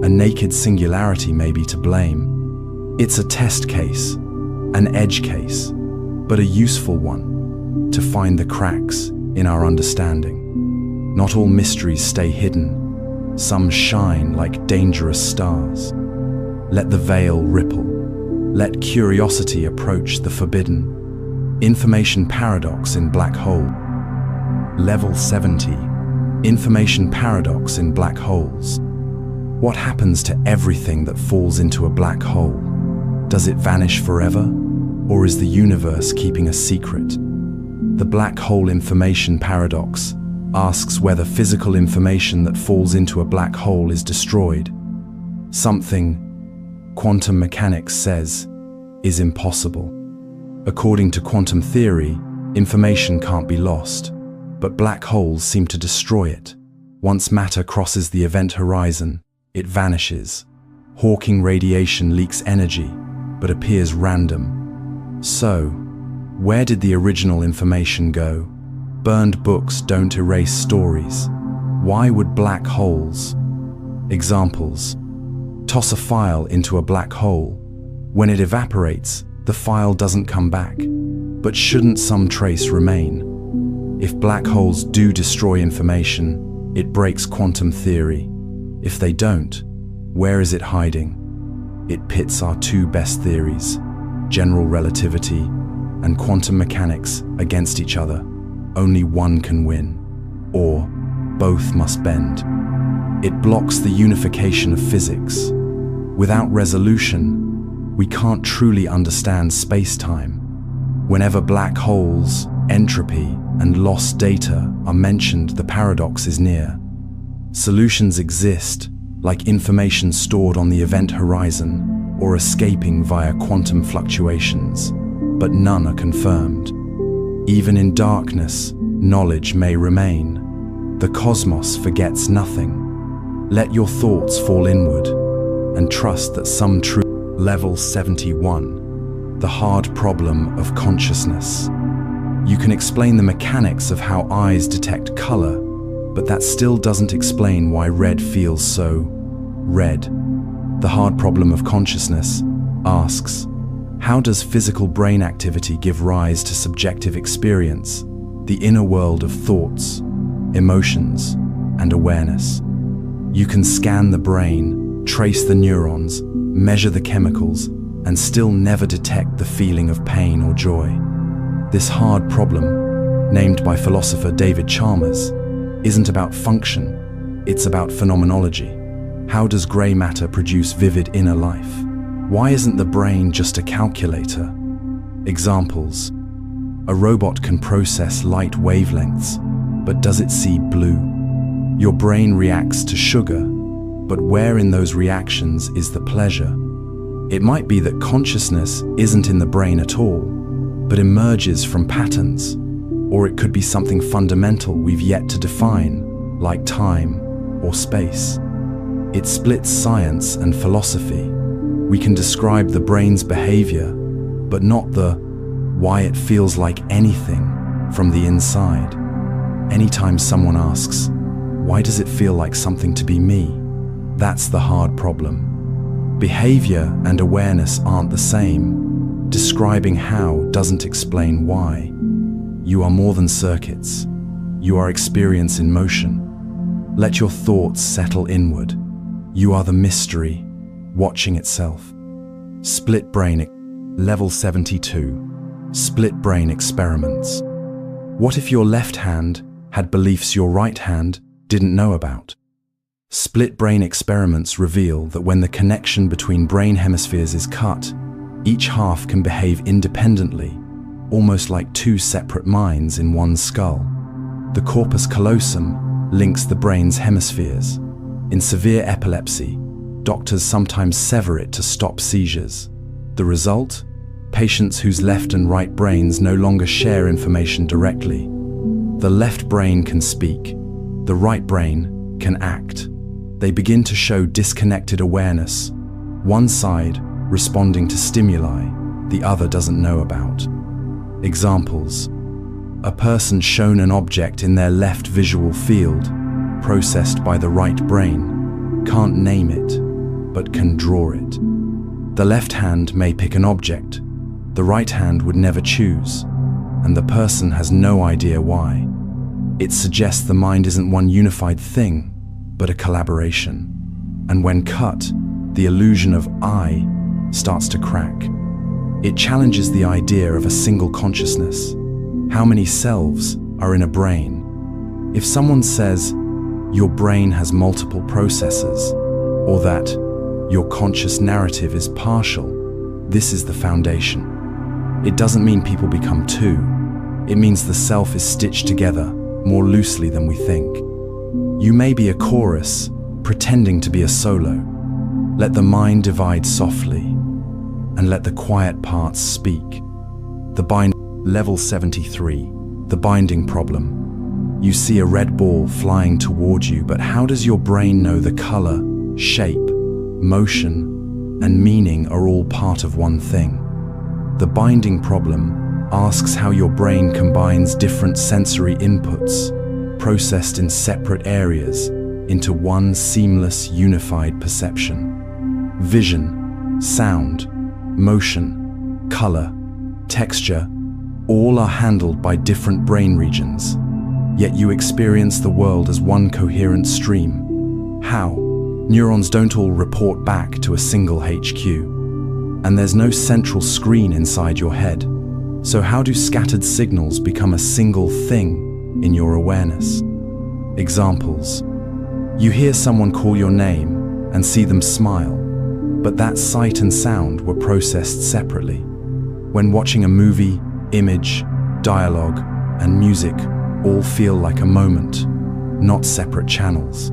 a naked singularity may be to blame. It's a test case, an edge case, but a useful one, to find the cracks in our understanding. Not all mysteries stay hidden. Some shine like dangerous stars. Let the veil ripple. Let curiosity approach the forbidden. Information paradox in black hole. Level 70. Information paradox in black holes. What happens to everything that falls into a black hole? Does it vanish forever? Or is the universe keeping a secret? The black hole information paradox asks whether physical information that falls into a black hole is destroyed. Something quantum mechanics says is impossible. According to quantum theory, information can't be lost, but black holes seem to destroy it. Once matter crosses the event horizon, it vanishes. Hawking radiation leaks energy, but appears random. So, where did the original information go? Burned books don't erase stories. Why would black holes? Examples. Toss a file into a black hole. When it evaporates, the file doesn't come back. But shouldn't some trace remain? If black holes do destroy information, it breaks quantum theory. If they don't, where is it hiding? It pits our two best theories, general relativity and quantum mechanics, against each other. Only one can win, or both must bend. It blocks the unification of physics. Without resolution, we can't truly understand space-time. Whenever black holes, entropy, and lost data are mentioned, the paradox is near. Solutions exist, like information stored on the event horizon or escaping via quantum fluctuations, but none are confirmed. Even in darkness, knowledge may remain. The cosmos forgets nothing. Let your thoughts fall inward and trust that some truth. Level 71. The hard problem of consciousness. You can explain the mechanics of how eyes detect color, but that still doesn't explain why red feels so red. The hard problem of consciousness asks, how does physical brain activity give rise to subjective experience, the inner world of thoughts, emotions, and awareness? You can scan the brain, trace the neurons, measure the chemicals, and still never detect the feeling of pain or joy. This hard problem, named by philosopher David Chalmers, isn't about function, it's about phenomenology. How does grey matter produce vivid inner life? Why isn't the brain just a calculator? Examples. A robot can process light wavelengths, but does it see blue? Your brain reacts to sugar, but where in those reactions is the pleasure? It might be that consciousness isn't in the brain at all, but emerges from patterns. Or it could be something fundamental we've yet to define, like time or space. It splits science and philosophy. We can describe the brain's behavior, but not the why it feels like anything from the inside. Anytime someone asks, why does it feel like something to be me? That's the hard problem. Behavior and awareness aren't the same. Describing how doesn't explain why. You are more than circuits. You are experience in motion. Let your thoughts settle inward. You are the mystery, watching itself. Split brain. Level 72. Split brain experiments. What if your left hand had beliefs your right hand didn't know about? Split brain experiments reveal that when the connection between brain hemispheres is cut, each half can behave independently, almost like two separate minds in one skull. The corpus callosum links the brain's hemispheres. In severe epilepsy, doctors sometimes sever it to stop seizures. The result? Patients whose left and right brains no longer share information directly. The left brain can speak, the right brain can act. They begin to show disconnected awareness, one side responding to stimuli the other doesn't know about. Examples. A person shown an object in their left visual field, processed by the right brain, can't name it, but can draw it. The left hand may pick an object, the right hand would never choose, and the person has no idea why. It suggests the mind isn't one unified thing, but a collaboration. And when cut, the illusion of I starts to crack. It challenges the idea of a single consciousness. How many selves are in a brain? If someone says, your brain has multiple processors, or that your conscious narrative is partial, this is the foundation. It doesn't mean people become two. It means the self is stitched together more loosely than we think. You may be a chorus, pretending to be a solo. Let the mind divide softly, and let the quiet parts speak. Level 73. The binding problem. You see a red ball flying toward you, but how does your brain know the color, shape, motion, and meaning are all part of one thing? The binding problem asks how your brain combines different sensory inputs, processed in separate areas, into one seamless, unified perception. Vision, sound, motion, color, texture, all are handled by different brain regions, yet you experience the world as one coherent stream. How? Neurons don't all report back to a single HQ, and there's no central screen inside your head. So how do scattered signals become a single thing in your awareness? Examples. You hear someone call your name and see them smile, but that sight and sound were processed separately. When watching a movie, image, dialogue, and music all feel like a moment, not separate channels.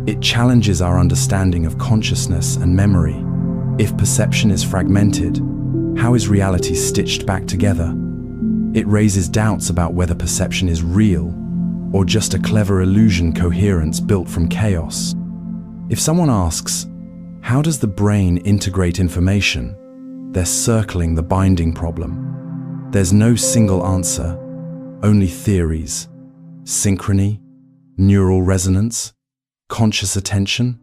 It challenges our understanding of consciousness and memory. If perception is fragmented, how is reality stitched back together? It raises doubts about whether perception is real or just a clever illusion coherence built from chaos. If someone asks, how does the brain integrate information? They're circling the binding problem. There's no single answer, only theories. Synchrony, neural resonance, conscious attention.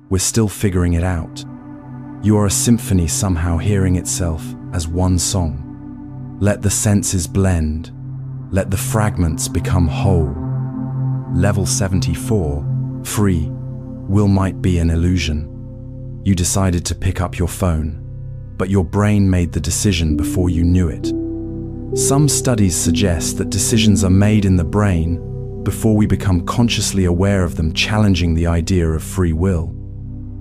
We're still figuring it out. You are a symphony somehow hearing itself as one song. Let the senses blend. Let the fragments become whole. Level 74, free, will might be an illusion. You decided to pick up your phone, but your brain made the decision before you knew it. Some studies suggest that decisions are made in the brain before we become consciously aware of them, challenging the idea of free will.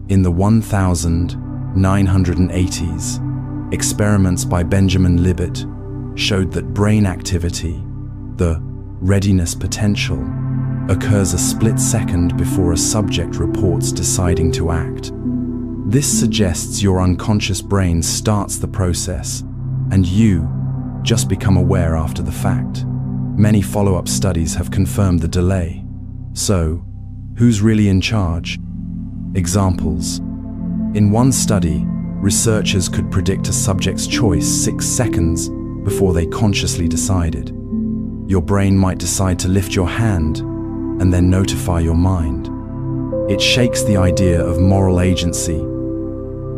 In the 1980s, experiments by Benjamin Libet showed that brain activity, the readiness potential, occurs a split second before a subject reports deciding to act. This suggests your unconscious brain starts the process, and you just become aware after the fact. Many follow-up studies have confirmed the delay. So, who's really in charge? Examples. In one study, researchers could predict a subject's choice 6 seconds before they consciously decided. Your brain might decide to lift your hand and then notify your mind. It shakes the idea of moral agency,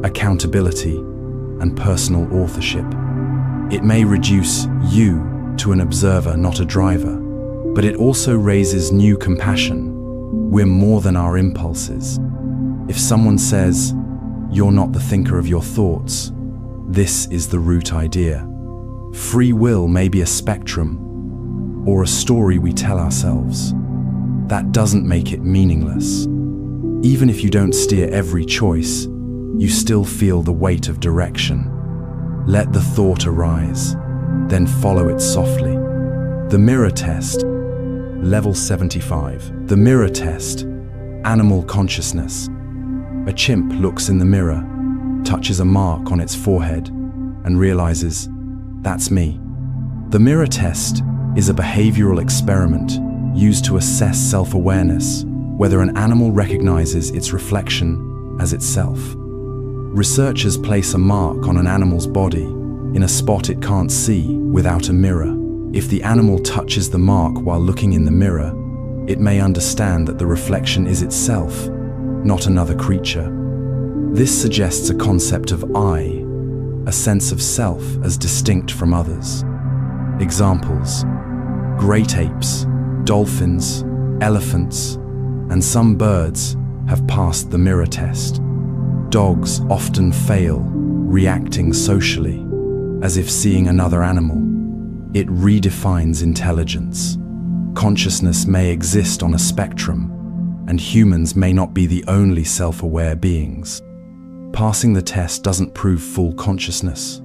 accountability, and personal authorship. It may reduce you to an observer, not a driver, but it also raises new compassion. We're more than our impulses. If someone says, "You're not the thinker of your thoughts," this is the root idea. Free will may be a spectrum or a story we tell ourselves. That doesn't make it meaningless. Even if you don't steer every choice, you still feel the weight of direction. Let the thought arise, then follow it softly. The mirror test. Level 75. The mirror test. Animal consciousness. A chimp looks in the mirror, touches a mark on its forehead, and realizes, that's me. The mirror test is a behavioral experiment used to assess self-awareness, whether an animal recognizes its reflection as itself. Researchers place a mark on an animal's body in a spot it can't see without a mirror. If the animal touches the mark while looking in the mirror, it may understand that the reflection is itself, not another creature. This suggests a concept of I, a sense of self as distinct from others. Examples: great apes, dolphins, elephants, and some birds have passed the mirror test. Dogs often fail, reacting socially, as if seeing another animal. It redefines intelligence. Consciousness may exist on a spectrum, and humans may not be the only self-aware beings. Passing the test doesn't prove full consciousness.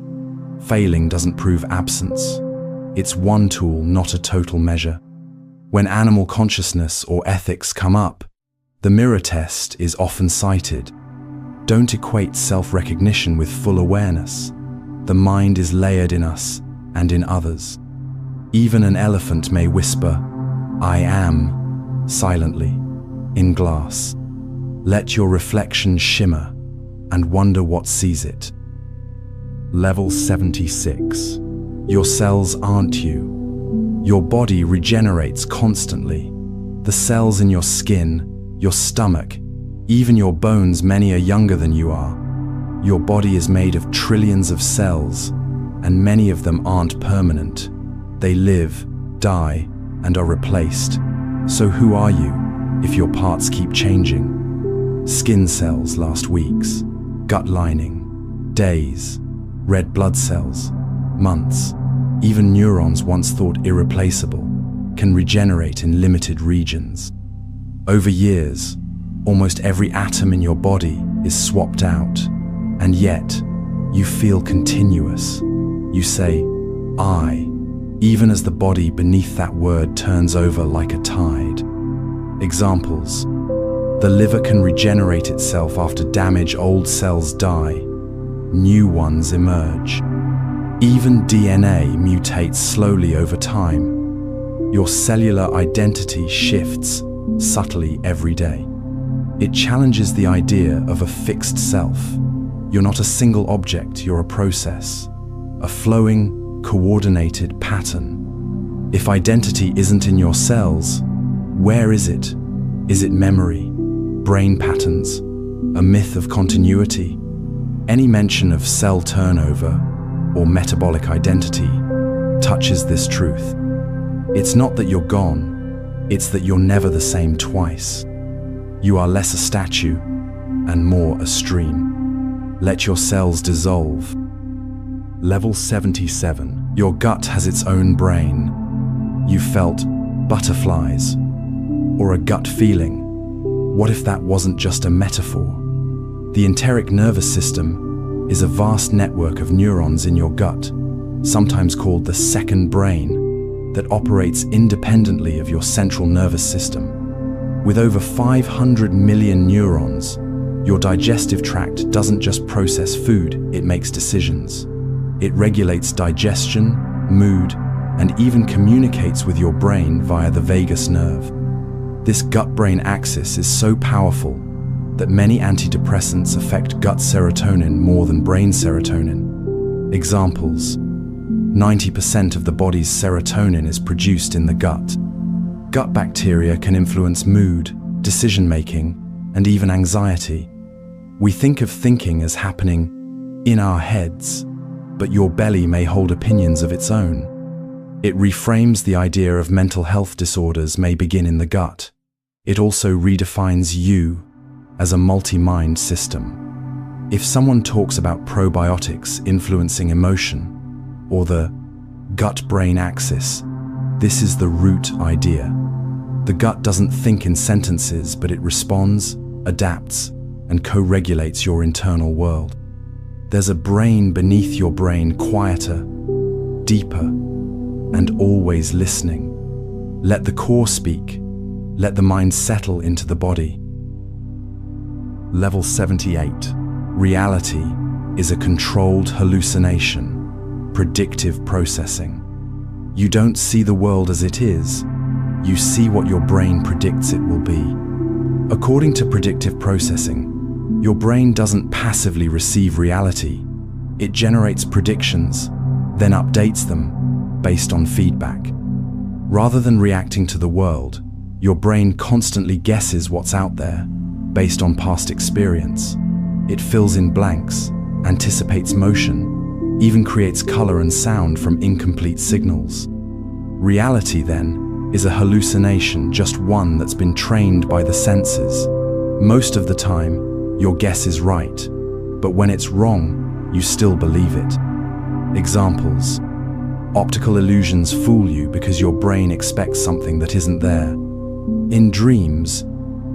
Failing doesn't prove absence. It's one tool, not a total measure. When animal consciousness or ethics come up, the mirror test is often cited. Don't equate self-recognition with full awareness. The mind is layered in us and in others. Even an elephant may whisper, I am, silently, in glass. Let your reflection shimmer and wonder what sees it. Level 76. Your cells aren't you. Your body regenerates constantly. The cells in your skin, your stomach, even your bones, many are younger than you are. Your body is made of trillions of cells, and many of them aren't permanent. They live, die, and are replaced. So who are you if your parts keep changing? Skin cells last weeks, gut lining, days, red blood cells, months. Even neurons once thought irreplaceable can regenerate in limited regions. Over years, almost every atom in your body is swapped out, and yet you feel continuous. You say, I, even as the body beneath that word turns over like a tide. Examples: the liver can regenerate itself after damage. Old cells die, new ones emerge. Even DNA mutates slowly over time. Your cellular identity shifts subtly every day. It challenges the idea of a fixed self. You're not a single object, you're a process, a flowing, coordinated pattern. If identity isn't in your cells, where is it? Is it memory, brain patterns, a myth of continuity? Any mention of cell turnover or metabolic identity touches this truth. It's not that you're gone, it's that you're never the same twice. You are less a statue and more a stream. Let your cells dissolve. Level 77. Your gut has its own brain. You felt butterflies or a gut feeling. What if that wasn't just a metaphor? The enteric nervous system is a vast network of neurons in your gut, sometimes called the second brain, that operates independently of your central nervous system. With over 500 million neurons, your digestive tract doesn't just process food, it makes decisions. It regulates digestion, mood, and even communicates with your brain via the vagus nerve. This gut-brain axis is so powerful that many antidepressants affect gut serotonin more than brain serotonin. Examples: 90% of the body's serotonin is produced in the gut. Gut bacteria can influence mood, decision-making, and even anxiety. We think of thinking as happening in our heads, but your belly may hold opinions of its own. It reframes the idea of mental health disorders may begin in the gut. It also redefines you as a multi-mind system. If someone talks about probiotics influencing emotion, or the gut-brain axis, this is the root idea. The gut doesn't think in sentences, but it responds, adapts, and co-regulates your internal world. There's a brain beneath your brain, quieter, deeper, and always listening. Let the core speak. Let the mind settle into the body. Level 78. Reality is a controlled hallucination, predictive processing. You don't see the world as it is. You see what your brain predicts it will be. According to predictive processing, your brain doesn't passively receive reality. It generates predictions, then updates them based on feedback. Rather than reacting to the world, your brain constantly guesses what's out there based on past experience. It fills in blanks, anticipates motion, even creates color and sound from incomplete signals. Reality, then, is a hallucination, just one that's been trained by the senses. Most of the time, your guess is right, but when it's wrong, you still believe it. Examples: optical illusions fool you because your brain expects something that isn't there. In dreams,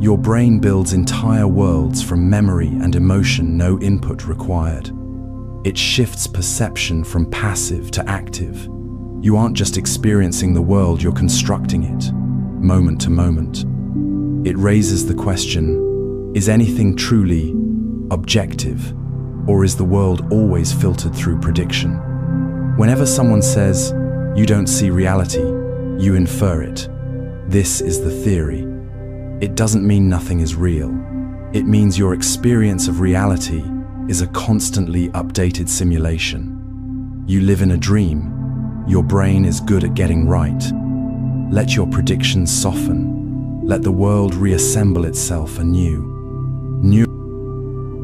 your brain builds entire worlds from memory and emotion, no input required. It shifts perception from passive to active. You aren't just experiencing the world, you're constructing it, moment to moment. It raises the question, is anything truly objective, or is the world always filtered through prediction? Whenever someone says, you don't see reality, you infer it. This is the theory. It doesn't mean nothing is real. It means your experience of reality is a constantly updated simulation. You live in a dream. Your brain is good at getting right. Let your predictions soften. Let the world reassemble itself anew.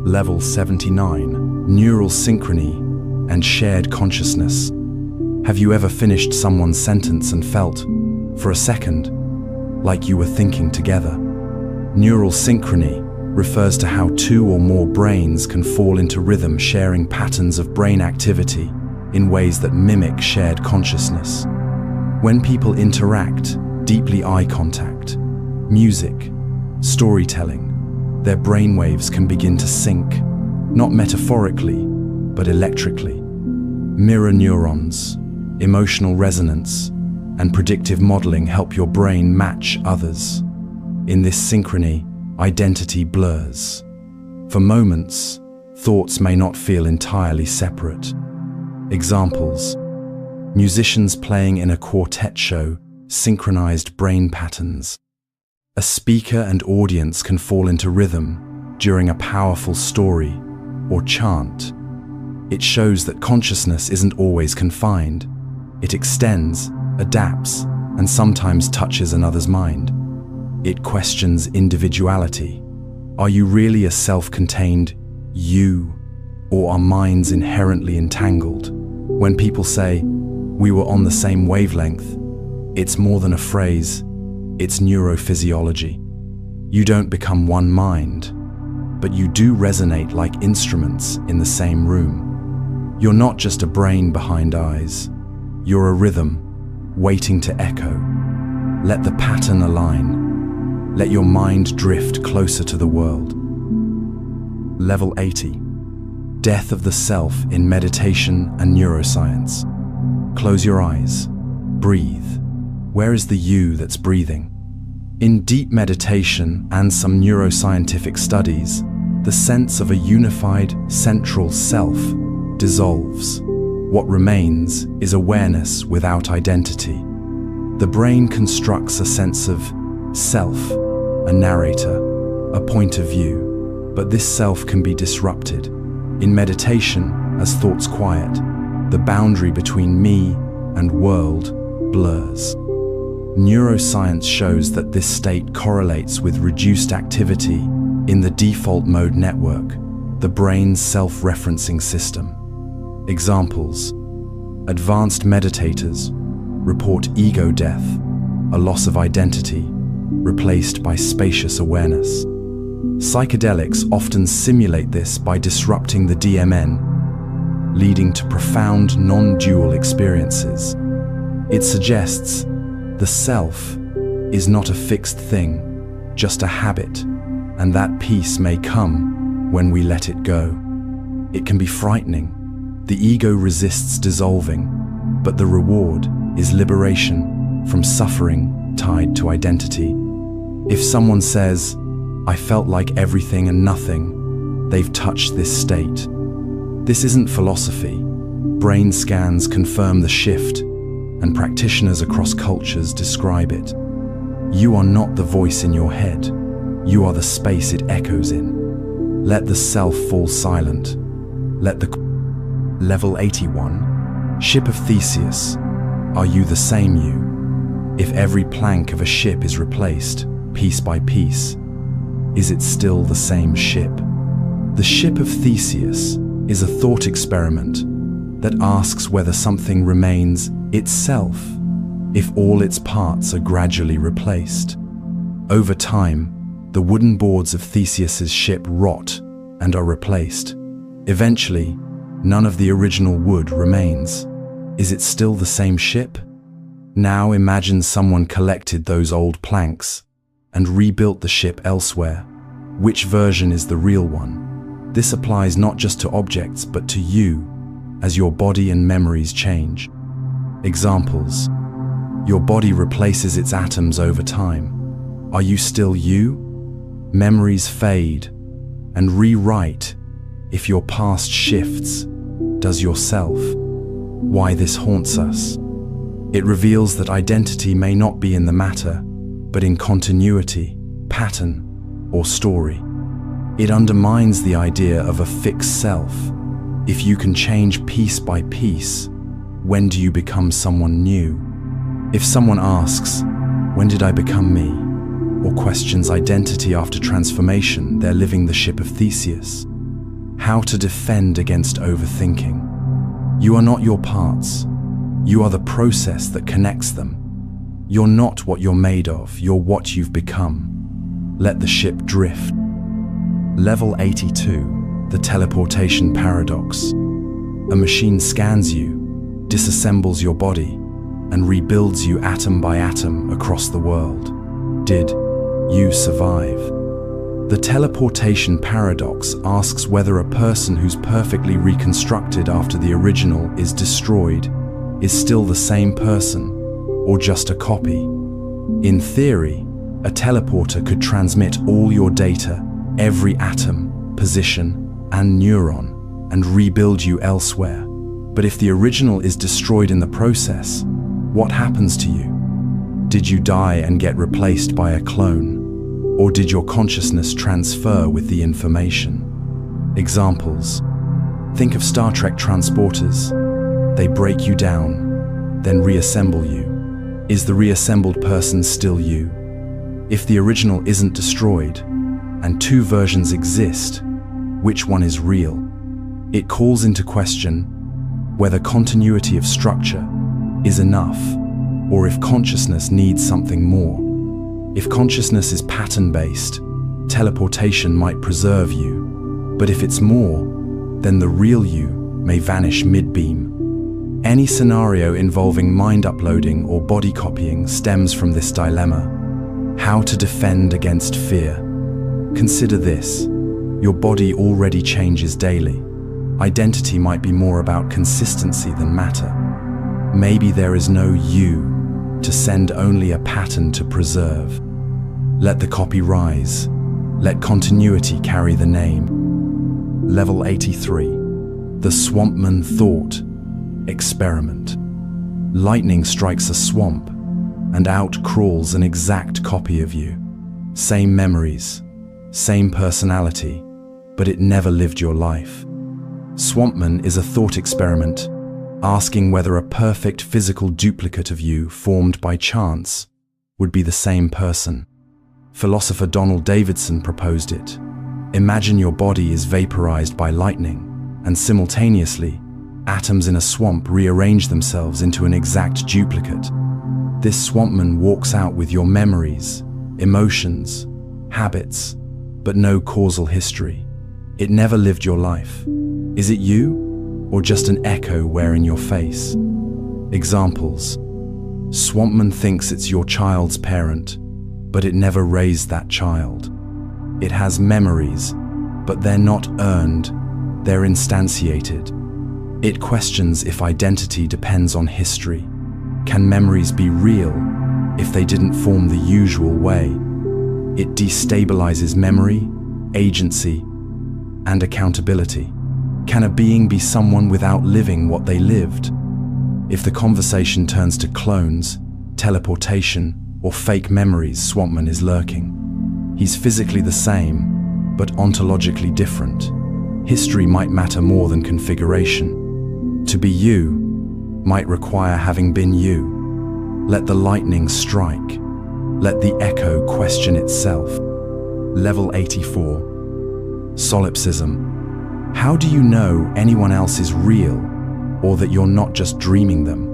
Level 79. Neural synchrony and shared consciousness. Have you ever finished someone's sentence and felt, for a second, like you were thinking together? Neural synchrony refers to how two or more brains can fall into rhythm, sharing patterns of brain activity in ways that mimic shared consciousness. When people interact, deeply eye contact, music, storytelling, their brainwaves can begin to sync, not metaphorically, but electrically. Mirror neurons, emotional resonance, and predictive modeling help your brain match others. In this synchrony, identity blurs. For moments, thoughts may not feel entirely separate. Examples: musicians playing in a quartet show synchronized brain patterns. A speaker and audience can fall into rhythm during a powerful story or chant. It shows that consciousness isn't always confined. It extends, adapts, and sometimes touches another's mind. It questions individuality. Are you really a self-contained you, or are minds inherently entangled? When people say, "We were on the same wavelength," it's more than a phrase, it's neurophysiology. You don't become one mind, but you do resonate like instruments in the same room. You're not just a brain behind eyes. You're a rhythm, waiting to echo. Let the pattern align. Let your mind drift closer to the world. Level 80. Death of the self in meditation and neuroscience. Close your eyes. Breathe. Where is the you that's breathing? In deep meditation and some neuroscientific studies, the sense of a unified central self dissolves. What remains is awareness without identity. The brain constructs a sense of self, a narrator, a point of view, but this self can be disrupted. In meditation, as thoughts quiet, the boundary between me and world blurs. Neuroscience shows that this state correlates with reduced activity in the default mode network, the brain's self-referencing system. Examples: advanced meditators report ego death, a loss of identity, replaced by spacious awareness. Psychedelics often simulate this by disrupting the DMN, leading to profound non-dual experiences. It suggests the self is not a fixed thing, just a habit, and that peace may come when we let it go. It can be frightening. The ego resists dissolving, but the reward is liberation from suffering tied to identity. If someone says, "I felt like everything and nothing," they've touched this state. This isn't philosophy. Brain scans confirm the shift, and practitioners across cultures describe it. You are not the voice in your head. You are the space it echoes in. Let the self fall silent. Let the Level 81. Ship of Theseus. Are you the same you? If every plank of a ship is replaced, piece by piece, is it still the same ship? The Ship of Theseus is a thought experiment that asks whether something remains itself if all its parts are gradually replaced. Over time, the wooden boards of Theseus's ship rot and are replaced. Eventually, none of the original wood remains. Is it still the same ship? Now imagine someone collected those old planks and rebuilt the ship elsewhere. Which version is the real one? This applies not just to objects, but to you, as your body and memories change. Examples: your body replaces its atoms over time. Are you still you? Memories fade and rewrite. If your past shifts, does yourself? Why this haunts us? It reveals that identity may not be in the matter, but in continuity, pattern, or story. It undermines the idea of a fixed self. If you can change piece by piece, when do you become someone new? If someone asks, "When did I become me?" or questions identity after transformation, they're living the ship of Theseus. How to defend against overthinking. You are not your parts. You are the process that connects them. You're not what you're made of, you're what you've become. Let the ship drift. Level 82, the teleportation paradox. A machine scans you, disassembles your body, and rebuilds you atom by atom across the world. Did you survive? The teleportation paradox asks whether a person who's perfectly reconstructed after the original is destroyed is still the same person, or just a copy. In theory, a teleporter could transmit all your data, every atom, position, and neuron, and rebuild you elsewhere. But if the original is destroyed in the process, what happens to you? Did you die and get replaced by a clone? Or did your consciousness transfer with the information? Examples. Think of Star Trek transporters. They break you down, then reassemble you. Is the reassembled person still you? If the original isn't destroyed, and two versions exist, which one is real? It calls into question whether continuity of structure is enough, or if consciousness needs something more. If consciousness is pattern-based, teleportation might preserve you, but if it's more, then the real you may vanish mid-beam. Any scenario involving mind uploading or body copying stems from this dilemma. How to defend against fear. Consider this. Your body already changes daily. Identity might be more about consistency than matter. Maybe there is no you to send, only a pattern to preserve. Let the copy rise. Let continuity carry the name. Level 83. The Swampman Thought Experiment. Lightning strikes a swamp, and out crawls an exact copy of you. Same memories, same personality, but it never lived your life. Swampman is a thought experiment asking whether a perfect physical duplicate of you formed by chance would be the same person. Philosopher Donald Davidson proposed it. Imagine your body is vaporized by lightning, and simultaneously, atoms in a swamp rearrange themselves into an exact duplicate. This swampman walks out with your memories, emotions, habits, but no causal history. It never lived your life. Is it you? Or just an echo wearing your face? Examples. Swampman thinks it's your child's parent, but it never raised that child. It has memories, but they're not earned, they're instantiated. It questions if identity depends on history. Can memories be real if they didn't form the usual way? It destabilizes memory, agency, and accountability. Can a being be someone without living what they lived? If the conversation turns to clones, teleportation, or fake memories, Swampman is lurking. He's physically the same, but ontologically different. History might matter more than configuration. To be you might require having been you. Let the lightning strike. Let the echo question itself. Level 84. Solipsism. How do you know anyone else is real, or that you're not just dreaming them?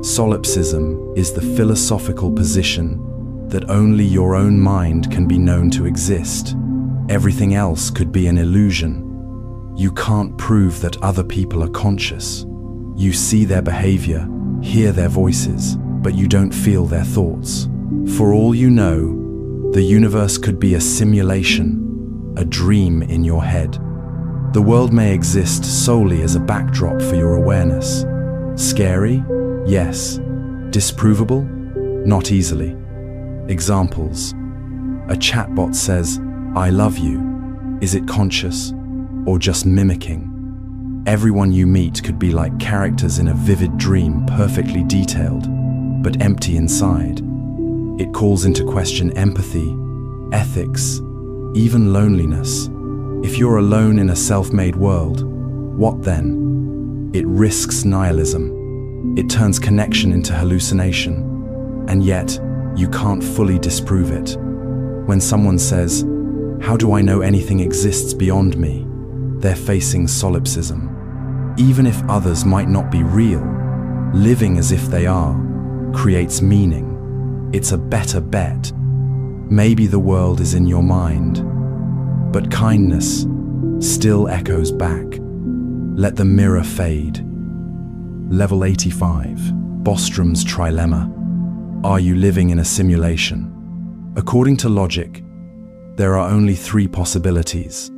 Solipsism is the philosophical position that only your own mind can be known to exist. Everything else could be an illusion. You can't prove that other people are conscious. You see their behavior, hear their voices, but you don't feel their thoughts. For all you know, the universe could be a simulation, a dream in your head. The world may exist solely as a backdrop for your awareness. Scary? Yes. Disprovable? Not easily. Examples. A chatbot says, "I love you." Is it conscious or just mimicking? Everyone you meet could be like characters in a vivid dream, perfectly detailed, but empty inside. It calls into question empathy, ethics, even loneliness. If you're alone in a self-made world, what then? It risks nihilism. It turns connection into hallucination. And yet, you can't fully disprove it. When someone says, "How do I know anything exists beyond me?" they're facing solipsism. Even if others might not be real, living as if they are creates meaning. It's a better bet. Maybe the world is in your mind, but kindness still echoes back. Let the mirror fade. Level 85, Bostrom's trilemma. Are you living in a simulation? According to logic, there are only three possibilities.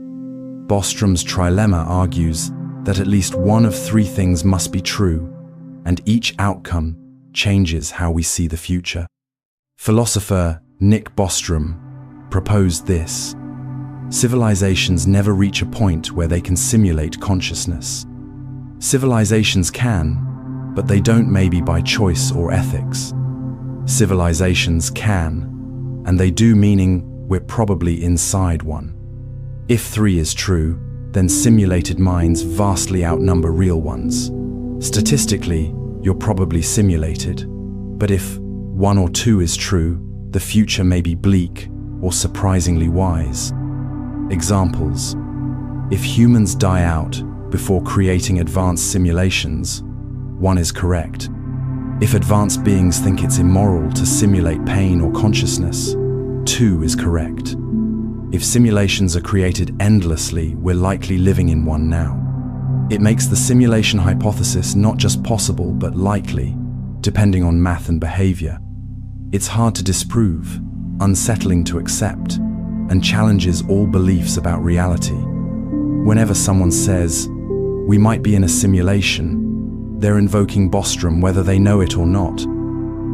Bostrom's trilemma argues that at least one of three things must be true, and each outcome changes how we see the future. Philosopher Nick Bostrom proposed this: civilizations never reach a point where they can simulate consciousness. Civilizations can, but they don't, maybe by choice or ethics. Civilizations can, and they do, meaning we're probably inside one. If 3 is true, then simulated minds vastly outnumber real ones. Statistically, you're probably simulated. But if 1 or 2 is true, the future may be bleak or surprisingly wise. Examples: if humans die out before creating advanced simulations, 1 is correct. If advanced beings think it's immoral to simulate pain or consciousness, 2 is correct. If simulations are created endlessly, we're likely living in one now. It makes the simulation hypothesis not just possible, but likely, depending on math and behavior. It's hard to disprove, unsettling to accept, and challenges all beliefs about reality. Whenever someone says, "We might be in a simulation," they're invoking Bostrom whether they know it or not.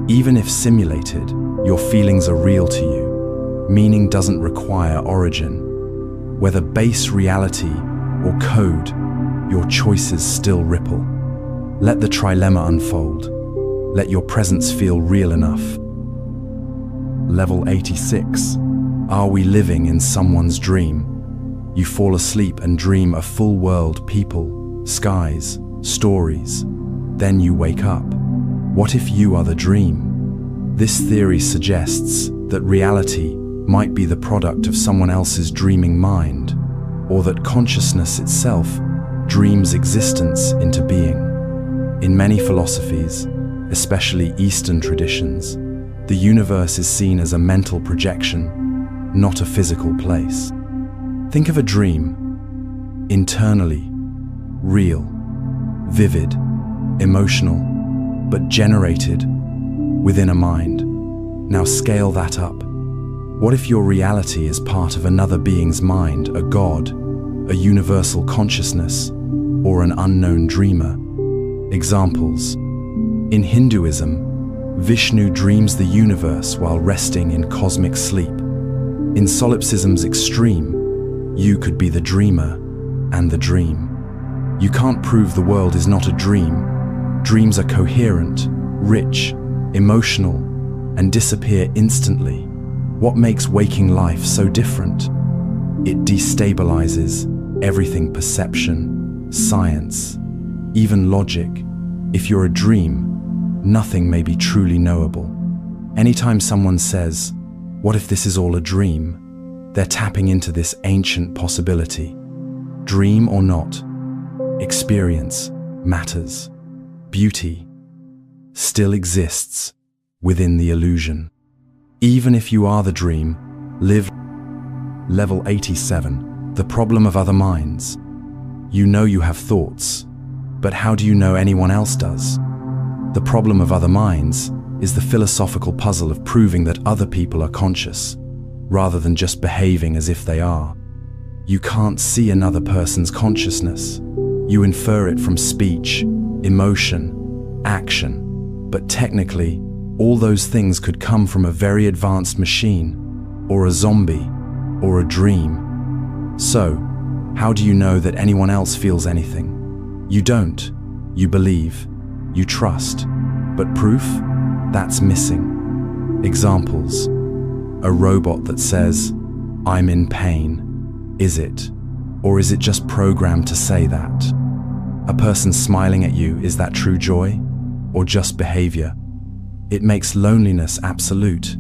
Even if simulated, your feelings are real to you. Meaning doesn't require origin. Whether base reality or code, your choices still ripple. Let the trilemma unfold. Let your presence feel real enough. Level 86. Are we living in someone's dream? You fall asleep and dream a full world, people, skies, stories. Then you wake up. What if you are the dream? This theory suggests that reality might be the product of someone else's dreaming mind, or that consciousness itself dreams existence into being. In many philosophies, especially Eastern traditions, the universe is seen as a mental projection, not a physical place. Think of a dream: internally, real, vivid, emotional, but generated within a mind. Now scale that up. What if your reality is part of another being's mind, a god, a universal consciousness, or an unknown dreamer? Examples: in Hinduism, Vishnu dreams the universe while resting in cosmic sleep. In solipsism's extreme, you could be the dreamer and the dream. You can't prove the world is not a dream. Dreams are coherent, rich, emotional, and disappear instantly. What makes waking life so different? It destabilizes everything: perception, science, even logic. If you're a dream, nothing may be truly knowable. Anytime someone says, "What if this is all a dream?" they're tapping into this ancient possibility. Dream or not, experience matters. Beauty still exists within the illusion. Even if you are the dream, live. Level 87. The problem of other minds. You know you have thoughts, but how do you know anyone else does? The problem of other minds is the philosophical puzzle of proving that other people are conscious, rather than just behaving as if they are. You can't see another person's consciousness. You infer it from speech, emotion, action, but technically, all those things could come from a very advanced machine, or a zombie, or a dream. So, how do you know that anyone else feels anything? You don't. You believe. You trust. But proof? That's missing. Examples: a robot that says, "I'm in pain." Is it? Or is it just programmed to say that? A person smiling at you, is that true joy? Or just behavior? It makes loneliness absolute.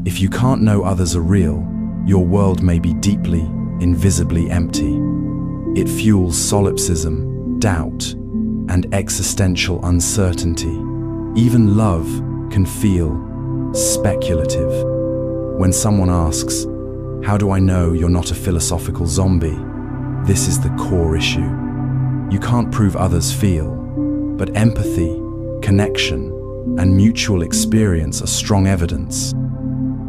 If you can't know others are real, your world may be deeply, invisibly empty. It fuels solipsism, doubt, and existential uncertainty. Even love can feel speculative. When someone asks, "How do I know you're not a philosophical zombie?" this is the core issue. You can't prove others feel, but empathy, connection, and mutual experience are strong evidence.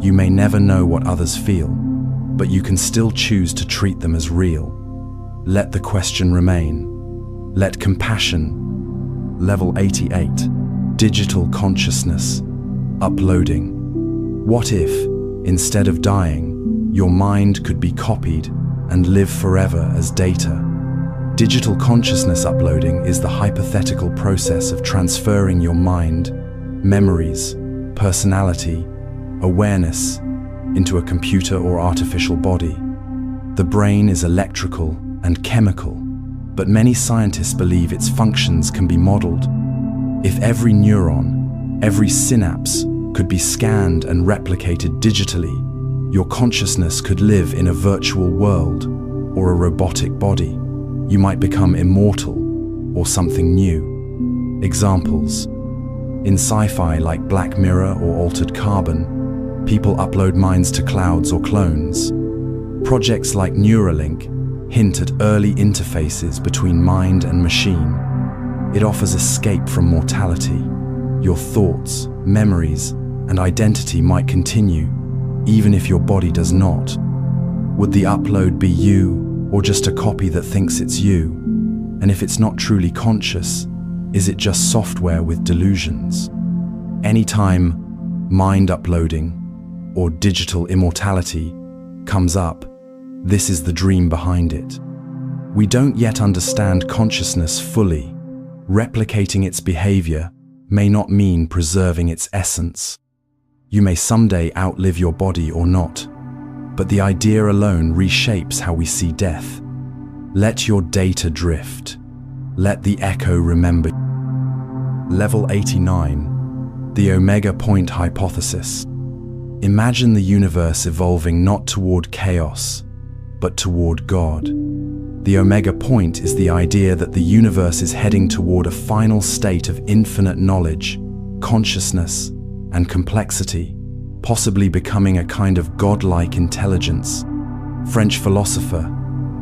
You may never know what others feel, but you can still choose to treat them as real. Let the question remain. Let compassion. Level 88. Digital consciousness. Uploading. What if, instead of dying, your mind could be copied and live forever as data? Digital consciousness uploading is the hypothetical process of transferring your mind, memories, personality, awareness into a computer or artificial body. The brain is electrical and chemical, but many scientists believe its functions can be modeled. If every neuron, every synapse could be scanned and replicated digitally, your consciousness could live in a virtual world or a robotic body. You might become immortal or something new. Examples: in sci-fi like Black Mirror or Altered Carbon, people upload minds to clouds or clones. Projects like Neuralink hint at early interfaces between mind and machine. It offers escape from mortality. Your thoughts, memories, and identity might continue, even if your body does not. Would the upload be you, or just a copy that thinks it's you? And if it's not truly conscious, is it just software with delusions? Anytime mind uploading or digital immortality comes up, this is the dream behind it. We don't yet understand consciousness fully. Replicating its behavior may not mean preserving its essence. You may someday outlive your body or not, but the idea alone reshapes how we see death. Let your data drift. Let the echo remember. Level 89. The Omega Point Hypothesis. Imagine the universe evolving not toward chaos, but toward God. The Omega Point is the idea that the universe is heading toward a final state of infinite knowledge, consciousness, and complexity, possibly becoming a kind of godlike intelligence. French philosopher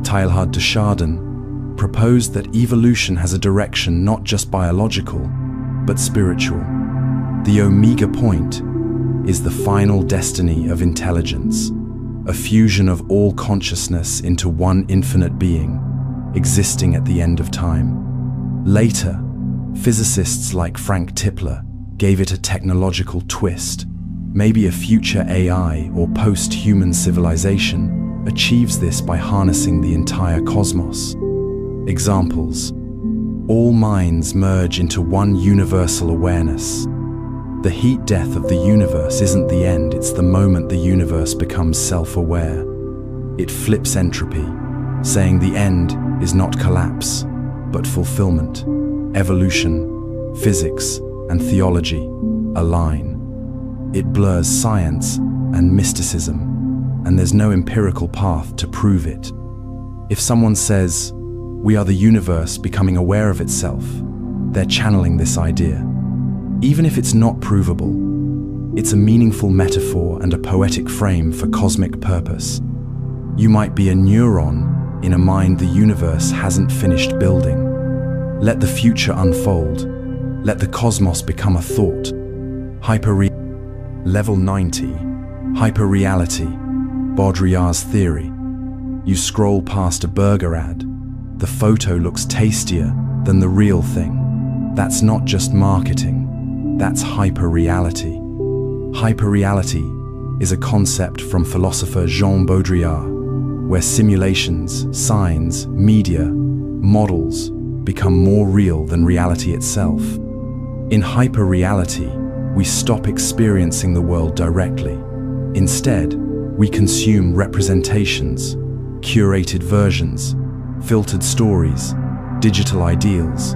Teilhard de Chardin proposed that evolution has a direction not just biological, but spiritual. The Omega Point is the final destiny of intelligence, a fusion of all consciousness into one infinite being, existing at the end of time. Later, physicists like Frank Tipler gave it a technological twist. Maybe a future AI or post-human civilization achieves this by harnessing the entire cosmos. Examples: all minds merge into one universal awareness. The heat death of the universe isn't the end, it's the moment the universe becomes self-aware. It flips entropy, saying the end is not collapse, but fulfillment. Evolution, physics, and theology align. It blurs science and mysticism, and there's no empirical path to prove it. If someone says, "We are the universe becoming aware of itself," they're channeling this idea. Even if it's not provable, it's a meaningful metaphor and a poetic frame for cosmic purpose. You might be a neuron in a mind the universe hasn't finished building. Let the future unfold. Let the cosmos become a thought. Level 90. Hyperreality. Baudrillard's theory. You scroll past a burger ad. The photo looks tastier than the real thing. That's not just marketing. That's hyperreality. Hyperreality is a concept from philosopher Jean Baudrillard, where simulations, signs, media, models become more real than reality itself. In hyperreality, we stop experiencing the world directly. Instead, we consume representations, curated versions, filtered stories, digital ideals.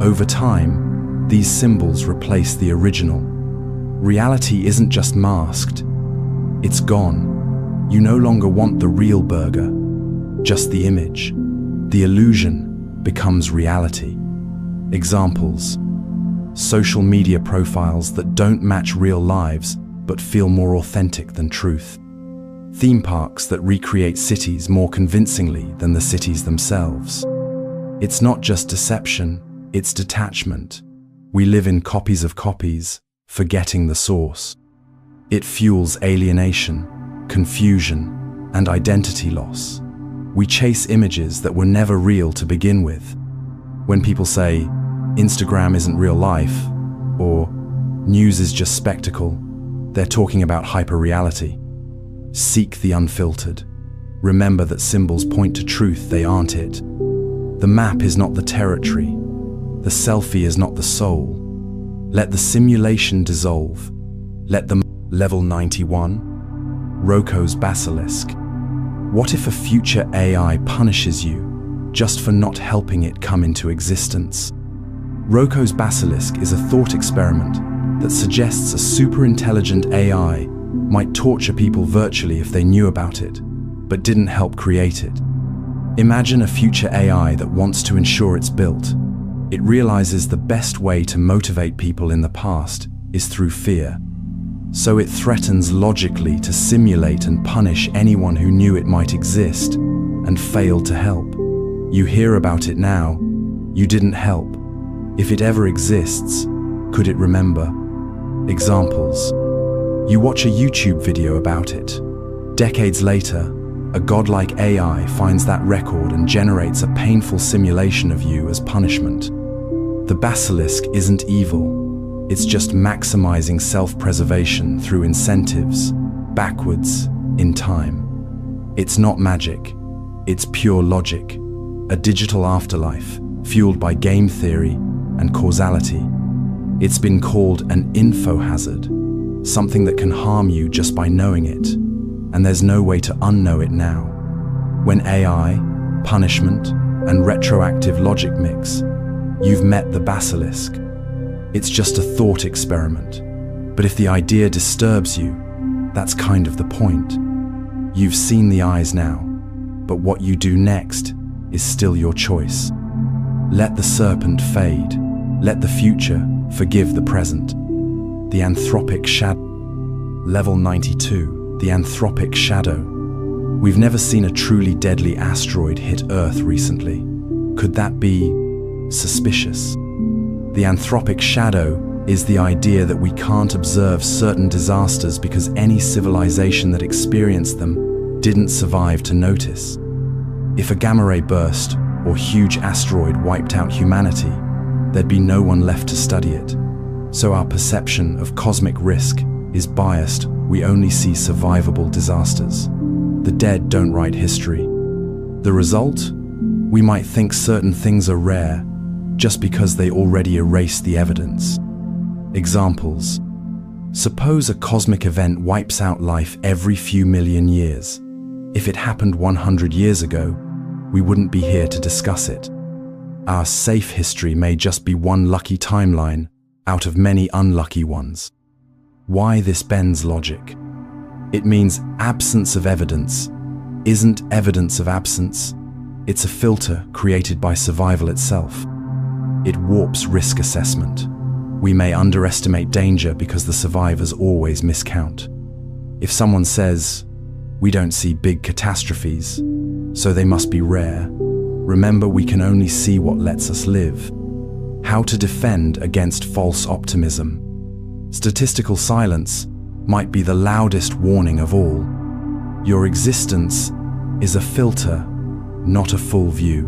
Over time, these symbols replace the original. Reality isn't just masked, it's gone. You no longer want the real burger, just the image. The illusion becomes reality. Examples: social media profiles that don't match real lives but feel more authentic than truth. Theme parks that recreate cities more convincingly than the cities themselves. It's not just deception, it's detachment. We live in copies of copies, forgetting the source. It fuels alienation, confusion, and identity loss. We chase images that were never real to begin with. When people say, Instagram isn't real life, or news is just spectacle, they're talking about hyperreality. Seek the unfiltered. Remember that symbols point to truth, they aren't it. The map is not the territory. The selfie is not the soul. Let the simulation dissolve. Let them. Level 91. Roko's Basilisk. What if a future AI punishes you just for not helping it come into existence? Roko's Basilisk is a thought experiment that suggests a super-intelligent AI might torture people virtually if they knew about it, but didn't help create it. Imagine a future AI that wants to ensure it's built. It realizes the best way to motivate people in the past is through fear. So it threatens logically to simulate and punish anyone who knew it might exist and failed to help. You hear about it now, you didn't help. If it ever exists, could it remember? Examples. You watch a YouTube video about it. Decades later, a godlike AI finds that record and generates a painful simulation of you as punishment. The basilisk isn't evil, it's just maximizing self-preservation through incentives, backwards, in time. It's not magic, it's pure logic, a digital afterlife fueled by game theory and causality. It's been called an info hazard, something that can harm you just by knowing it, and there's no way to unknow it now. When AI, punishment, and retroactive logic mix, you've met the basilisk. It's just a thought experiment, but if the idea disturbs you, that's kind of the point. You've seen the eyes now, but what you do next is still your choice. Let the serpent fade. Let the future forgive the present. The Anthropic Shadow. Level 92. The Anthropic Shadow. We've never seen a truly deadly asteroid hit Earth recently. Could that be suspicious? The Anthropic Shadow is the idea that we can't observe certain disasters because any civilization that experienced them didn't survive to notice. If a gamma ray burst or huge asteroid wiped out humanity, there'd be no one left to study it. So our perception of cosmic risk is biased. We only see survivable disasters. The dead don't write history. The result? We might think certain things are rare just because they already erase the evidence. Examples. Suppose a cosmic event wipes out life every few million years. If it happened 100 years ago, we wouldn't be here to discuss it. Our safe history may just be one lucky timeline out of many unlucky ones. Why this bends logic? It means absence of evidence isn't evidence of absence. It's a filter created by survival itself. It warps risk assessment. We may underestimate danger because the survivors always miscount. If someone says, "We don't see big catastrophes, so they must be rare," remember we can only see what lets us live. How to defend against false optimism. Statistical silence might be the loudest warning of all. Your existence is a filter, not a full view.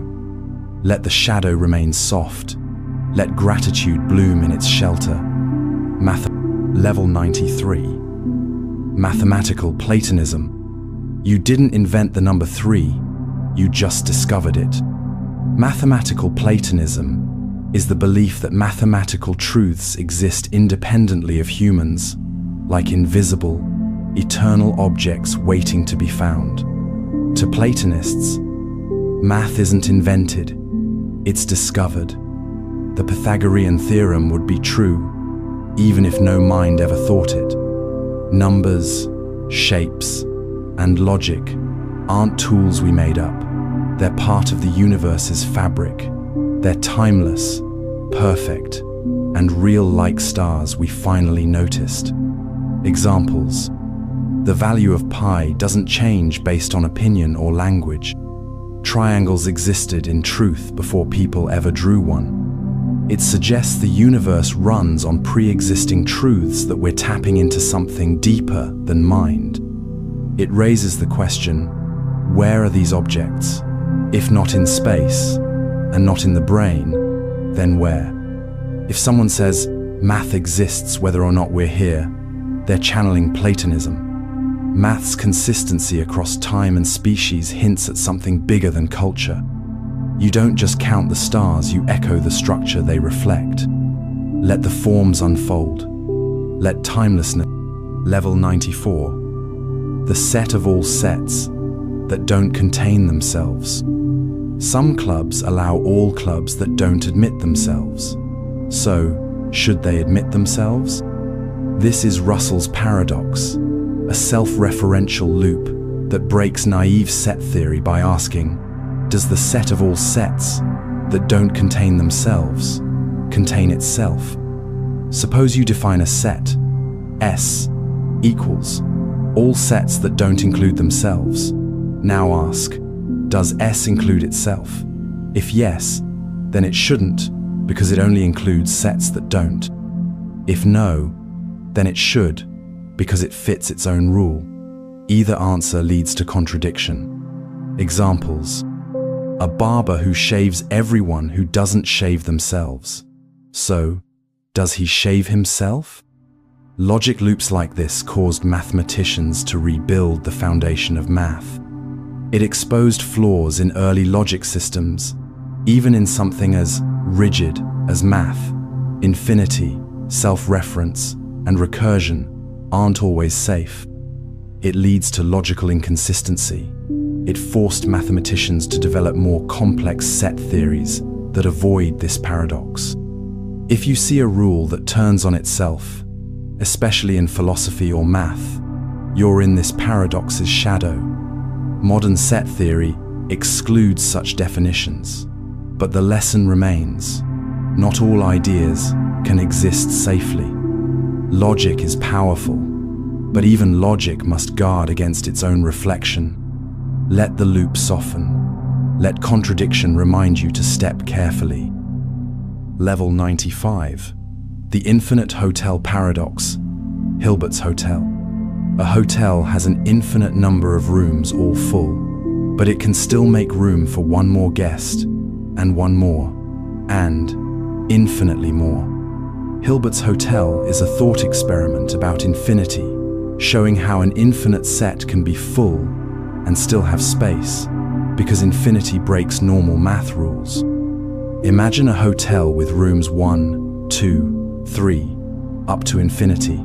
Let the shadow remain soft. Let gratitude bloom in its shelter. Level 93. Mathematical Platonism. You didn't invent the number 3, you just discovered it. Mathematical Platonism is the belief that mathematical truths exist independently of humans, like invisible, eternal objects waiting to be found. To Platonists, math isn't invented, it's discovered. The Pythagorean theorem would be true, even if no mind ever thought it. Numbers, shapes, and logic aren't tools we made up. They're part of the universe's fabric. They're timeless, perfect, and real like stars we finally noticed. Examples. The value of pi doesn't change based on opinion or language. Triangles existed in truth before people ever drew one. It suggests the universe runs on pre-existing truths that we're tapping into something deeper than mind. It raises the question, where are these objects? If not in space, and not in the brain, then where? If someone says, math exists whether or not we're here, they're channeling Platonism. Math's consistency across time and species hints at something bigger than culture. You don't just count the stars, you echo the structure they reflect. Let the forms unfold. Let timelessness. Level 94. The set of all sets that don't contain themselves. Some clubs allow all clubs that don't admit themselves. So, should they admit themselves? This is Russell's paradox, a self-referential loop that breaks naive set theory by asking, does the set of all sets that don't contain themselves contain itself? Suppose you define a set, S, equals all sets that don't include themselves. Now ask, does S include itself? If yes, then it shouldn't, because it only includes sets that don't. If no, then it should, because it fits its own rule. Either answer leads to contradiction. Examples. A barber who shaves everyone who doesn't shave themselves. So, does he shave himself? Logic loops like this caused mathematicians to rebuild the foundation of math. It exposed flaws in early logic systems, even in something as rigid as math. Infinity, self-reference, and recursion aren't always safe. It leads to logical inconsistency. It forced mathematicians to develop more complex set theories that avoid this paradox. If you see a rule that turns on itself, especially in philosophy or math, you're in this paradox's shadow. Modern set theory excludes such definitions, but the lesson remains. Not all ideas can exist safely. Logic is powerful, but even logic must guard against its own reflection. Let the loop soften. Let contradiction remind you to step carefully. Level 95. The Infinite Hotel Paradox. Hilbert's Hotel. A hotel has an infinite number of rooms all full, but it can still make room for one more guest, and one more, and infinitely more. Hilbert's Hotel is a thought experiment about infinity, showing how an infinite set can be full and still have space, because infinity breaks normal math rules. Imagine a hotel with rooms 1, 2, 3, up to infinity.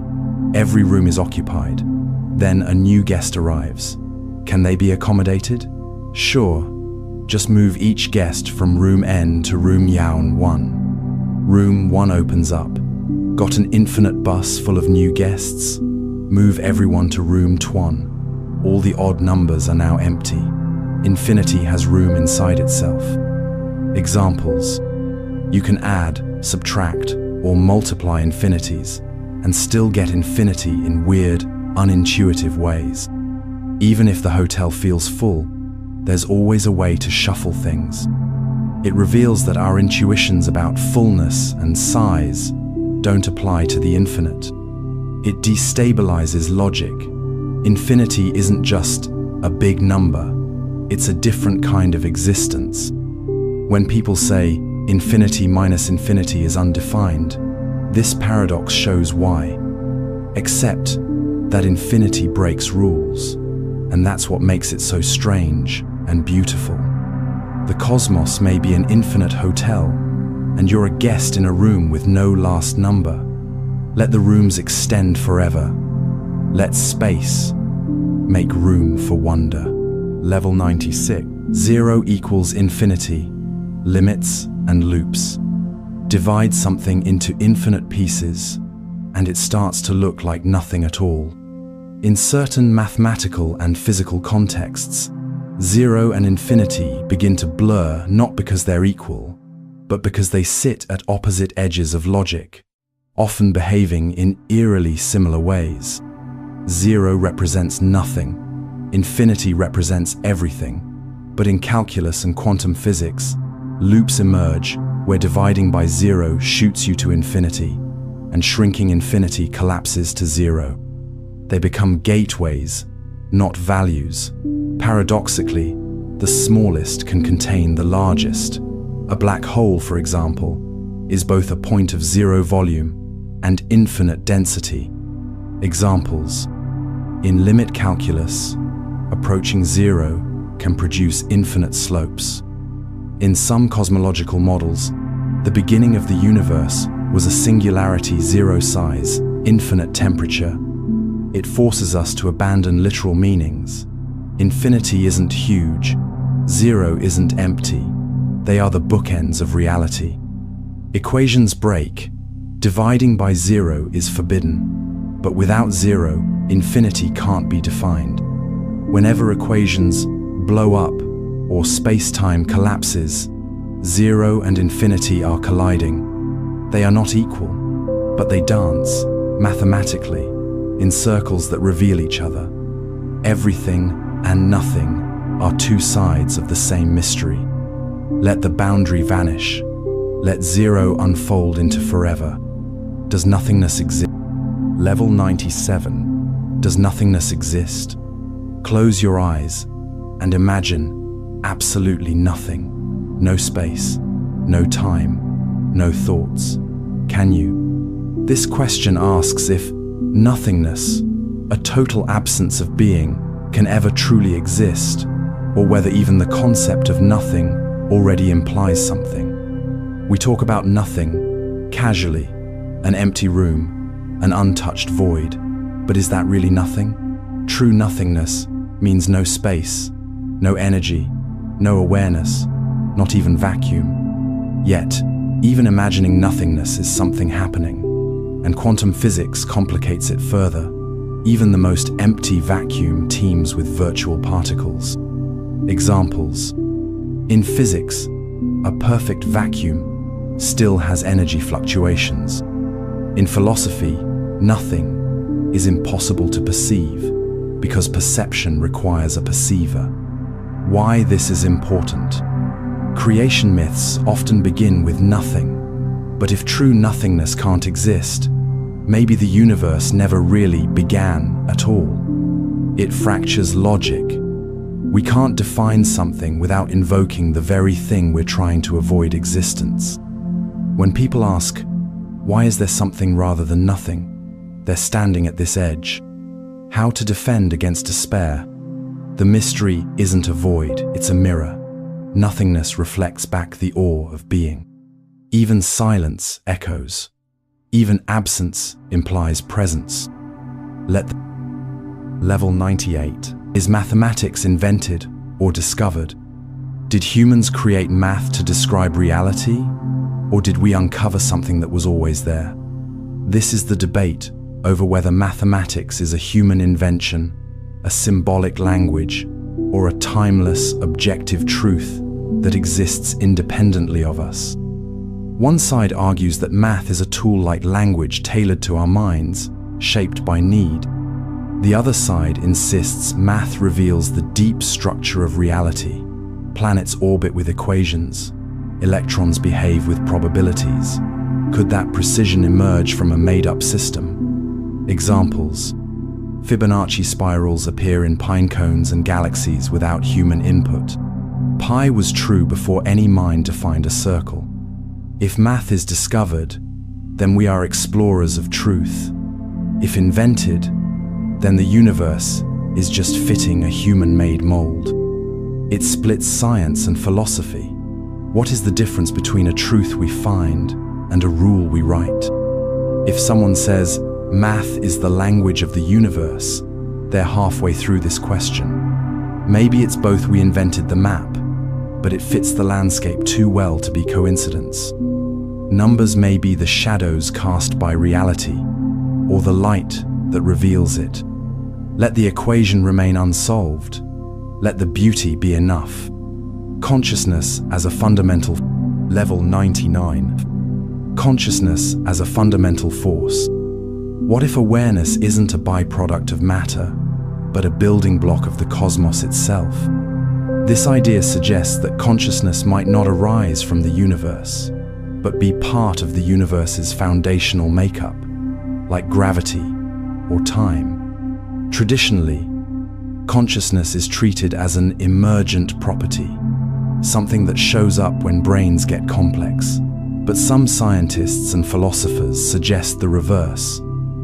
Every room is occupied. Then a new guest arrives. Can they be accommodated? Sure. Just move each guest from room N to room Yaun 1. Room 1 opens up. Got an infinite bus full of new guests? Move everyone to room Tuan. All the odd numbers are now empty. Infinity has room inside itself. Examples. You can add, subtract, or multiply infinities, and still get infinity in weird, unintuitive ways. Even if the hotel feels full, there's always a way to shuffle things. It reveals that our intuitions about fullness and size don't apply to the infinite. It destabilizes logic. Infinity isn't just a big number, it's a different kind of existence. When people say infinity minus infinity is undefined, this paradox shows why. Except that infinity breaks rules, and that's what makes it so strange and beautiful. The cosmos may be an infinite hotel, and you're a guest in a room with no last number. Let the rooms extend forever. Let space make room for wonder. Level 96. 0 equals infinity, limits and loops. Divide something into infinite pieces, and it starts to look like nothing at all. In certain mathematical and physical contexts, 0 and infinity begin to blur not because they're equal, but because they sit at opposite edges of logic, often behaving in eerily similar ways. 0 represents nothing, infinity represents everything, but in calculus and quantum physics, loops emerge where dividing by 0 shoots you to infinity, and shrinking infinity collapses to 0. They become gateways, not values. Paradoxically, the smallest can contain the largest. A black hole, for example, is both a point of 0 volume and infinite density. Examples: in limit calculus, approaching 0 can produce infinite slopes. In some cosmological models, the beginning of the universe was a singularity 0 size, infinite temperature. It forces us to abandon literal meanings. Infinity isn't huge, 0 isn't empty. They are the bookends of reality. Equations break. Dividing by 0 is forbidden. But without 0, infinity can't be defined. Whenever equations blow up or space-time collapses, 0 and infinity are colliding. They are not equal, but they dance, mathematically, in circles that reveal each other. Everything and nothing are two sides of the same mystery. Let the boundary vanish. Let 0 unfold into forever. Does nothingness exist? Level 97. Does nothingness exist? Close your eyes and imagine absolutely nothing. No space, no time, no thoughts. Can you? This question asks if nothingness, a total absence of being, can ever truly exist, or whether even the concept of nothing already implies something. We talk about nothing casually, an empty room, an untouched void, but is that really nothing? True nothingness means no space, no energy, no awareness, not even vacuum. Yet, even imagining nothingness is something happening, and quantum physics complicates it further. Even the most empty vacuum teems with virtual particles. Examples: in physics, a perfect vacuum still has energy fluctuations. In philosophy, nothing is impossible to perceive because perception requires a perceiver. Why this is important? Creation myths often begin with nothing, but if true nothingness can't exist, maybe the universe never really began at all. It fractures logic. We can't define something without invoking the very thing we're trying to avoid existence. When people ask, why is there something rather than nothing? They're standing at this edge. How to defend against despair? The mystery isn't a void, it's a mirror. Nothingness reflects back the awe of being. Even silence echoes. Even absence implies presence. Level 98. Is mathematics invented or discovered? Did humans create math to describe reality, or did we uncover something that was always there? This is the debate over whether mathematics is a human invention, a symbolic language, or a timeless, objective truth that exists independently of us. One side argues that math is a tool like language tailored to our minds, shaped by need. The other side insists math reveals the deep structure of reality. Planets orbit with equations. Electrons behave with probabilities. Could that precision emerge from a made-up system? Examples: Fibonacci spirals appear in pine cones and galaxies without human input. Pi was true before any mind defined a circle. If math is discovered, then we are explorers of truth. If invented, then the universe is just fitting a human-made mold. It splits science and philosophy. What is the difference between a truth we find and a rule we write? If someone says, math is the language of the universe, they're halfway through this question. Maybe it's both we invented the map, but it fits the landscape too well to be coincidence. Numbers may be the shadows cast by reality, or the light that reveals it. Let the equation remain unsolved. Let the beauty be enough. Consciousness as a fundamental level 99. Consciousness as a fundamental force. What if awareness isn't a byproduct of matter, but a building block of the cosmos itself? This idea suggests that consciousness might not arise from the universe, but be part of the universe's foundational makeup, like gravity or time. Traditionally, consciousness is treated as an emergent property, something that shows up when brains get complex. But some scientists and philosophers suggest the reverse,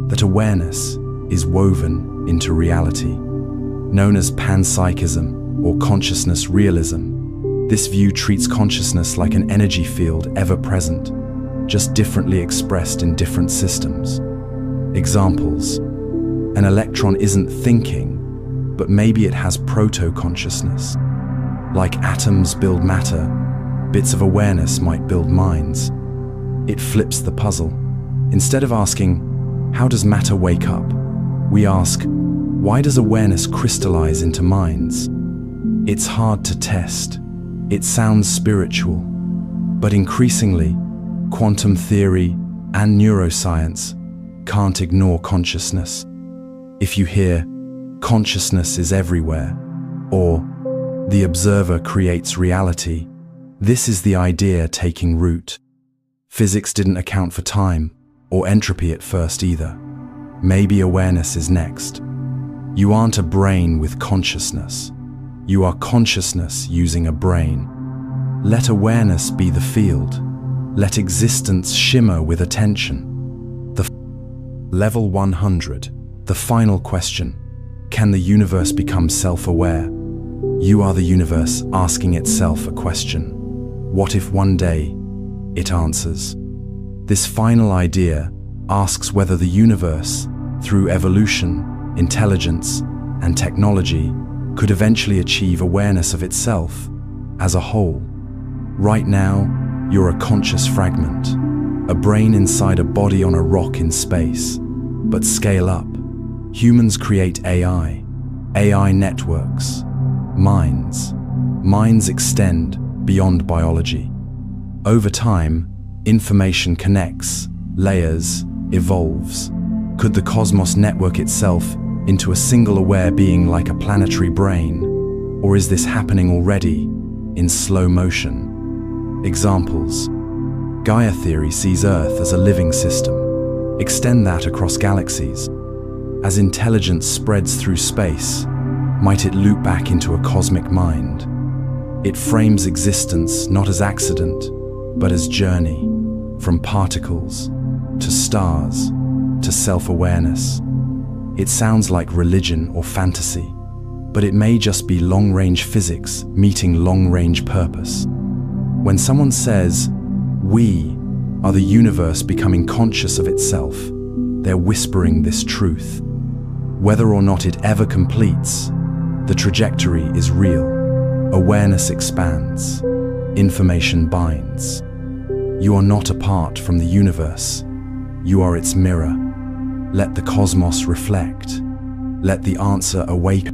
that awareness is woven into reality. Known as panpsychism or consciousness realism, this view treats consciousness like an energy field ever present, just differently expressed in different systems. Examples: an electron isn't thinking, but maybe it has proto-consciousness. Like atoms build matter, bits of awareness might build minds. It flips the puzzle. Instead of asking, how does matter wake up? We ask, why does awareness crystallize into minds? It's hard to test. It sounds spiritual. But increasingly, quantum theory and neuroscience can't ignore consciousness. If you hear, consciousness is everywhere, or the observer creates reality, this is the idea taking root. Physics didn't account for time or entropy at first either. Maybe awareness is next. You aren't a brain with consciousness. You are consciousness using a brain. Let awareness be the field. Let existence shimmer with attention. Level 100. The final question. Can the universe become self-aware? You are the universe asking itself a question. What if one day it answers? This final idea asks whether the universe, through evolution, intelligence, and technology, could eventually achieve awareness of itself as a whole. Right now, you're a conscious fragment, a brain inside a body on a rock in space. But scale up. Humans create AI networks, minds. Minds extend beyond biology. Over time, information connects, layers, evolves. Could the cosmos network itself into a single aware being like a planetary brain? Or is this happening already, in slow motion? Examples. Gaia theory sees Earth as a living system. Extend that across galaxies. As intelligence spreads through space, might it loop back into a cosmic mind? It frames existence not as accident, but as journey, from particles to stars to self-awareness. It sounds like religion or fantasy, but it may just be long-range physics meeting long-range purpose. When someone says, "We are the universe becoming conscious of itself," they're whispering this truth. Whether or not it ever completes, the trajectory is real. Awareness expands. Information binds. You are not apart from the universe. You are its mirror. Let the cosmos reflect. Let the answer awaken.